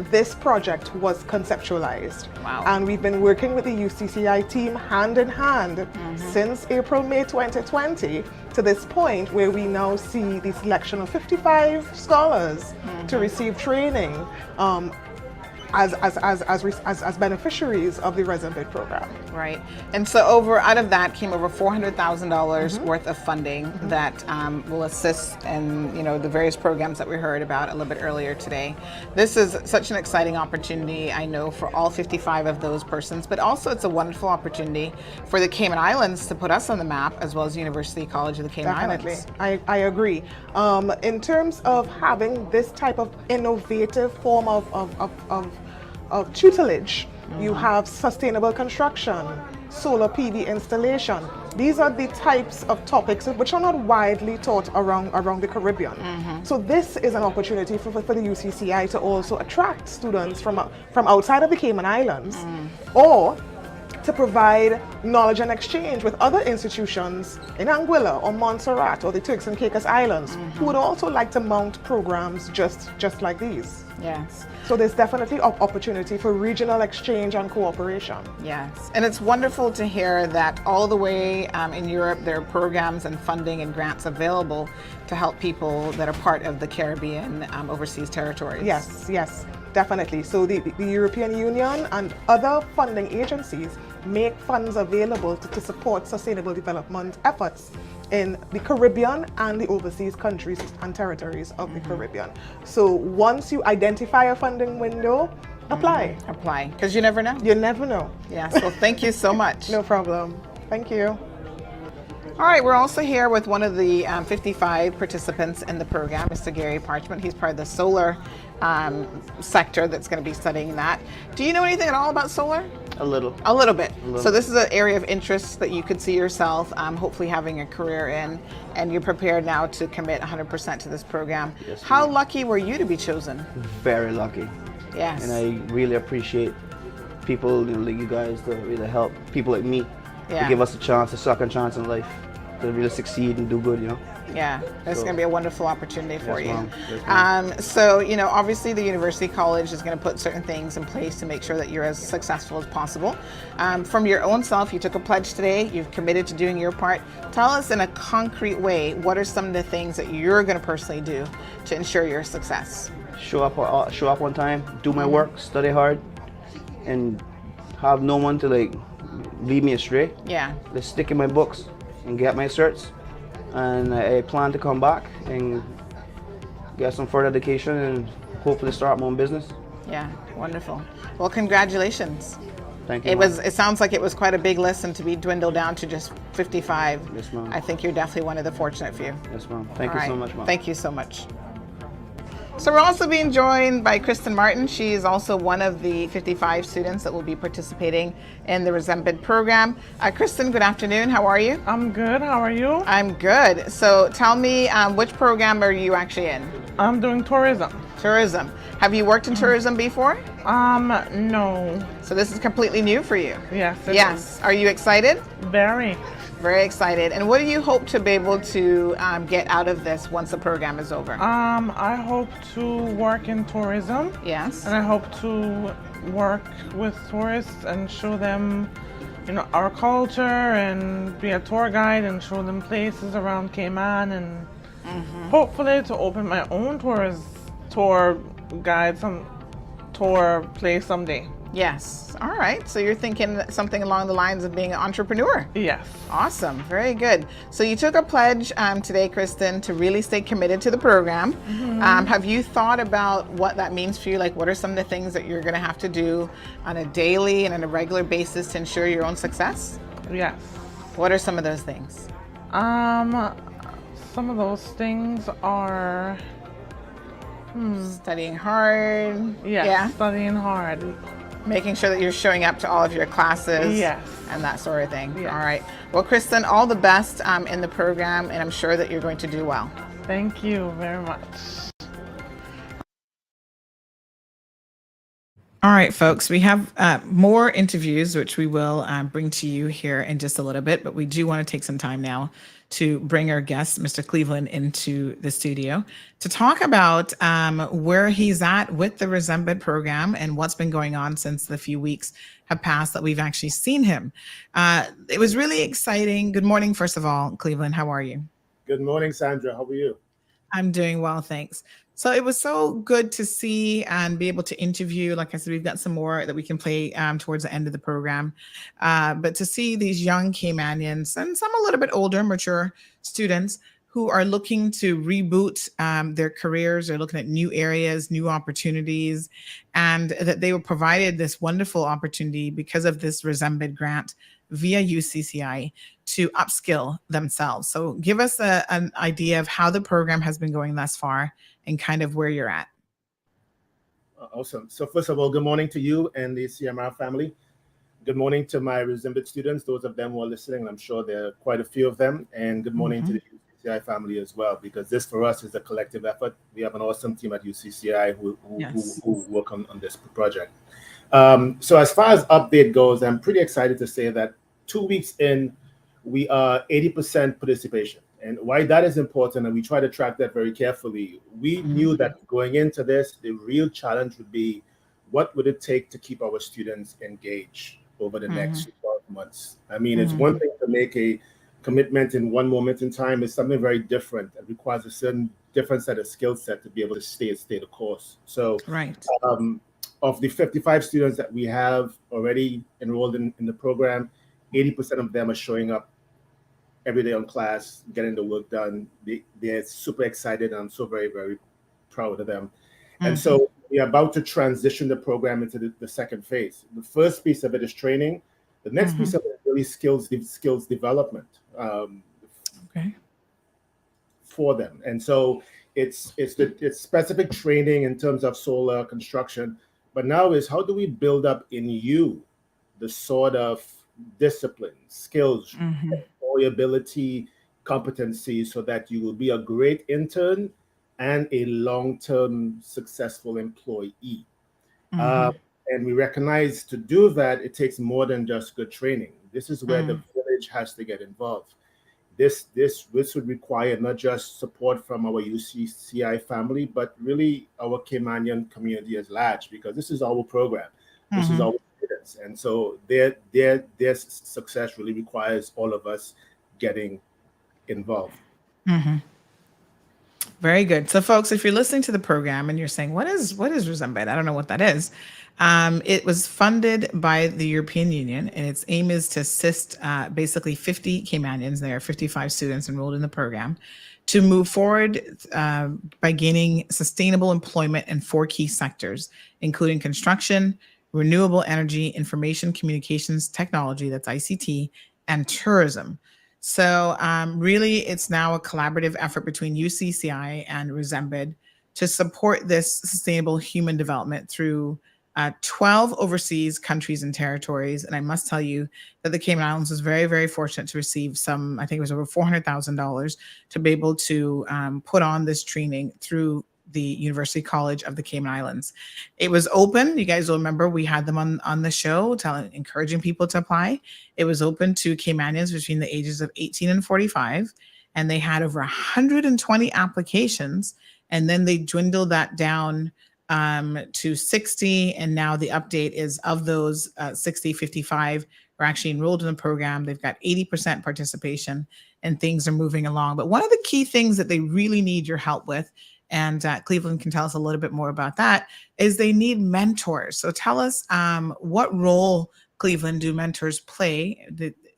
this project was conceptualized. Wow. And we've been working with the UCCI team hand in hand since April, May 2020 to this point where we now see the selection of 55 scholars to receive training as beneficiaries of the resident bid program. Right. And so out of that came over $400,000 worth of funding that will assist in, the various programs that we heard about a little bit earlier today. This is such an exciting opportunity, I know, for all 55 of those persons, but also it's a wonderful opportunity for the Cayman Islands to put us on the map, as well as University College of the Cayman Definitely. Islands. I agree. In terms of having this type of innovative form of tutelage, you have sustainable construction, solar PV installation. These are the types of topics which are not widely taught around the Caribbean. So this is an opportunity for the UCCI to also attract students from outside of the Cayman Islands, or to provide knowledge and exchange with other institutions in Anguilla or Montserrat or the Turks and Caicos Islands who would also like to mount programs just like these. Yes. So there's definitely opportunity for regional exchange and cooperation. Yes, and it's wonderful to hear that all the way in Europe there are programs and funding and grants available to help people that are part of the Caribbean overseas territories. Yes, definitely. So the European Union and other funding agencies make funds available to support sustainable development efforts in the Caribbean and the overseas countries and territories of the Caribbean. So once you identify a funding window, apply. Apply, because you never know. You never know. Yeah, so thank you so much. No problem. Thank you. All right, we're also here with one of the 55 participants in the program, Mr. Gary Parchment. He's part of the solar sector that's going to be studying that. Do you know anything at all about solar? A little. A little bit. So this is an area of interest that you could see yourself hopefully having a career in, and you're prepared now to commit 100% to this program. Yes, How lucky were you to be chosen? Very lucky. Yes. And I really appreciate people like you guys to really help people like me to give us a second chance in life to really succeed and do good, Yeah, it's going to be a wonderful opportunity for you. Ma'am. Yes, ma'am. So, obviously the University College is going to put certain things in place to make sure that you're as successful as possible. From your own self, you took a pledge today. You've committed to doing your part. Tell us in a concrete way, what are some of the things that you're going to personally do to ensure your success? Show up on time, do my work, study hard, and have no one to lead me astray. Yeah. Let's stick in my books and get my certs. And I plan to come back and get some further education and hopefully start my own business. Yeah, wonderful. Well, congratulations. Thank you. It sounds like it was quite a big list, and to be dwindled down to just 55. Yes, ma'am. I think you're definitely one of the fortunate few. Yes, ma'am. Thank you so much, ma'am. Thank you so much. So we're also being joined by Kristen Martin. She is also one of the 55 students that will be participating in the Resembid program. Kristen, good afternoon. How are you? I'm good. How are you? I'm good. So tell me, which program are you actually in? I'm doing tourism. Tourism. Have you worked in tourism before? No. So this is completely new for you? Yes. Yes. Are you excited? Very. Very excited. And what do you hope to be able to get out of this once the program is over? I hope to work in tourism. Yes. And I hope to work with tourists and show them, our culture, and be a tour guide and show them places around Cayman, and hopefully to open my own tour guide, some tour place someday. Yes. All right. So you're thinking something along the lines of being an entrepreneur. Yes. Awesome. Very good. So you took a pledge today, Kristen, to really stay committed to the program. Have you thought about what that means for you? Like, what are some of the things that you're going to have to do on a daily and on a regular basis to ensure your own success? Yes. What are some of those things? Some of those things are studying hard. Yeah, studying hard. Making sure that you're showing up to all of your classes. Yes. And that sort of thing. Yes. All right. Well, Kristen, all the best in the program, and I'm sure that you're going to do well. Thank you very much. All right, folks, we have more interviews, which we will bring to you here in just a little bit, but we do want to take some time now to bring our guest, Mr. Cleveland, into the studio to talk about where he's at with the Resembed program and what's been going on since the few weeks have passed that we've actually seen him. It was really exciting. Good morning, first of all, Cleveland. How are you? Good morning, Sandra. How are you? I'm doing well, thanks. So it was so good to see and be able to interview. Like I said, we've got some more that we can play towards the end of the program. But to see these young Caymanians and some a little bit older, mature students who are looking to reboot their careers, they're looking at new areas, new opportunities, and that they were provided this wonderful opportunity because of this Resembed grant via UCCI to upskill themselves. So give us an idea of how the program has been going thus far and kind of where you're at. Awesome. So first of all, good morning to you and the CMR family. Good morning to my Resembed students, those of them who are listening. I'm sure there are quite a few of them. And good morning to the UCCI family as well, because this for us is a collective effort. We have an awesome team at UCCI who work on this project. So as far as update goes, I'm pretty excited to say that 2 weeks in, we are 80% participation. And why that is important, and we try to track that very carefully, we knew that going into this, the real challenge would be, what would it take to keep our students engaged over the next 12 months? I mean, it's one thing to make a commitment in one moment in time. It's something very different. It requires a certain different set of skill set to be able to stay the course. So of the 55 students that we have already enrolled in the program, 80% of them are showing up every day on class, getting the work done. They're super excited, and I'm so very, very proud of them. And so we're about to transition the program into the second phase. The first piece of it is training. The next piece of it is really skills development for them. And so it's specific training in terms of solar construction, but now is how do we build up in you the sort of discipline, skills, employability, competency, so that you will be a great intern and a long-term successful employee. And we recognize to do that, it takes more than just good training. This is where the village has to get involved. This would require not just support from our UCCI family, but really our Caymanian community as large, because this is our program. This is our students. And so their success really requires all of us getting involved. Very good. So folks, if you're listening to the program and you're saying, what is Resembed? I don't know what that is. It was funded by the European Union, and its aim is to assist basically 50 Caymanians. There are 55 students enrolled in the program to move forward by gaining sustainable employment in 4 key sectors, including construction, renewable energy, information communications technology, that's ICT, and tourism. So really, it's now a collaborative effort between UCCI and Resembed to support this sustainable human development through 12 overseas countries and territories. And I must tell you that the Cayman Islands was very, very fortunate to receive some, I think it was over $400,000 to be able to put on this training through the University College of the Cayman Islands. It was open. You guys will remember we had them on the show, encouraging people to apply. It was open to Caymanians between the ages of 18 and 45, and they had over 120 applications, and then they dwindled that down to 60, and now the update is of those 60, 55 are actually enrolled in the program. They've got 80% participation, and things are moving along. But one of the key things that they really need your help with, and Cleveland can tell us a little bit more about that, is they need mentors. So tell us what role, Cleveland, do mentors play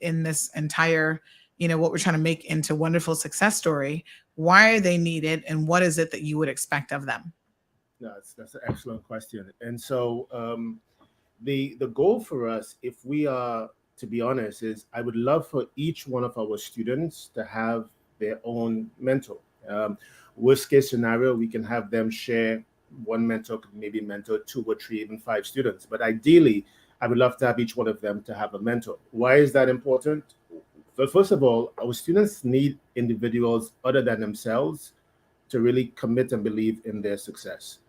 in this entire, what we're trying to make into a wonderful success story? Why are they needed, and what is it that you would expect of them? No, that's an excellent question. And so the goal for us, if we are to be honest, is I would love for each one of our students to have their own mentor. Worst case scenario, we can have them share one mentor could maybe mentor 2 or 3, even 5 students. But ideally, I would love to have each one of them to have a mentor. Why is that important? Well, first of all, our students need individuals other than themselves to really commit and believe in their success.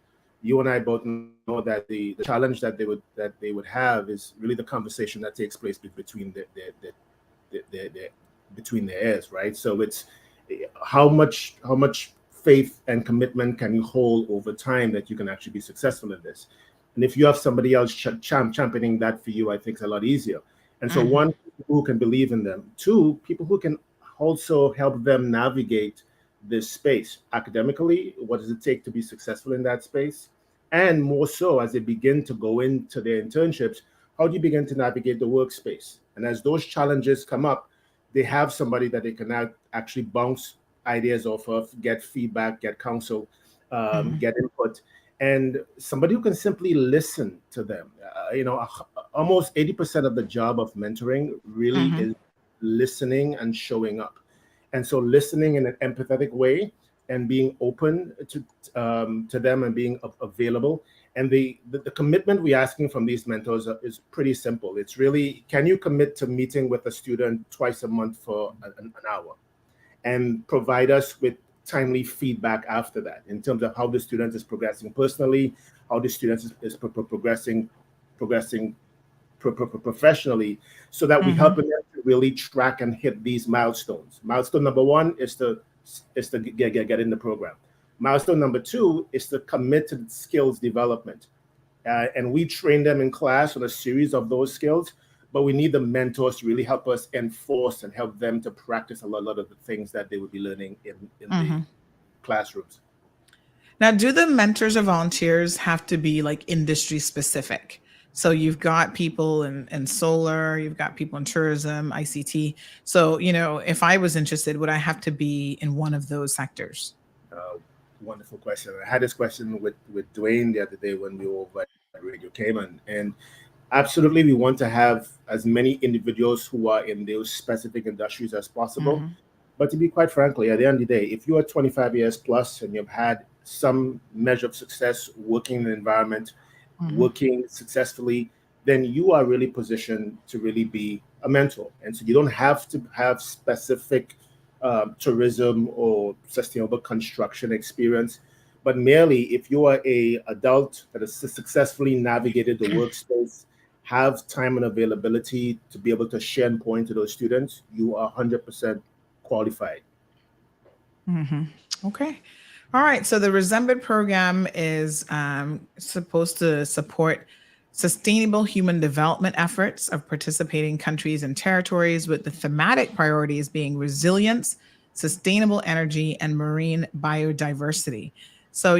You and I both know that the challenge that they would have is really the conversation that takes place between their between their ears, right? So it's how much faith and commitment can you hold over time that you can actually be successful in this. And if you have somebody else championing that for you, I think it's a lot easier. And so, one, people who can believe in them. 2, people who can also help them navigate this space academically. What does it take to be successful in that space? And more so, as they begin to go into their internships, how do you begin to navigate the workspace? And as those challenges come up, they have somebody that they can now actually bounce ideas off of, get feedback, get counsel, get input, and somebody who can simply listen to them. Almost 80% of the job of mentoring really is listening and showing up. And so listening in an empathetic way and being open to them and being available. And the commitment we're asking from these mentors is pretty simple. It's really, can you commit to meeting with a student twice a month for an hour and provide us with timely feedback after that in terms of how the student is progressing personally, how the student is progressing professionally, so that we help them to really track and hit these milestones. Milestone number 1 is to get in the program. Milestone number 2 is to commit to skills development. And we train them in class on a series of those skills, but we need the mentors to really help us enforce and help them to practice a lot of the things that they would be learning in the classrooms. Now, do the mentors or volunteers have to be like industry specific? So you've got people in solar, you've got people in tourism, ICT. So, if I was interested, would I have to be in one of those sectors? Wonderful question. I had this question with Dwayne the other day when we were over at Radio Cayman. And absolutely, we want to have as many individuals who are in those specific industries as possible. But to be quite frankly, at the end of the day, if you are 25 years plus and you've had some measure of success working in the environment, working successfully, then you are really positioned to really be a mentor. And so you don't have to have specific tourism or sustainable construction experience, but merely if you are a adult that has successfully navigated the workspace, have time and availability to be able to share and point to those students, you are 100% qualified. Okay. All right. So the Resembed program is supposed to support sustainable human development efforts of participating countries and territories, with the thematic priorities being resilience, sustainable energy, and marine biodiversity. So,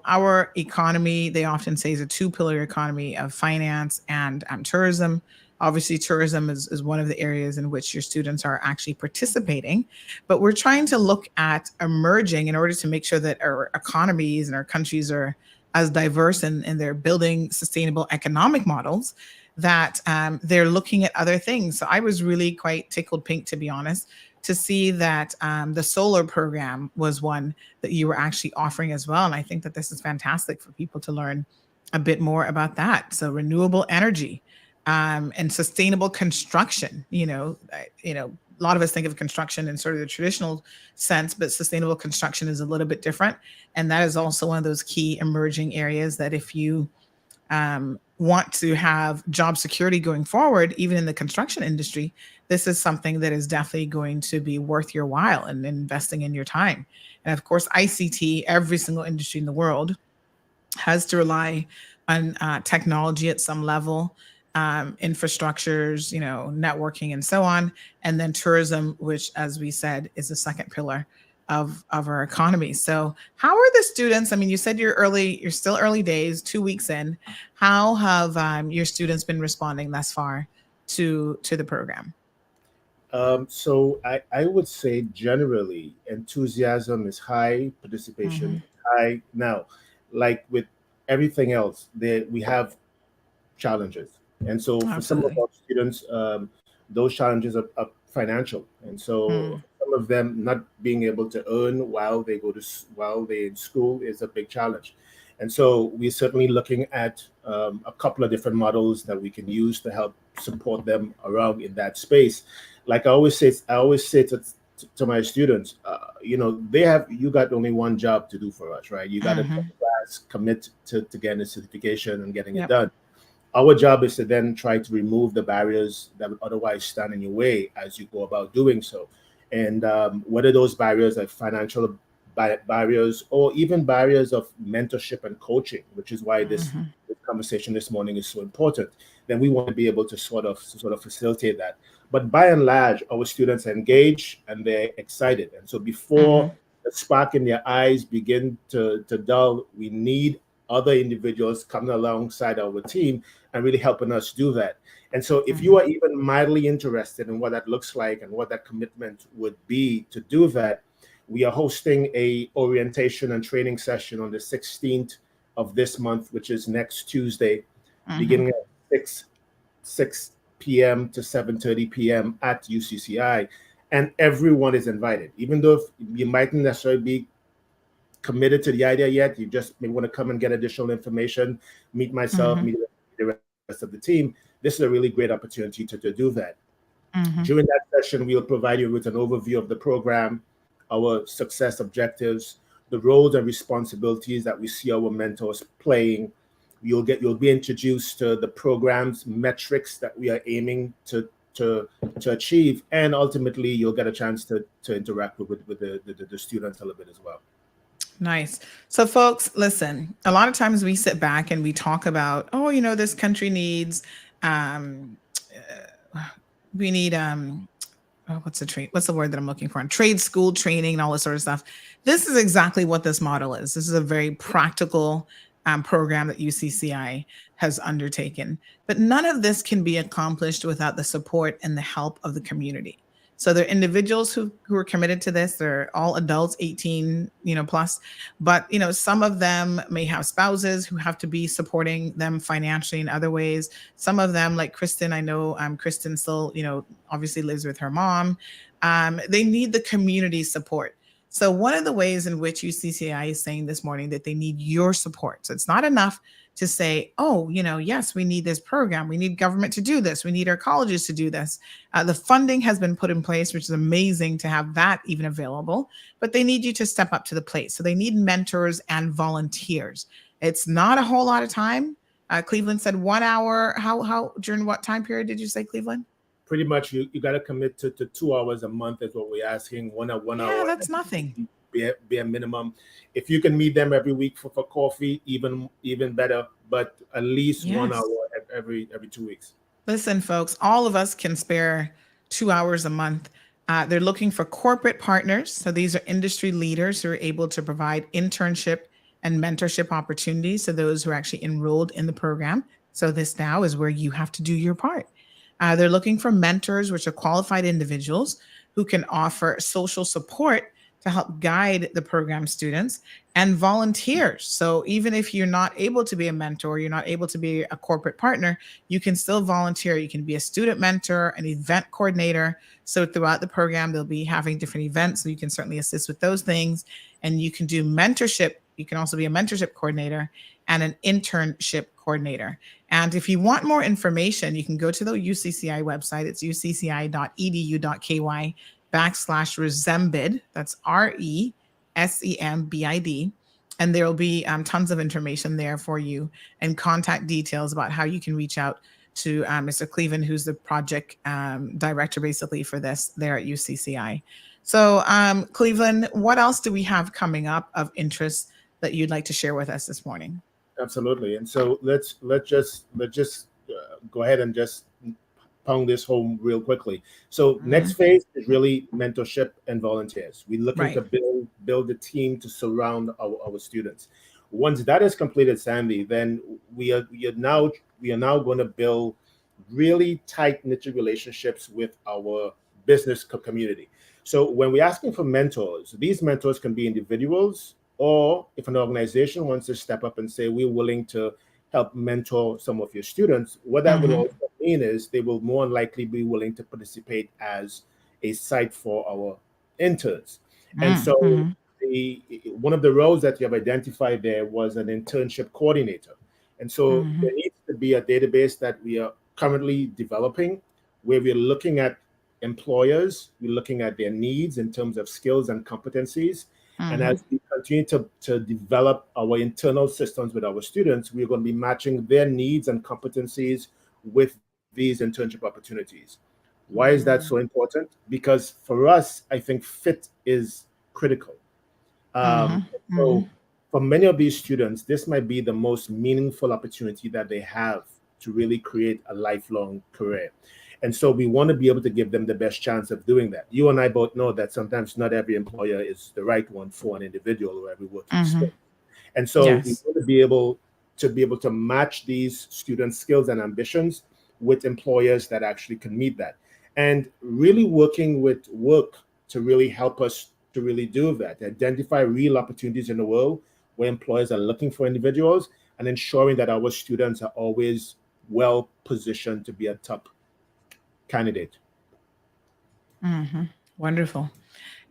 our economy, they often say, is a 2-pillar economy of finance and tourism. Obviously, tourism is one of the areas in which your students are actually participating, but we're trying to look at emerging in order to make sure that our economies and our countries are as diverse and they're building sustainable economic models, that they're looking at other things. So I was really quite tickled pink, to be honest, to see that the solar program was one that you were actually offering as well. And I think that this is fantastic for people to learn a bit more about that. So renewable energy and sustainable construction, a lot of us think of construction in sort of the traditional sense, but sustainable construction is a little bit different. And that is also one of those key emerging areas that if you want to have job security going forward, even in the construction industry, this is something that is definitely going to be worth your while and investing in your time. And of course, ICT, every single industry in the world has to rely on technology at some level, infrastructures, networking and so on. And then tourism, which, as we said, is the second pillar of our economy. So how are the students? I mean, you said you're still early days, 2 weeks in. How have your students been responding thus far to the program? So I would say generally enthusiasm is high, participation is high. Now, like with everything else, we have challenges. And so for some of our students, those challenges are financial. And so some some of them not being able to earn while they're in school is a big challenge. And so we're certainly looking at a couple of different models that we can use to help support them around in that space. Like I always say to my students, you got only one job to do for us, right? You got to come to class, commit to getting a certification and getting it done. Our job is to then try to remove the barriers that would otherwise stand in your way as you go about doing so. And whether those barriers are financial barriers or even barriers of mentorship and coaching, which is why this conversation this morning is so important, then we want to be able to sort of facilitate that. But by and large, our students engage and they're excited. And so before the spark in their eyes begin to dull, we need other individuals coming alongside our team and really helping us do that. And so if you are even mildly interested in what that looks like and what that commitment would be to do that, we are hosting a orientation and training session on the 16th of this month, which is next Tuesday, beginning at 6 p.m. to 7:30 p.m. at UCCI. And everyone is invited, even though you mightn't necessarily be committed to the idea yet. You just may want to come and get additional information, meet myself, meet the rest of the team. This is a really great opportunity to do that. During that session, we'll provide you with an overview of the program, our success objectives, the roles and responsibilities that we see our mentors playing. You'll be introduced to the program's metrics that we are aiming to achieve, and ultimately you'll get a chance to interact with the students a little bit as well. Nice. So folks, listen, a lot of times we sit back and we talk about, this country needs, we need, what's the word that I'm looking for? Trade school training and all this sort of stuff. This is exactly what this model is. This is a very practical program that UCCI has undertaken. But none of this can be accomplished without the support and the help of the community. So there are individuals who are committed to this. They're all adults, 18, plus. But, some of them may have spouses who have to be supporting them financially in other ways. Some of them, like Kristen, I know Kristen still, obviously lives with her mom. They need the community support. So one of the ways in which UCCI is saying this morning that they need your support. So it's not enough to say, yes, we need this program. We need government to do this. We need our colleges to do this. The funding has been put in place, which is amazing to have that even available, but they need you to step up to the plate. So they need mentors and volunteers. It's not a whole lot of time. Cleveland said 1 hour. How during what time period did you say, Cleveland? Pretty much you got to commit to 2 hours a month is what we're asking. One hour. Yeah, that's nothing. Be a minimum. If you can meet them every week for coffee, even better, but at least 1 hour every 2 weeks. Listen, folks, all of us can spare 2 hours a month. They're looking for corporate partners. So these are industry leaders who are able to provide internship and mentorship opportunities to those who are actually enrolled in the program. So this now is where you have to do your part. They're looking for mentors, which are qualified individuals who can offer social support to help guide the program students, and volunteers. So even if you're not able to be a mentor, you're not able to be a corporate partner, you can still volunteer. You can be a student mentor, an event coordinator. So throughout the program, they'll be having different events. So you can certainly assist with those things. And you can do mentorship. You can also be a mentorship coordinator and an internship coordinator. And if you want more information, you can go to the UCCI website. It's ucci.edu.ky/Resembid. That's RESEMBID. And there will be tons of information there for you and contact details about how you can reach out to Mr. Cleveland, who's the project director basically for this there at UCCI. So Cleveland, what else do we have coming up of interest that you'd like to share with us this morning? Absolutely. And so let's just go ahead and just pound this home real quickly. So next phase is really mentorship and volunteers. We're looking to build a team to surround our students. Once that is completed, Sandy, then we are now going to build really tight knit relationships with our business community. So when we're asking for mentors, these mentors can be individuals, or if an organization wants to step up and say, we're willing to help mentor some of your students, what that would also mean is they will more likely be willing to participate as a site for our interns. And so Mm-hmm. one of the roles that you have identified there was an internship coordinator. And so Mm-hmm. there needs to be a database that we are currently developing where we're looking at employers, we're looking at their needs in terms of skills and competencies. And Mm-hmm. as we continue to develop our internal systems with our students, we're going to be matching their needs and competencies with these internship opportunities. Why is that so important? Because for us, I think fit is critical. Mm-hmm. So for many of these students, this might be the most meaningful opportunity that they have to really create a lifelong career. And so we want to be able to give them the best chance of doing that. You and I both know that sometimes not every employer is the right one for an individual or every working Mm-hmm. space. And so we Yes. want to be able to match these students' skills and ambitions with employers that actually can meet that. And really working with work to really help us to really do that, identify real opportunities in the world where employers are looking for individuals and ensuring that our students are always well positioned to be a top candidate. Mm-hmm. Wonderful.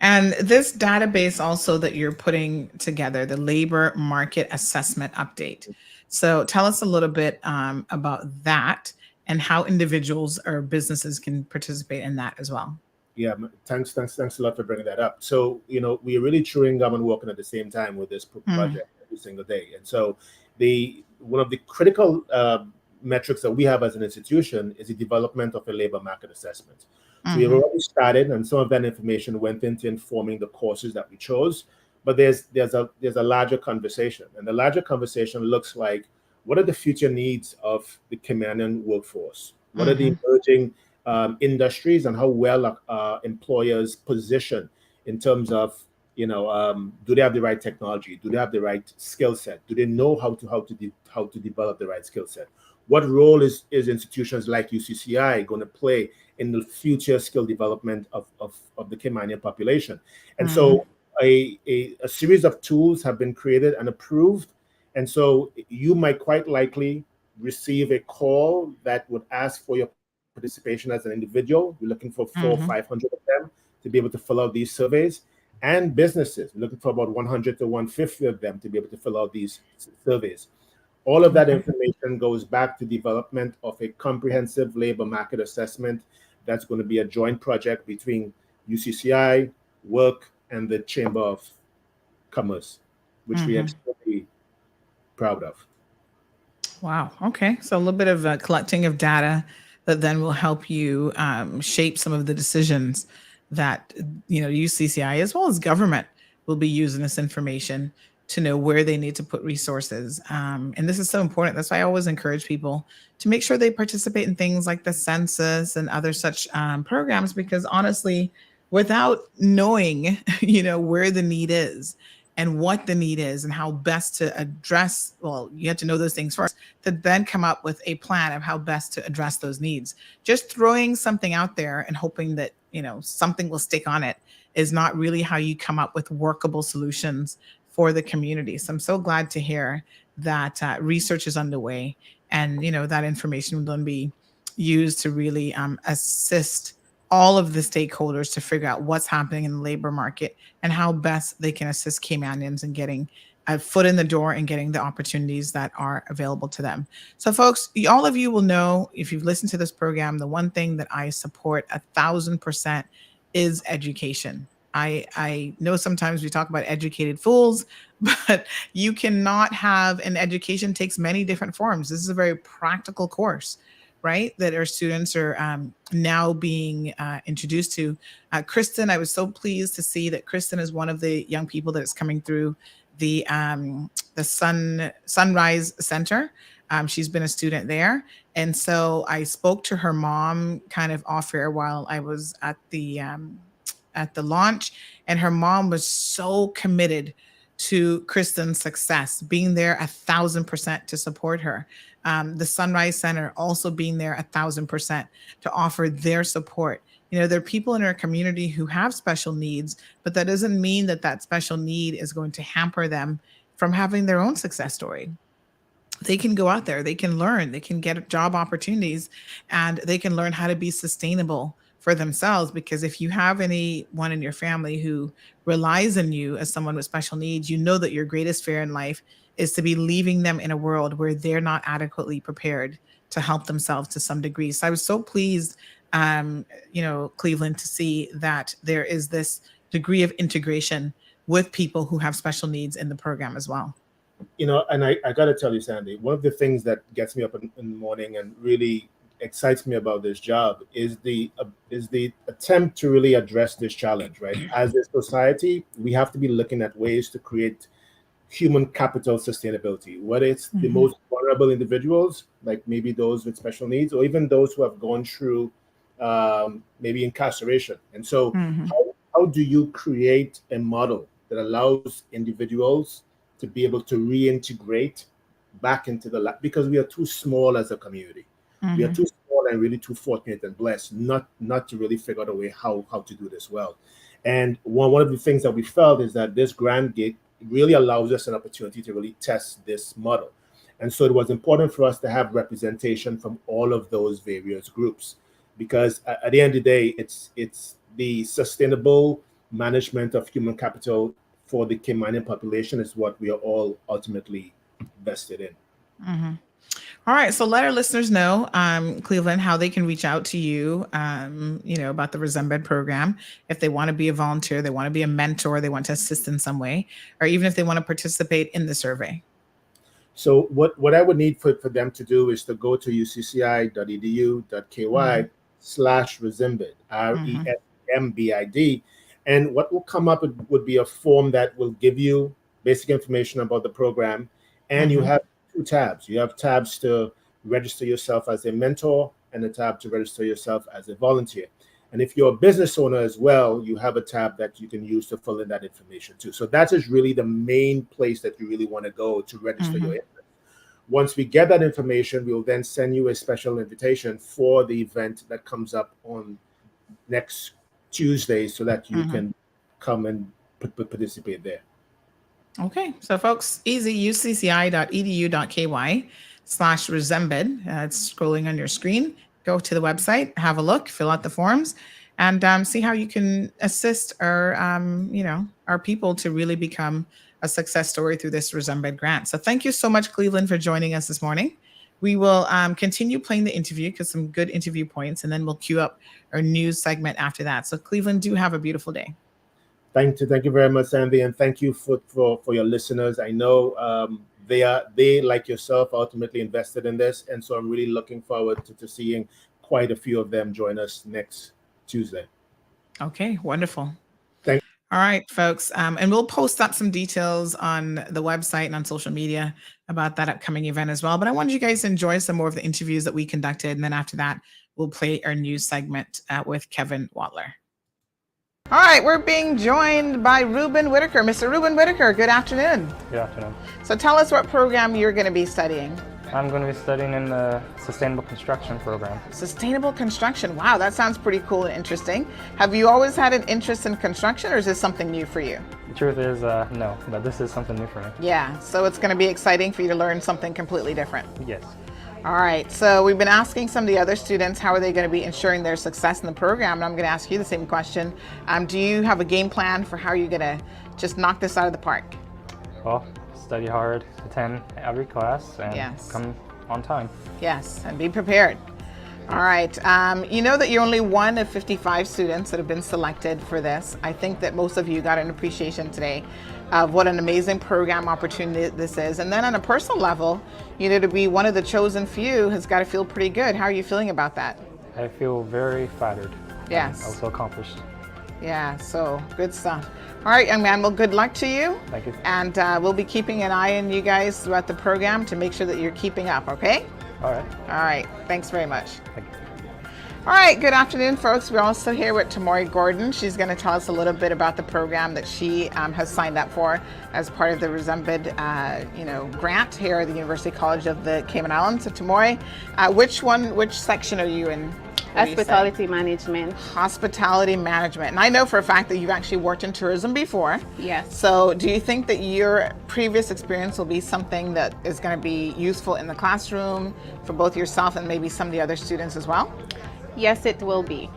And this database also that you're putting together, the labor market assessment update. So tell us a little bit about that and how individuals or businesses can participate in that as well. Yeah, thanks a lot for bringing that up. So, we're really chewing gum and working at the same time with this Mm. project every single day. And so, the one of the critical metrics that we have as an institution is the development of a labor market assessment. So we've Mm-hmm. already started, and some of that information went into informing the courses that we chose. But there's a larger conversation, and the larger conversation looks like what are the future needs of the Canadian workforce? What are the Mm-hmm. emerging industries, and how well employers position in terms of do they have the right technology, do they have the right skill set, do they know how to develop the right skill set, what role is institutions like UCCI going to play in the future skill development of the Caymanian population. And Mm-hmm. so a series of tools have been created and approved, and so you might quite likely receive a call that would ask for your participation as an individual. We're looking for four or Mm-hmm. 500 of them to be able to fill out these surveys, and businesses. We're looking for about 100 to 150 of them to be able to fill out these surveys. All of that Okay. information goes back to development of a comprehensive labor market assessment that's going to be a joint project between UCCI, Work, and the Chamber of Commerce, which we are Mm-hmm. extremely proud of. Wow. Okay. So a little bit of collecting of data that then will help you shape some of the decisions that UCCI as well as government will be using this information to know where they need to put resources. And this is so important. That's why I always encourage people to make sure they participate in things like the census and other such programs, because honestly, without knowing, where the need is and what the need is and how best to address, well, you have to know those things first to then come up with a plan of how best to address those needs. Just throwing something out there and hoping that, something will stick on it is not really how you come up with workable solutions for the community. So I'm so glad to hear that research is underway, and, that information will then be used to really assist all of the stakeholders to figure out what's happening in the labor market and how best they can assist Caymanians in getting a foot in the door and getting the opportunities that are available to them. So, folks, all of you will know, if you've listened to this program, the one thing that I support 1,000% is education. I know sometimes we talk about educated fools, but you cannot have an education takes many different forms. This is a very practical course, right? That our students are now being introduced to. Kristen, I was so pleased to see that Kristen is one of the young people that is coming through the Sunrise Center. She's been a student there, and so I spoke to her mom kind of off air while I was at the launch, and her mom was so committed to Kristen's success, being there 1,000% to support her. The Sunrise Center also being there 1,000% to offer their support. There are people in our community who have special needs, but that doesn't mean that that special need is going to hamper them from having their own success story. They can go out there, they can learn, they can get job opportunities, and they can learn how to be sustainable for for themselves, because if you have anyone in your family who relies on you as someone with special needs, you know that your greatest fear in life is to be leaving them in a world where they're not adequately prepared to help themselves to some degree. So I was so pleased, Cleveland, to see that there is this degree of integration with people who have special needs in the program as well. And I got to tell you, Sandy, one of the things that gets me up in the morning and really excites me about this job is the attempt to really address this challenge, right? As a society, we have to be looking at ways to create human capital sustainability, whether it's the most vulnerable individuals, like maybe those with special needs, or even those who have gone through maybe incarceration. And so how do you create a model that allows individuals to be able to reintegrate back into the lab? Because we are too small as a community. We are too small and really too fortunate and blessed not to really figure out a way how to do this well. And one of the things that we felt is that this grant gig really allows us an opportunity to really test this model. And so it was important for us to have representation from all of those various groups, because at the end of the day, it's the sustainable management of human capital for the Caymanian population is what we are all ultimately vested in. All right, so let our listeners know, Cleveland, how they can reach out to you, about the Resembed program. If they want to be a volunteer, they want to be a mentor, they want to assist in some way, or even if they want to participate in the survey. So what I would need for them to do is to go to ucci.edu.ky/Resembid, RESMBID. And what will come up would be a form that will give you basic information about the program. And you have two tabs. You have tabs to register yourself as a mentor and a tab to register yourself as a volunteer. And if you're a business owner as well, you have a tab that you can use to fill in that information too. So that is really the main place that you really want to go to register your interest. Once we get that information, we will then send you a special invitation for the event that comes up on next Tuesday so that you can come and participate there. Okay, so folks, easy, ucci.edu.ky/Resembid. It's scrolling on your screen. Go to the website, have a look, fill out the forms, and see how you can assist our people to really become a success story through this Resembid grant. So thank you so much, Cleveland, for joining us this morning. We will continue playing the interview because some good interview points, and then we'll queue up our news segment after that. So Cleveland, do have a beautiful day. Thank you very much, Sandy, and thank you for your listeners. I know they like yourself ultimately invested in this, and so I'm really looking forward to seeing quite a few of them join us next Tuesday. Okay, wonderful. Thank. All right, folks, and we'll post up some details on the website and on social media about that upcoming event as well. But I wanted you guys to enjoy some more of the interviews that we conducted, and then after that, we'll play our news segment with Kevin Watler. All right, we're being joined by Ruben Whitaker. Mr. Ruben Whitaker, good afternoon. Good afternoon. So tell us what program you're going to be studying. I'm going to be studying in the Sustainable Construction program. Sustainable construction. Wow, that sounds pretty cool and interesting. Have you always had an interest in construction, or is this something new for you? The truth is, no, but this is something new for me. Yeah, so it's going to be exciting for you to learn something completely different. Yes. All right, so we've been asking some of the other students how are they going to be ensuring their success in the program, and I'm going to ask you the same question. Do you have a game plan for how you're going to just knock this out of the park? Well, study hard, attend every class, and come on time. Yes, and be prepared. All right, you know that you're only one of 55 students that have been selected for this. I think that most of you got an appreciation today of what an amazing program opportunity this is. And then on a personal level, to be one of the chosen few has got to feel pretty good. How are you feeling about that? I feel very flattered. Yes. Also accomplished. Yeah, so good stuff. All right, young man, well, good luck to you. Thank you. And we'll be keeping an eye on you guys throughout the program to make sure that you're keeping up, okay? All right. All right, thanks very much. Thank you. All right, good afternoon, folks. We're also here with Tamori Gordon. She's going to tell us a little bit about the program that she has signed up for as part of the Resembid, grant here at the University College of the Cayman Islands. So, Tamori, which section are you in? Hospitality management. Hospitality management. And I know for a fact that you've actually worked in tourism before. Yes. So do you think that your previous experience will be something that is going to be useful in the classroom for both yourself and maybe some of the other students as well? Yes, it will be.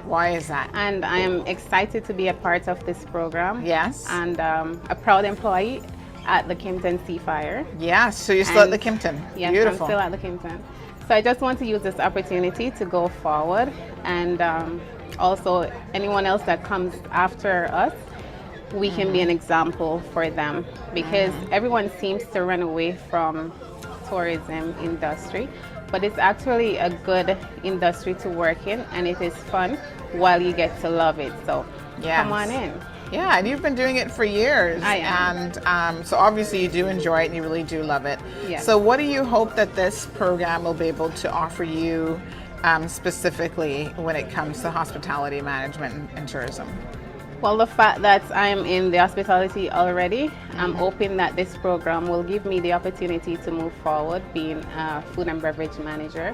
Why is that? And I am excited to be a part of this program. Yes. And a proud employee at the Kimpton Sea Fire. Yes, so you're still at the Kimpton. Yes, Beautiful. I'm still at the Kimpton. So I just want to use this opportunity to go forward, and also anyone else that comes after us, we can be an example for them, because everyone seems to run away from tourism industry, but it's actually a good industry to work in, and it is fun while you get to love it. So come on in. Yeah, and you've been doing it for years. I am. And so obviously you do enjoy it and you really do love it. Yes. So what do you hope that this program will be able to offer you specifically when it comes to hospitality management and tourism? Well, the fact that I'm in the hospitality already, I'm hoping that this program will give me the opportunity to move forward being a food and beverage manager.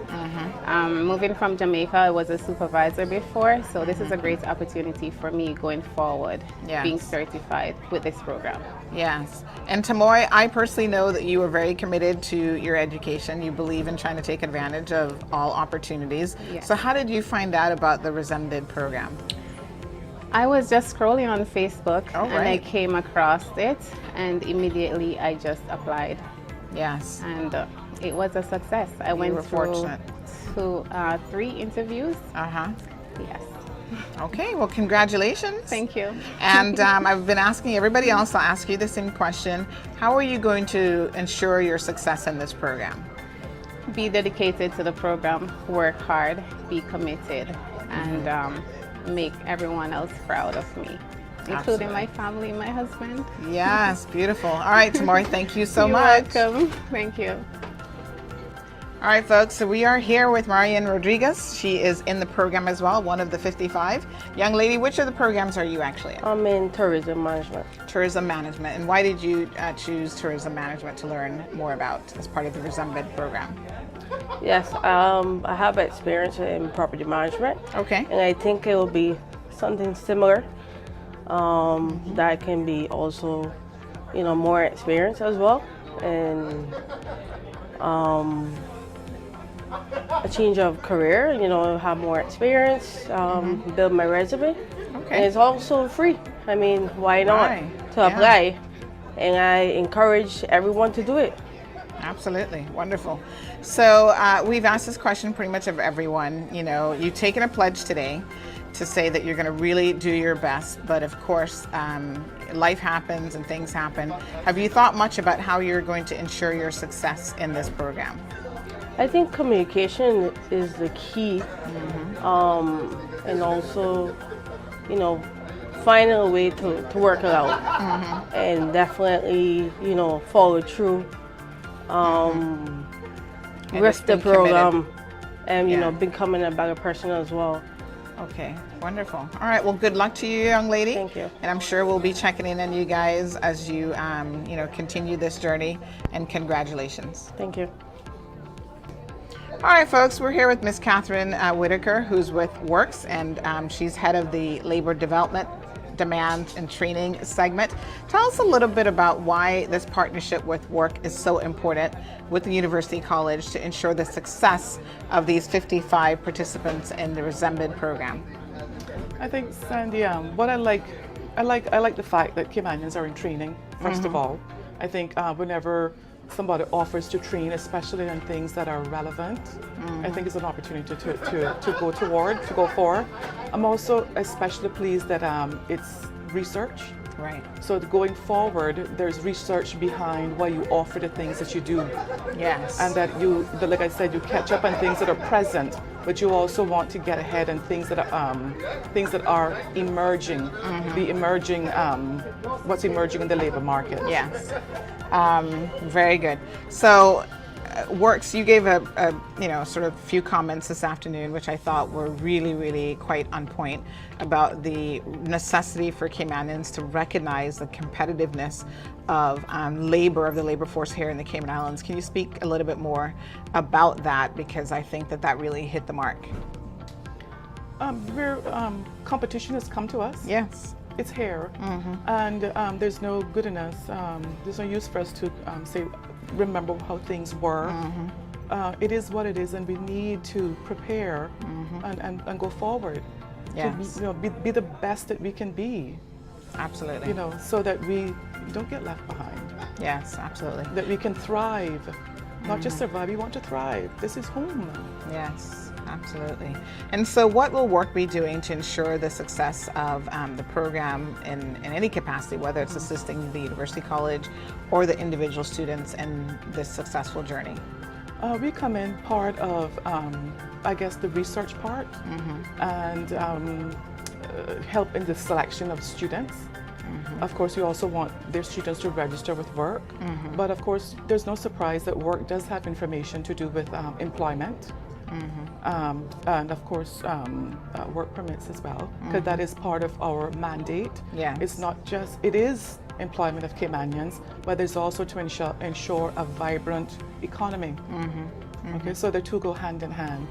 Moving from Jamaica, I was a supervisor before, so this is a great opportunity for me going forward, being certified with this program. Yes. And Tamoy, I personally know that you are very committed to your education. You believe in trying to take advantage of all opportunities. Yes. So how did you find out about the Resembid program? I was just scrolling on Facebook and I came across it, and immediately I just applied. Yes. And it was a success. I went were through fortunate. to 3 interviews. Yes. Okay, well, congratulations. Thank you. And I've been asking everybody else, I'll ask you the same question. How are you going to ensure your success in this program? Be dedicated to the program, work hard, be committed, and make everyone else proud of me, including my family, my husband. Yes, beautiful. All right, Tamori, thank you so You're much. welcome. Thank you. All right, folks, so we are here with Marian Rodriguez. She is in the program as well, one of the 55. Young lady, which of the programs are you actually in? I'm in tourism management. Tourism management. And why did you choose tourism management to learn more about as part of the Resembid program? Yes, I have experience in property management. Okay. And I think it will be something similar that can be also, more experience as well. And a change of career, have more experience, build my resume. Okay. And it's also free. I mean, why not to apply? And I encourage everyone to do it. Absolutely. Wonderful. So we've asked this question pretty much of everyone. You've taken a pledge today to say that you're going to really do your best, but of course, life happens and things happen. Have you thought much about how you're going to ensure your success in this program? I think communication is the key, and also, finding a way to work it out, and definitely, follow through, risk the program, and becoming a better person as well. Okay, wonderful. All right, well, good luck to you, young lady. Thank you. And I'm sure we'll be checking in on you guys as you, continue this journey. And congratulations. Thank you. All right, folks, we're here with Miss Catherine Whitaker, who's with Works, and she's head of the Labor Development, Demand, and Training segment. Tell us a little bit about why this partnership with Work is so important with the University College to ensure the success of these 55 participants in the Resembid program. I think, Sandy, what I like the fact that Caymanians are in training, first of all. I think whenever somebody offers to train, especially on things that are relevant, I think it's an opportunity to go for. I'm also especially pleased that it's research. Right. So going forward, there's research behind why you offer the things that you do. Yes. And that like I said, you catch up on things that are present, but you also want to get ahead on things that are emerging, the emerging, what's emerging in the labor market. Yes. Very good. So, Works, you gave a sort of few comments this afternoon, which I thought were really, really quite on point about the necessity for Caymanians to recognize the competitiveness of the labor force here in the Cayman Islands. Can you speak a little bit more about that? Because I think that really hit the mark. Competition has come to us. Yes. It's here, and there's no good in us. There's no use for us to remember how things were. It is what it is, and we need to prepare and go forward. Yes. to be the best that we can be. Absolutely. So that we don't get left behind. Yes, absolutely. That we can thrive, not just survive. We want to thrive. This is home. Yes, absolutely. And so what will work be doing to ensure the success of the program in any capacity, whether it's assisting the university college or the individual students in this successful journey? We come in part of, I guess, the research part and help in the selection of students. Of course, we also want their students to register with work, but of course, there's no surprise that work does have information to do with employment. And of course, work permits as well, because that is part of our mandate. Yes. It's not just, it is employment of Caymanians, but there's also to ensure a vibrant economy. Okay, so the two go hand in hand.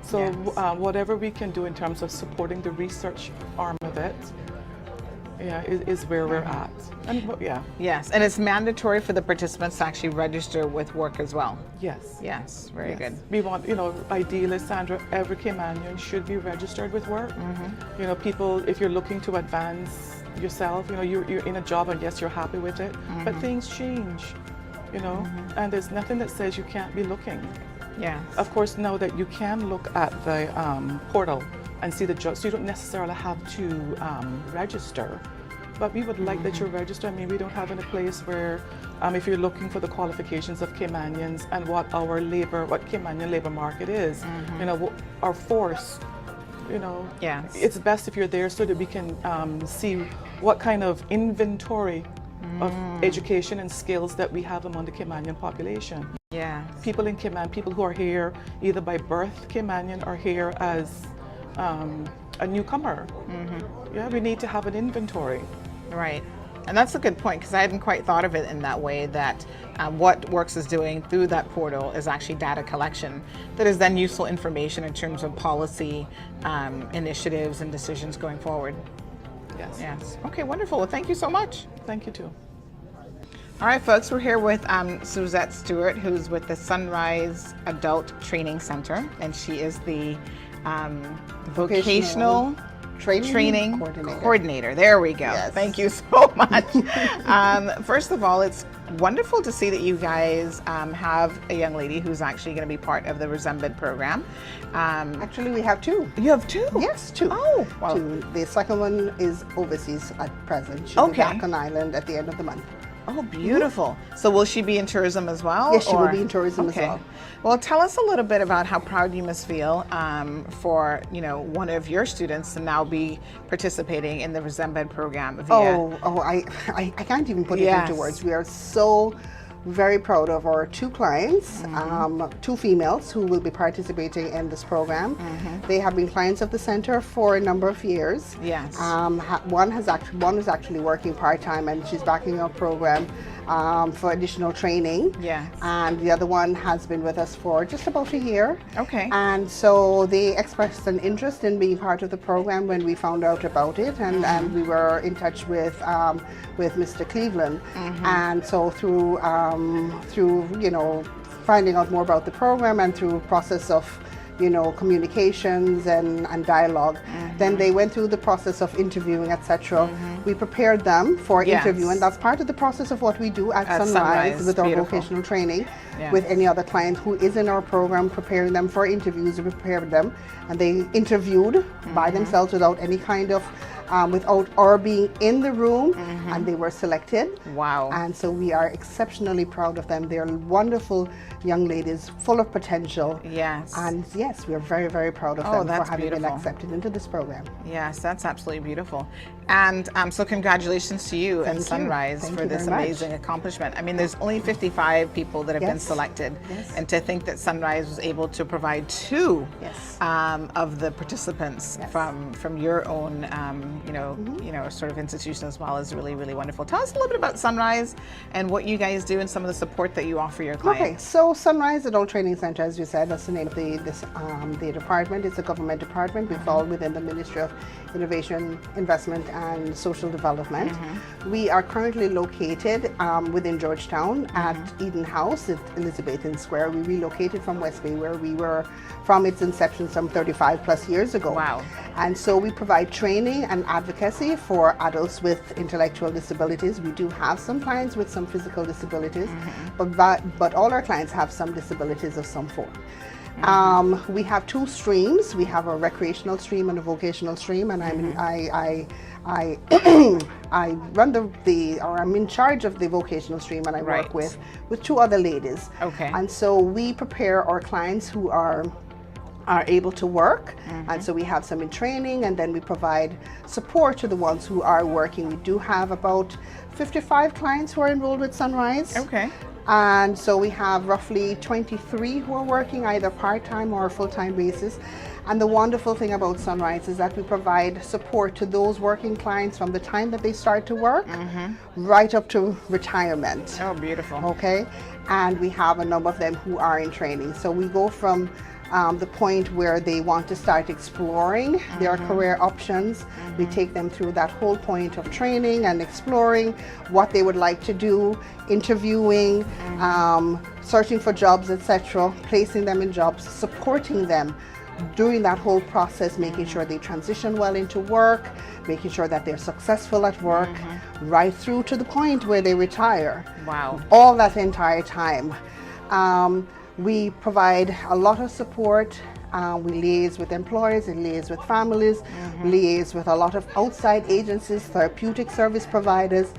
So Yes. whatever we can do in terms of supporting the research arm of it, is where we're at. And Yes, and it's mandatory for the participants to actually register with work as well. Yes. Yes, very good. We want, ideally, Sandra, every Caymanian should be registered with work. People, if you're looking to advance yourself, you're in a job and yes, you're happy with it, but things change, and there's nothing that says you can't be looking. Yeah. Of course, know that you can look at the portal and see the jobs, so you don't necessarily have to register. But we would like that you register. I mean, we don't have in a place where, if you're looking for the qualifications of Caymanians and what Caymanian labor market is, our force, Yes. it's best if you're there so that we can see what kind of inventory of education and skills that we have among the Caymanian population. Yeah. People in Cayman, people who are here either by birth Caymanian or here as a newcomer. Yeah, we need to have an inventory. Right. And that's a good point, because I hadn't quite thought of it in that way, that what Works is doing through that portal is actually data collection that is then useful information in terms of policy initiatives and decisions going forward. Yes. Yes. Okay, wonderful. Well, thank you so much. Thank you too. All right, folks, we're here with Suzette Stewart, who's with the Sunrise Adult Training Center, and she is the vocational training coordinator. There we go. Yes. Thank you so much. First of all, it's wonderful to see that you guys have a young lady who's actually going to be part of the Resembed program. Actually, we have two. You have two? Yes, two. Oh, wow. Two. The second one is overseas at present. She'll be back on island at the end of the month. Oh, beautiful. So will she be in tourism as well? Yes, she will be in tourism as well. Well, tell us a little bit about how proud you must feel for, one of your students to now be participating in the Resembed program via... I can't even put it into words. We are so very proud of our two clients, two females who will be participating in this program. They have been clients of the center for a number of years. Yes. One is actually working part-time, and she's backing our program for additional training. Yes. And the other one has been with us for just about a year. Okay. And so they expressed an interest in being part of the program when we found out about it, and we were in touch with Mr. Cleveland. And so through finding out more about the program and through process of communications and dialogue. Then they went through the process of interviewing, etc. We prepared them for interview, and that's part of the process of what we do at Sunrise with our vocational training. With any other client who is in our program, preparing them for interviews, we prepared them, and they interviewed by themselves without any kind of without our being in the room, and they were selected. Wow. And so we are exceptionally proud of them. They're wonderful young ladies, full of potential. Yes. And yes, we are very, very proud of them for having been accepted into this program. Yes, that's absolutely beautiful. And so congratulations to you and Sunrise for this amazing accomplishment. I mean, there's only 55 people that have been selected. And to think that Sunrise was able to provide two of the participants from your own sort of institution as well is really, really wonderful. Tell us a little bit about Sunrise and what you guys do and some of the support that you offer your clients. Okay, so Sunrise Adult Training Center, as you said, that's the name of the department. It's a government department. We fall within the Ministry of Innovation, Investment and Social Development. We are currently located within Georgetown at Eden House at Elizabethan Square. We relocated from West Bay, where we were from its inception some 35 plus years ago. Wow. And so we provide training and advocacy for adults with intellectual disabilities. We do have some clients with some physical disabilities, but all our clients have some disabilities of some form. We have two streams. We have a recreational stream and a vocational stream, and I run I'm in charge of the vocational stream, and I work with two other ladies. Okay. And so we prepare our clients who are able to work, and so we have some in training, and then we provide support to the ones who are working. We do have about 55 clients who are enrolled with Sunrise. Okay. And so we have roughly 23 who are working either part-time or a full-time basis. And the wonderful thing about Sunrise is that we provide support to those working clients from the time that they start to work right up to retirement. Oh, beautiful. Okay. And we have a number of them who are in training. So we go from the point where they want to start exploring their career options. We take them through that whole point of training and exploring what they would like to do, interviewing, searching for jobs, etc., placing them in jobs, supporting them during that whole process, making sure they transition well into work, making sure that they're successful at work, right through to the point where they retire. Wow. All that entire time. We provide a lot of support. We liaise with employers, we liaise with families, liaise with a lot of outside agencies, therapeutic service providers.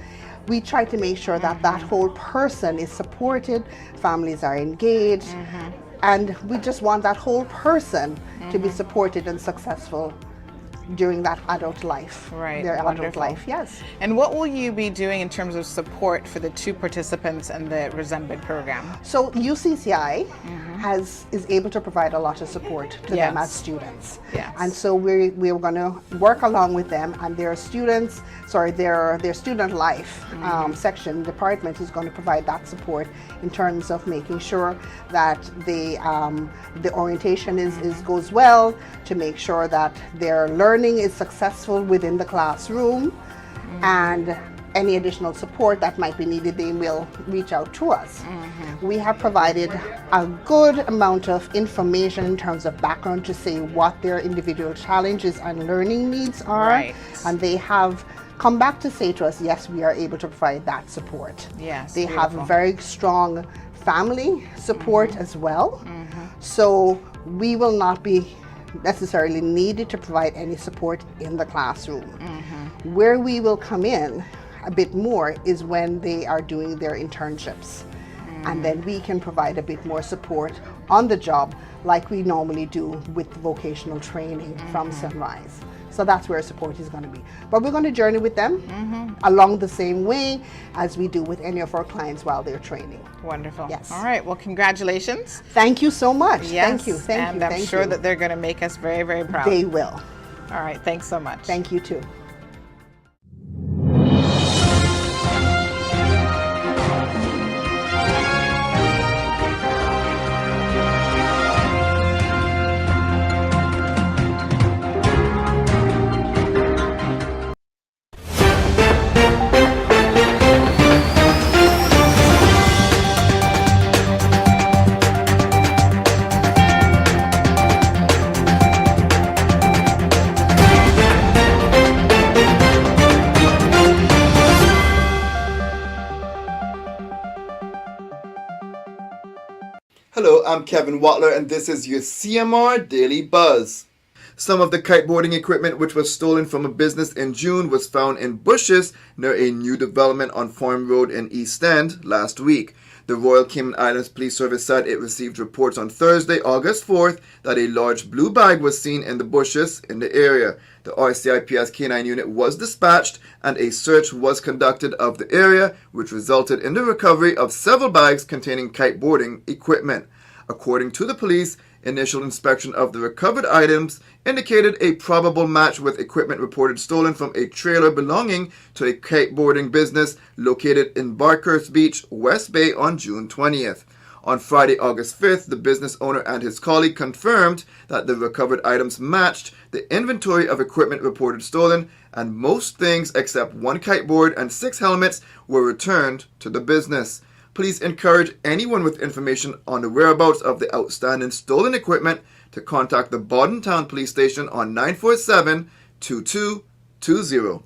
We try to make sure that that whole person is supported, families are engaged, and we just want that whole person to be supported and successful during that adult life. Right. Their adult Wonderful. life, yes. And what will you be doing in terms of support for the two participants in the Resembed program? So UCCI is able to provide a lot of support to them as students. Yes. And so we're going to work along with them, and their students, their student life section department is going to provide that support in terms of making sure that the orientation goes well, to make sure that their learning is successful within the classroom, and any additional support that might be needed, they will reach out to us. We have provided a good amount of information in terms of background to say what their individual challenges and learning needs are. Right. And they have come back to say to us, yes, we are able to provide that support. Yes, they beautiful. have very strong family support as well. So we will not be necessarily needed to provide any support in the classroom. Where we will come in a bit more is when they are doing their internships, and then we can provide a bit more support on the job like we normally do with vocational training from Sunrise. So that's where support is going to be. But we're going to journey with them along the same way as we do with any of our clients while they're training. Wonderful. Yes. All right. Well, congratulations. Thank you so much. Yes. Thank you. Thank and you. I'm sure that they're going to make us very, very proud. They will. All right. Thanks so much. Thank you too. Hello, I'm Kevin Watler, and this is your CMR Daily Buzz. Some of the kiteboarding equipment which was stolen from a business in June was found in bushes near a new development on Farm Road in East End last week. The Royal Cayman Islands Police Service said it received reports on Thursday, August 4th, that a large blue bag was seen in the bushes in the area. The RCIPS K9 unit was dispatched and a search was conducted of the area, which resulted in the recovery of several bags containing kiteboarding equipment. According to the police, initial inspection of the recovered items indicated a probable match with equipment reported stolen from a trailer belonging to a kiteboarding business located in Barkhurst Beach, West Bay on June 20th. On Friday, August 5th, the business owner and his colleague confirmed that the recovered items matched the inventory of equipment reported stolen and most things except one kiteboard and 6 helmets were returned to the business. Police encourage anyone with information on the whereabouts of the outstanding stolen equipment to contact the Bordentown Police Station on 947-2220.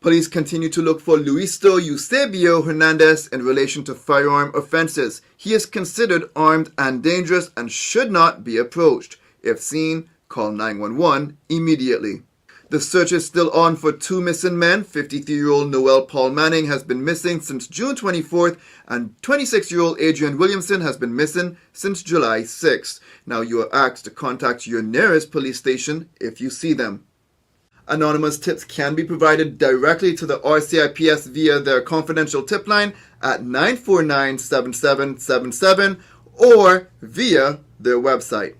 Police continue to look for Luisto Eusebio Hernandez in relation to firearm offenses. He is considered armed and dangerous and should not be approached. If seen, call 911 immediately. The search is still on for 2 missing men. 53-year-old Noel Paul Manning has been missing since June 24th, and 26-year-old Adrian Williamson has been missing since July 6th. Now you are asked to contact your nearest police station if you see them. Anonymous tips can be provided directly to the RCIPS via their confidential tip line at 949-7777 or via their website.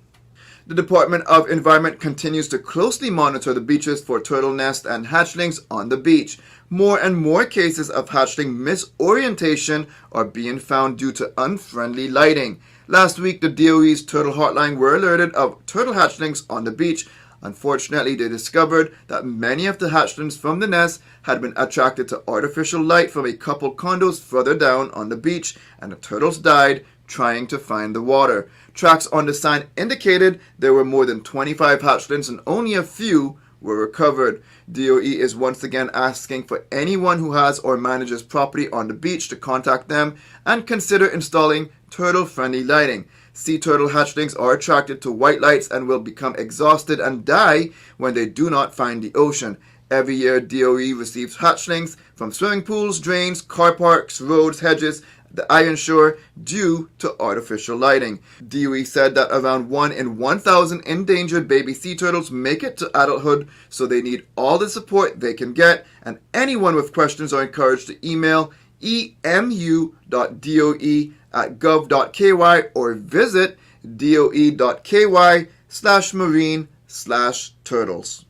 The Department of Environment continues to closely monitor the beaches for turtle nests and hatchlings on the beach. More and more cases of hatchling misorientation are being found due to unfriendly lighting. Last week, the DOE's Turtle Hotline were alerted of turtle hatchlings on the beach. Unfortunately, they discovered that many of the hatchlings from the nest had been attracted to artificial light from a couple condos further down on the beach, and the turtles died trying to find the water. Tracks on the sign indicated there were more than 25 hatchlings and only a few were recovered. DOE is once again asking for anyone who has or manages property on the beach to contact them and consider installing turtle-friendly lighting. Sea turtle hatchlings are attracted to white lights and will become exhausted and die when they do not find the ocean. Every year, DOE receives hatchlings from swimming pools, drains, car parks, roads, hedges, the iron shore due to artificial lighting. DOE said that around 1 in 1,000 endangered baby sea turtles make it to adulthood, so they need all the support they can get, and anyone with questions are encouraged to email emu.doe@gov.ky or visit doe.ky/marine/turtles.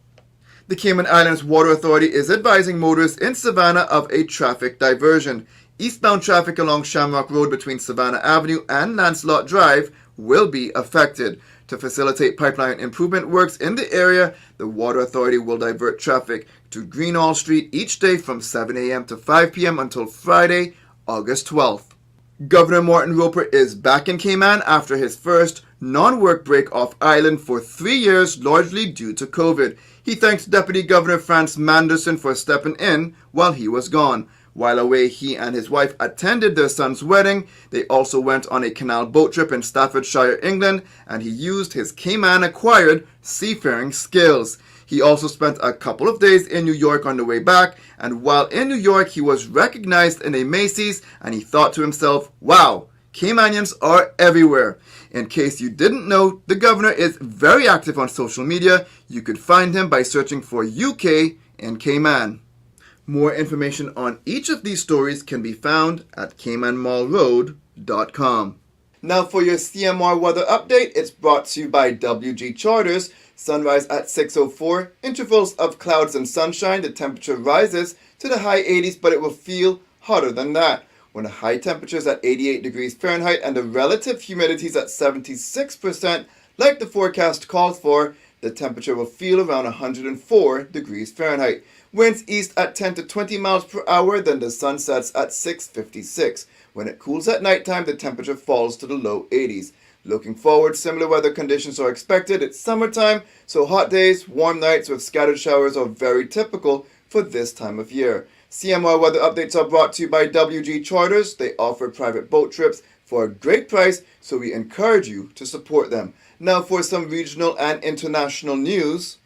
The Cayman Islands Water Authority is advising motorists in Savannah of a traffic diversion. Eastbound traffic along Shamrock Road between Savannah Avenue and Lancelot Drive will be affected. To facilitate pipeline improvement works in the area, the Water Authority will divert traffic to Greenall Street each day from 7 a.m. to 5 p.m. until Friday, August 12th. Governor Martin Roper is back in Cayman after his first non-work break off island for 3 years, largely due to COVID. He thanks Deputy Governor Franz Manderson for stepping in while he was gone. While away, he and his wife attended their son's wedding. They also went on a canal boat trip in Staffordshire, England, and he used his Cayman-acquired seafaring skills. He also spent a couple of days in New York on the way back, and while in New York, he was recognized in a Macy's, and he thought to himself, wow, Caymanians are everywhere. In case you didn't know, the governor is very active on social media. You could find him by searching for UK in Cayman. More information on each of these stories can be found at caymanmallroad.com. Now for your CMR weather update, it's brought to you by WG Charters. Sunrise at 6:04, intervals of clouds and sunshine. The temperature rises to the high 80s, but it will feel hotter than that. When the high temperature is at 88 degrees Fahrenheit and the relative humidity is at 76%, like the forecast calls for, the temperature will feel around 104 degrees Fahrenheit. Winds east at 10 to 20 miles per hour, then the sun sets at 6:56. When it cools at nighttime, the temperature falls to the low 80s. Looking forward, similar weather conditions are expected. It's summertime, so hot days, warm nights with scattered showers are very typical for this time of year. CMR weather updates are brought to you by WG Charters. They offer private boat trips for a great price, so we encourage you to support them. Now for some regional and international news.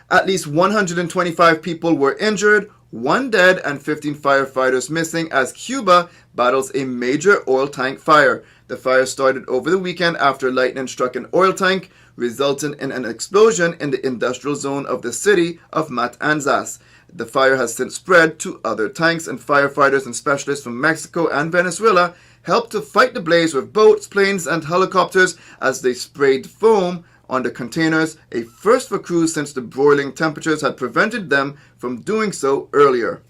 At least 125 people were injured, 1 dead and 15 firefighters missing as Cuba battles a major oil tank fire. The fire started over the weekend after lightning struck an oil tank, resulting in an explosion in the industrial zone of the city of Matanzas. The fire has since spread to other tanks, and firefighters and specialists from Mexico and Venezuela helped to fight the blaze with boats, planes, and helicopters as they sprayed foam on the containers, a first for crews since the broiling temperatures had prevented them from doing so earlier.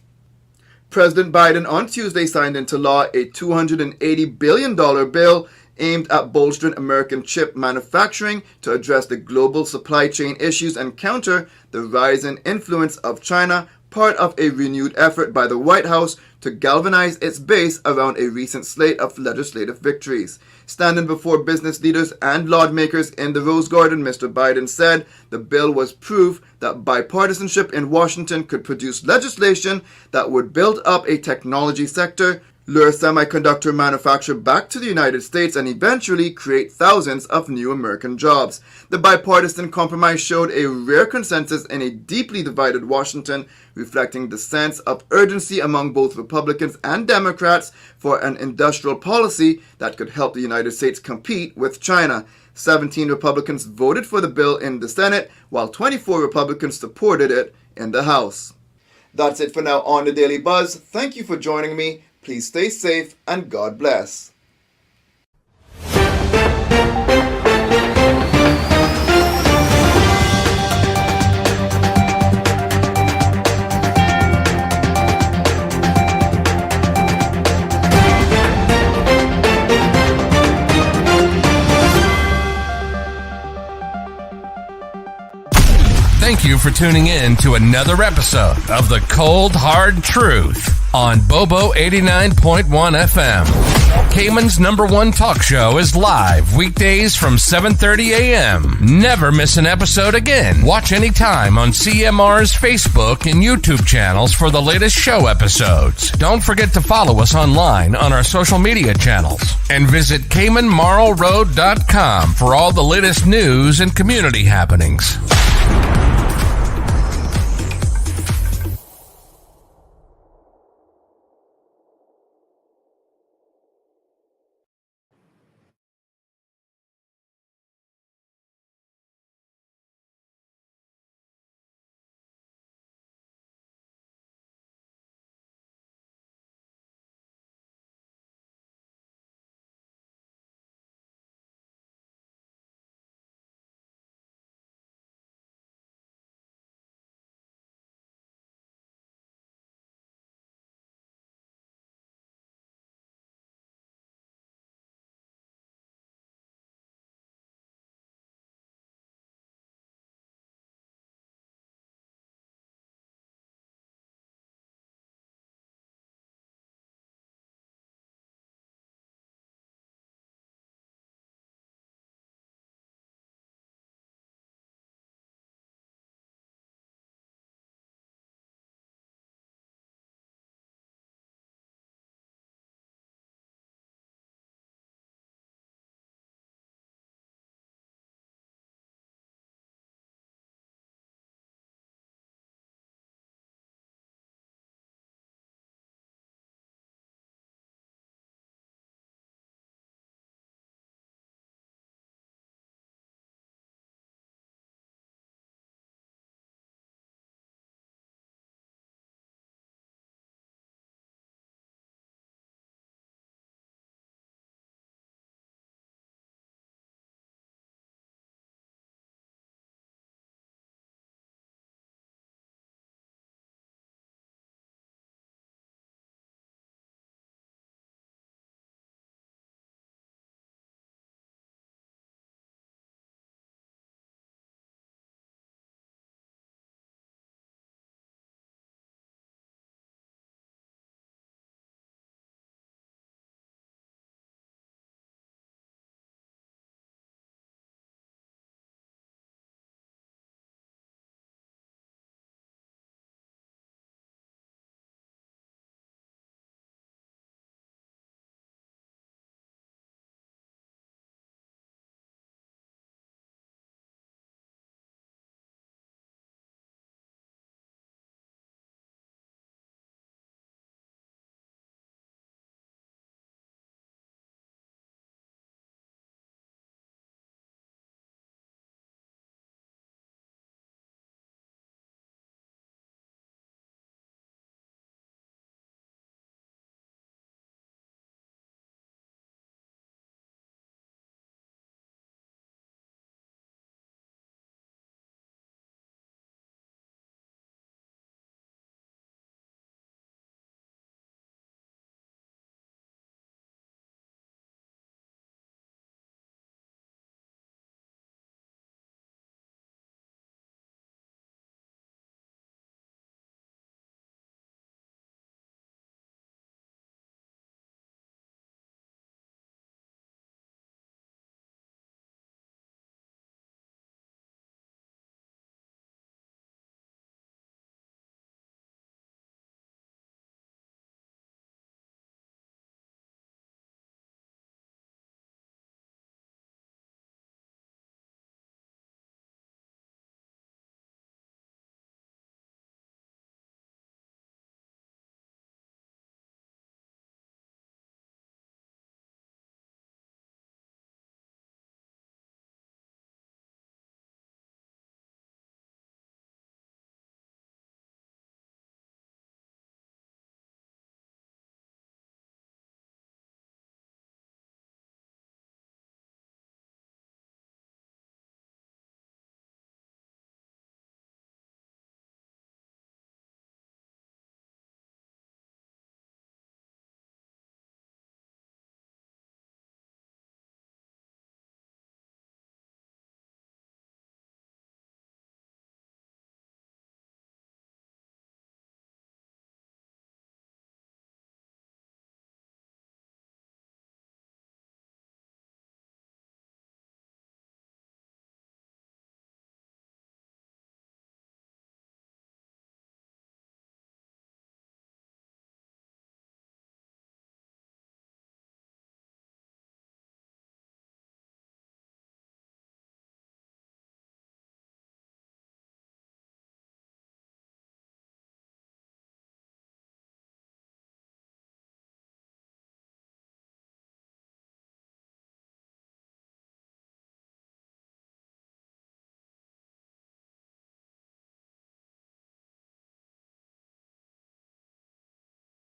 President Biden on Tuesday signed into law a $280 billion bill aimed at bolstering American chip manufacturing to address the global supply chain issues and counter the rising influence of China, part of a renewed effort by the White House to galvanize its base around a recent slate of legislative victories. Standing before business leaders and lawmakers in the Rose Garden, Mr. Biden said the bill was proof that bipartisanship in Washington could produce legislation that would build up a technology sector, lure semiconductor manufacture back to the United States, and eventually create thousands of new American jobs. The bipartisan compromise showed a rare consensus in a deeply divided Washington, reflecting the sense of urgency among both Republicans and Democrats for an industrial policy that could help the United States compete with China. 17 Republicans voted for the bill in the Senate, while 24 Republicans supported it in the House. That's it for now on the Daily Buzz. Thank you for joining me. Please stay safe and God bless. Thank you for tuning in to another episode of The Cold Hard Truth on Bobo 89.1 FM. Cayman's #1 talk show is live weekdays from 7:30 a.m. Never miss an episode again. Watch anytime on CMR's Facebook and YouTube channels for the latest show episodes. Don't forget to follow us online on our social media channels. And visit CaymanMarlRoad.com for all the latest news and community happenings.